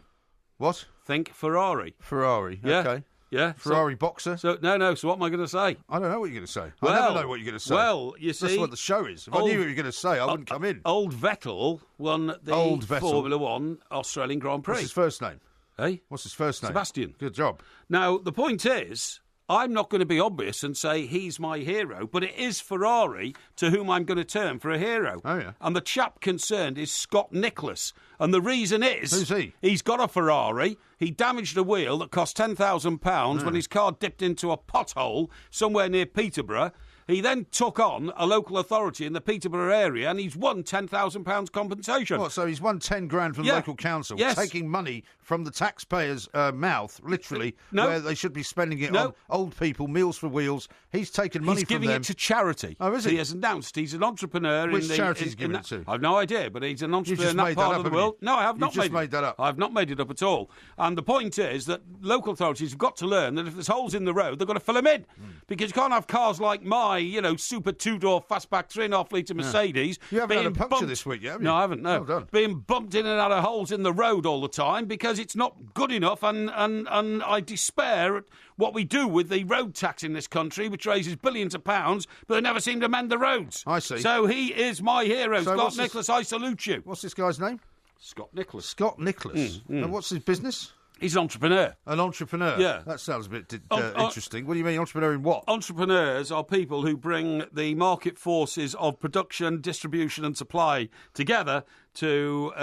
What? Think Ferrari. Ferrari, okay. Yeah. Ferrari boxer? So no, so what am I going to say? I don't know what you're going to say. I never know what you're going to say. Well, you see... That's what the show is. If I knew what you were going to say, I wouldn't come in. Old Vettel won the Formula One Australian Grand Prix. What's his first name? Hey? What's his first name? Sebastian. Good job. Now, the point is, I'm not going to be obvious and say he's my hero, but it is Ferrari to whom I'm going to turn for a hero. Oh, yeah. And the chap concerned is Scott Nicholas. And the reason is... Who's he? He's got a Ferrari. He damaged a wheel that cost £10,000 when his car dipped into a pothole somewhere near Peterborough. He then took on a local authority in the Peterborough area, and he's won £10,000 compensation. What, so he's won 10 grand from the local council, taking money from the taxpayer's mouth, literally, where they should be spending it on old people, Meals for Wheels. He's taken money from them. He's giving it to charity. Oh, is he? He has announced he's an entrepreneur. Which charity he's giving it to? I've no idea, but he's an entrepreneur in that part of the world. No, I have not made that up. I've not made it up at all. And the point is that local authorities have got to learn that if there's holes in the road, they've got to fill them in. Because you can't have cars like my, super two-door fastback 3.5-litre Mercedes. You haven't had a puncture this week yet, have you? No, I haven't, no. Well done. Being bumped in and out of holes in the road all the time because it's not good enough, and I despair at what we do with the road tax in this country, which raises billions of pounds, but they never seem to mend the roads. I see. So he is my hero, Scott Nicholas. I salute you. What's this guy's name? Scott Nicholas. Scott Nicholas. And what's his business? He's an entrepreneur. An entrepreneur? Yeah. That sounds a bit interesting. What do you mean, entrepreneur in what? Entrepreneurs are people who bring the market forces of production, distribution and supply together to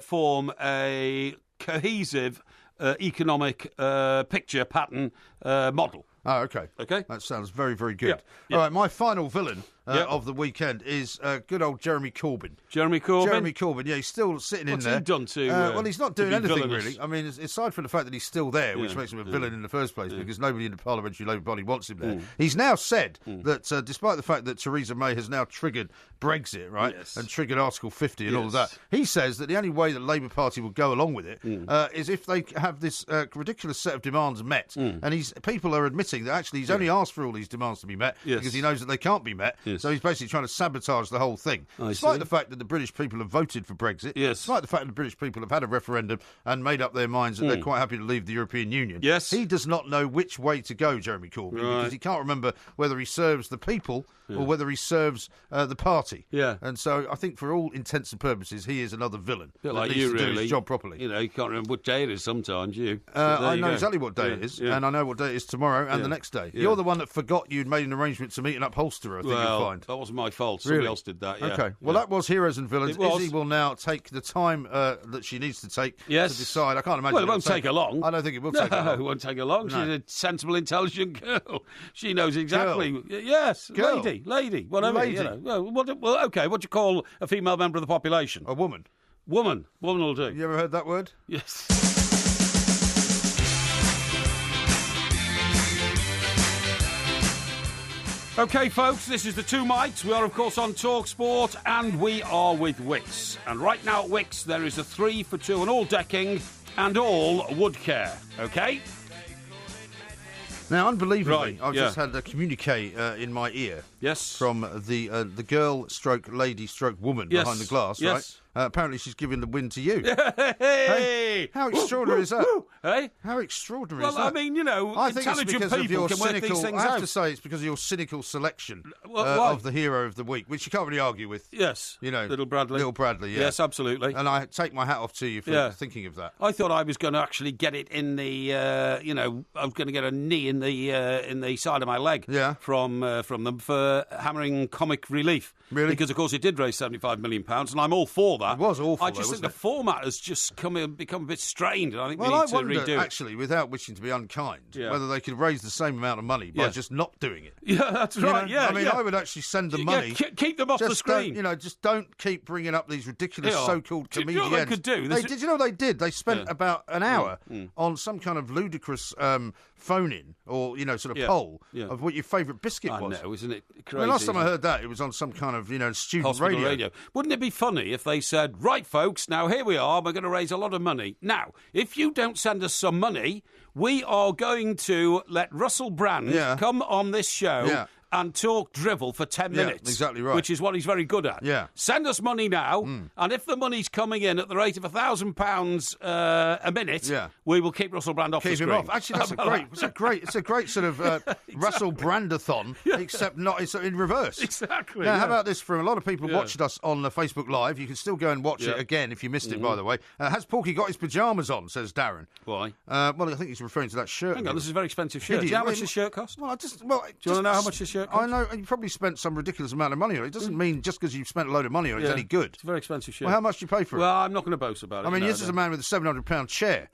form a cohesive economic picture, pattern, model. Oh, okay. Okay. That sounds very, very good. Yeah. All right, my final villain of the weekend is good old Jeremy Corbyn. Jeremy Corbyn? Jeremy Corbyn, yeah, he's still sitting in there. What's he done to... well, he's not doing anything, villainous? really. I mean, aside from the fact that he's still there, which makes him a villain in the first place, because nobody in the parliamentary Labour Party wants him there. He's now said that, despite the fact that Theresa May has now triggered Brexit, right, and triggered Article 50 and all of that, he says that the only way the Labour Party will go along with it is if they have this ridiculous set of demands met. And people are admitting that actually he's only asked for all these demands to be met because he knows that they can't be met. So he's basically trying to sabotage the whole thing. Despite the fact that the British people have voted for Brexit, despite the fact that the British people have had a referendum and made up their minds that they're quite happy to leave the European Union, he does not know which way to go, Jeremy Corbyn, because he can't remember whether he serves the people or whether he serves the party. And so I think for all intents and purposes, he is another villain. A bit like you, really. Do his job properly. You can't remember what day it is sometimes, you. I know exactly what day it is, and I know what day it is tomorrow and the next day. You're the one that forgot you'd made an arrangement to meet an upholsterer, I think you'll find. That wasn't my fault. Somebody else did that, Okay. Well, that was Heroes and Villains. Izzy will now take the time that she needs to take to decide. I can't imagine. Well, it won't take her long. I don't think it will take her long. It won't take her long. No. She's a sensible, intelligent girl. She knows exactly. Girl. Yes, Girl. lady, whatever. Lady. Well, okay. What do you call a female member of the population? A woman. Woman will do. You ever heard that word? Yes. OK, folks, this is the Two Mics. We are, of course, on Talk Sport, and we are with Wix. And right now at Wix, there is a 3 for 2 on all decking and all wood care. OK? Now, unbelievably, I've just had a communique in my ear. Yes. From the girl stroke lady stroke woman behind the glass, right? Apparently she's giving the win to you. Hey! How extraordinary is that? Hey? How extraordinary is that? Well, I mean, I think it's intelligent because of people your can work cynical, these things I have out. to say it's because of your cynical selection Why? of the hero of the week, which you can't really argue with. Yes. Little Bradley. Little Bradley, yeah. Yes, absolutely. And I take my hat off to you for thinking of that. I thought I was going to actually get it in the, I was going to get a knee in the side of my leg from them for hammering comic relief. Really? Because, of course, it did raise £75 million, and I'm all for that. It was awful, I just think the format has just become a bit strained, and I think we need to wonder, redo it. Actually, without wishing to be unkind, whether they could raise the same amount of money by just not doing it. Yeah, that's right, I mean, I would actually send the money. Keep them off the screen. Just don't keep bringing up these ridiculous so-called comedians. Do you know what they could do? Did you know what they did? They spent about an hour on some kind of ludicrous phone-in or, sort of poll of what your favourite biscuit was. I know, isn't it crazy? The last time I heard that, it was on some kind of, student radio. Wouldn't it be funny if they said, right, folks, now here we are, we're going to raise a lot of money. Now, if you don't send us some money, we are going to let Russell Brand come on this show and talk drivel for 10 minutes. Exactly right. Which is what he's very good at. Yeah. Send us money now, and if the money's coming in at the rate of £1,000 a minute, we will keep Russell Brand off the screen. Keep him off. Actually, it's a great sort of Russell Brandathon, except not it's in reverse. Exactly. Now, how about this for a lot of people watching us on Facebook Live? You can still go and watch it again if you missed it, by the way. Has Porky got his pyjamas on, says Darren. Why? Well, I think he's referring to that shirt. Hang on, this is a very expensive shirt. Do you know how much this shirt costs? Well, do you want to know how much this shirt shirt cost? I know, and you probably spent some ridiculous amount of money on it. It doesn't mean just because you've spent a load of money on it, it's any good. It's a very expensive shirt. Well, how much do you pay for it? Well, I'm not going to boast about it. I mean, this is a man with a £700 chair,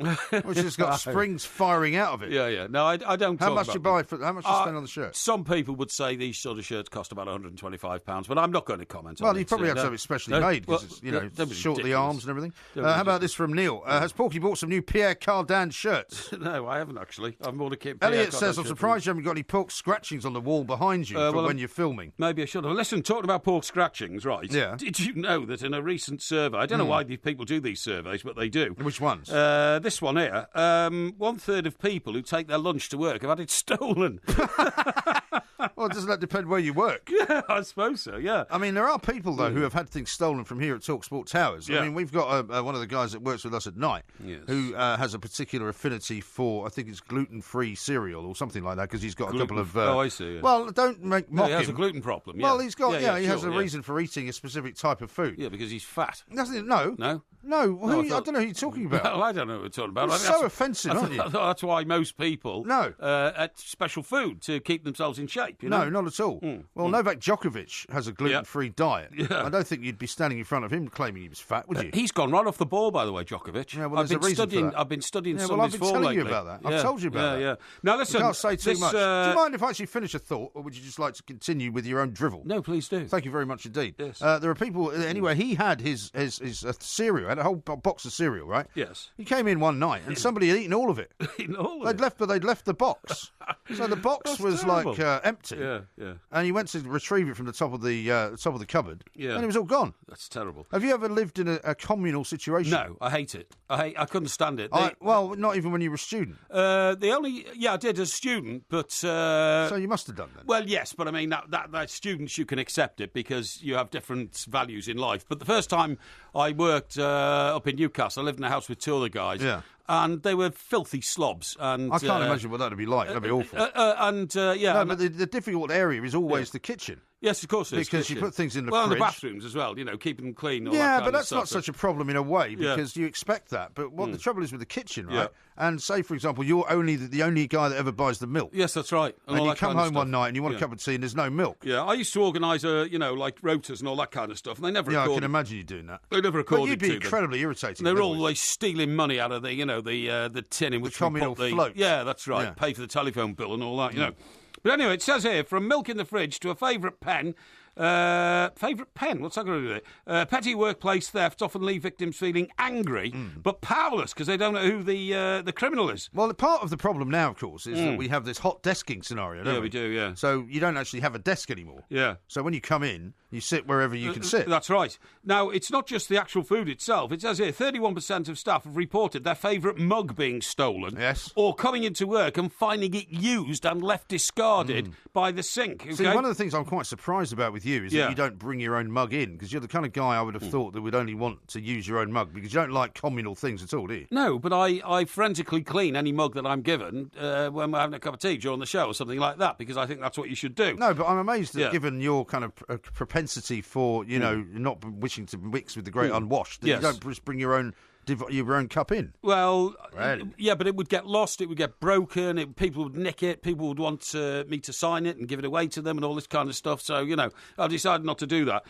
which has got springs firing out of it. Yeah. No, I don't. How much do you buy for? How much do you spend on the shirt? Some people would say these sort of shirts cost about £125, but I'm not going to comment on it. Well, you probably have to have it specially made because it's short the arms and everything. How about this from Neil? Has Porky bought some new Pierre Cardin shirts? No, I haven't actually. I'm more to keep. Elliot says, I'm surprised you haven't got any pork scratchings on the wall behind you when you're filming. Maybe I should have. Listen, talking about pork scratchings, right? Yeah. Did you know that in a recent survey, I don't know why these people do these surveys, but they do. Which ones? This one here. 1/3 of people who take their lunch to work have had it stolen. Well, doesn't that depend where you work? Yeah, I suppose so, yeah. I mean, there are people, though, who have had things stolen from here at TalkSport Towers. Yeah. I mean, we've got one of the guys that works with us at night who has a particular affinity for, I think it's gluten-free cereal or something like that, because he's got a couple of... I see. Yeah. Well, don't mock him. He has a gluten problem, yeah. Well, he's got, he has a sure, reason for eating a specific type of food. Yeah, because he's fat. No. No? No, I don't know who you're talking about. Well, I don't know what you're talking about. You're so offensive, aren't you? That's why most people eat special food to keep themselves in shape, you know? No, not at all. Well, Novak Djokovic has a gluten-free diet. Yeah. I don't think you'd be standing in front of him claiming he was fat, would you? He's gone right off the ball, by the way, Djokovic. Yeah, well, I've been studying some of his form telling lately. you about that. I've told you about that. Yeah. Now, listen... You can't say too much. Do you mind if I actually finish a thought, or would you just like to continue with your own drivel? No, please do. Thank you very much indeed. Yes. There are people... Anyway, he had his cereal, had a whole box of cereal, right? Yes. He came in one night, and somebody had eaten all of it. They'd left the box. So the box was terrible. like empty. Yeah. And he went to retrieve it from the top of the cupboard. Yeah. And it was all gone. That's terrible. Have you ever lived in a communal situation? No, I hate it. I couldn't stand it. Well, not even when you were a student. I did as a student, but so you must have done that. Well, yes, but I mean that students you can accept it because you have different values in life. But the first time I worked up in Newcastle, I lived in a house with two other guys. Yeah. And they were filthy slobs. And I can't imagine what that'd be like. That'd be awful. No, but the difficult area is always the kitchen. Yes, of course it is. Because you put things in the fridge. fridge. And the bathrooms as well, keeping them clean. But that's not such a problem in a way because you expect that. But what the trouble is with the kitchen, right? And say, for example, you're the only guy that ever buys the milk. Yes, that's right. And you come home one night and you want a cup of tea and there's no milk. Yeah, I used to organise, like rotas and all that kind of stuff, and they never recorded. I can imagine you doing that. They never recorded. But you'd be incredibly irritating. They were always stealing money out of the tin in which we put the float. Yeah, that's right. Yeah. Pay for the telephone bill and all that, But anyway, it says here, from milk in the fridge to a favourite pen. Favourite pen? What's that going to do with it? Petty workplace thefts often leave victims feeling angry, but powerless because they don't know who the criminal is. Well, part of the problem now, of course, is that we have this hot desking scenario, don't we? Yeah, we do, yeah. So you don't actually have a desk anymore. Yeah. So when you come in, you sit wherever you can sit. That's right. Now, it's not just the actual food itself. It says here, 31% of staff have reported their favourite mug being stolen. Yes. Or coming into work and finding it used and left discarded by the sink. Okay? See, one of the things I'm quite surprised about with you is that you don't bring your own mug in, because you're the kind of guy I would have thought that would only want to use your own mug, because you don't like communal things at all, do you? No, but I forensically clean any mug that I'm given when we're having a cup of tea during the show or something like that, because I think that's what you should do. No, but I'm amazed that given your kind of propensity for, not wishing to mix with the great unwashed, that you don't just bring your own cup in. Well, really? Yeah, but it would get lost, it would get broken, people would nick it, people would want me to sign it and give it away to them and all this kind of stuff, so, I decided not to do that.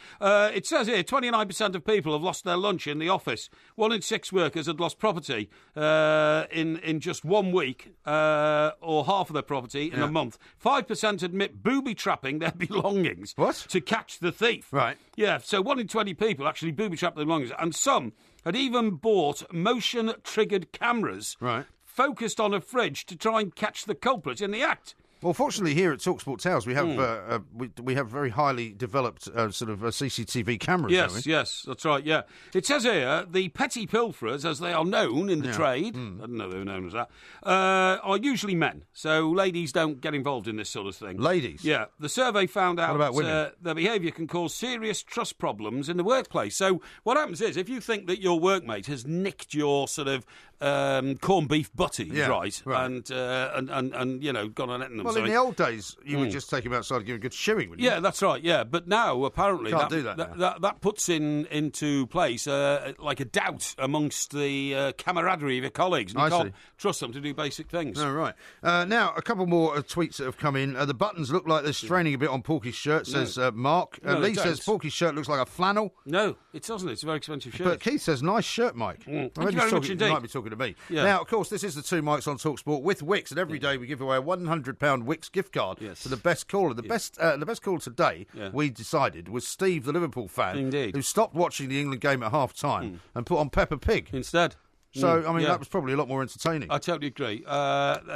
It says here, 29% of people have lost their lunch in the office. 1 in 6 workers had lost property in just 1 week, or half of their property in a month. 5% admit booby-trapping their belongings. What? To catch the thief. Right. Yeah, so 1 in 20 people actually booby-trap their belongings, and some had even bought motion-triggered cameras focused on a fridge to try and catch the culprit in the act. Well, fortunately, here at TalkSport Towers, we have we have very highly developed sort of CCTV cameras. Yes, that's right. Yeah, it says here the petty pilferers, as they are known in the trade, I don't know they're known as that, are usually men. So ladies don't get involved in this sort of thing. Ladies, yeah. The survey found out what about women? Their behaviour can cause serious trust problems in the workplace. So what happens is, if you think that your workmate has nicked your sort of corned beef butty, right, and gone on it. Well, in the old days, you would just take him outside and give him a good shoeing, wouldn't you? Yeah, that's right, yeah. But now, apparently, Can't do that now. That puts into place like a doubt amongst the camaraderie of your colleagues. And you can't trust them to do basic things. Oh, right. Now, a couple more tweets that have come in. The buttons look like they're straining a bit on Porky's shirt, says Mark. Lee says Porky's shirt looks like a flannel. No, it doesn't. It's a very expensive shirt. But Keith says, nice shirt, Mike. Thank you very much indeed. You might be talking to me. Yeah. Now, of course, this is the Two Mics on TalkSport with Wix, and every day we give away a £100 Wix gift card to the best caller. The best caller today, we decided, was Steve, the Liverpool fan, who stopped watching the England game at half-time and put on Peppa Pig. Instead. So, I mean, that was probably a lot more entertaining. I totally agree.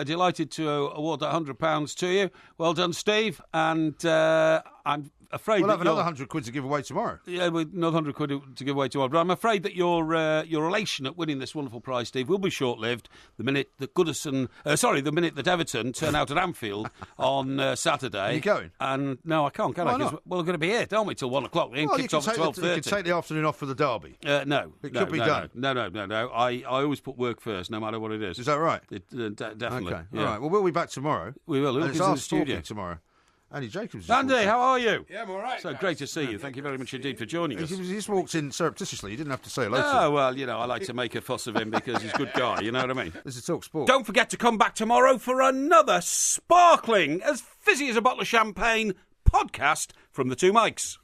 Delighted to award that £100 to you. Well done, Steve. And I'm afraid we'll have another £100 to give away tomorrow. Yeah, another £100 to give away tomorrow. But I'm afraid that your elation at winning this wonderful prize, Steve, will be short-lived. The minute that Everton turn out at Anfield on Saturday. Are you going? And no, I can't. Can Why I? not? Well, we're going to be here, don't we, till 1 o'clock? Well, you can take the afternoon off for the derby. No, it could be done. No. I always put work first, no matter what it is. Is that right? Definitely. Okay. Yeah. All right. Well, we'll be back tomorrow. We will. And it's our studio tomorrow. Andy Jacobs. Andy, how are you? Yeah, I'm all right. So great to see you. Thank you very much indeed for joining us. He just walked in surreptitiously. You didn't have to say hello to him. Oh, well, I like to make a fuss of him because he's a good guy, you know what I mean? This is TalkSport. Don't forget to come back tomorrow for another sparkling, as fizzy as a bottle of champagne podcast from the Two Mics.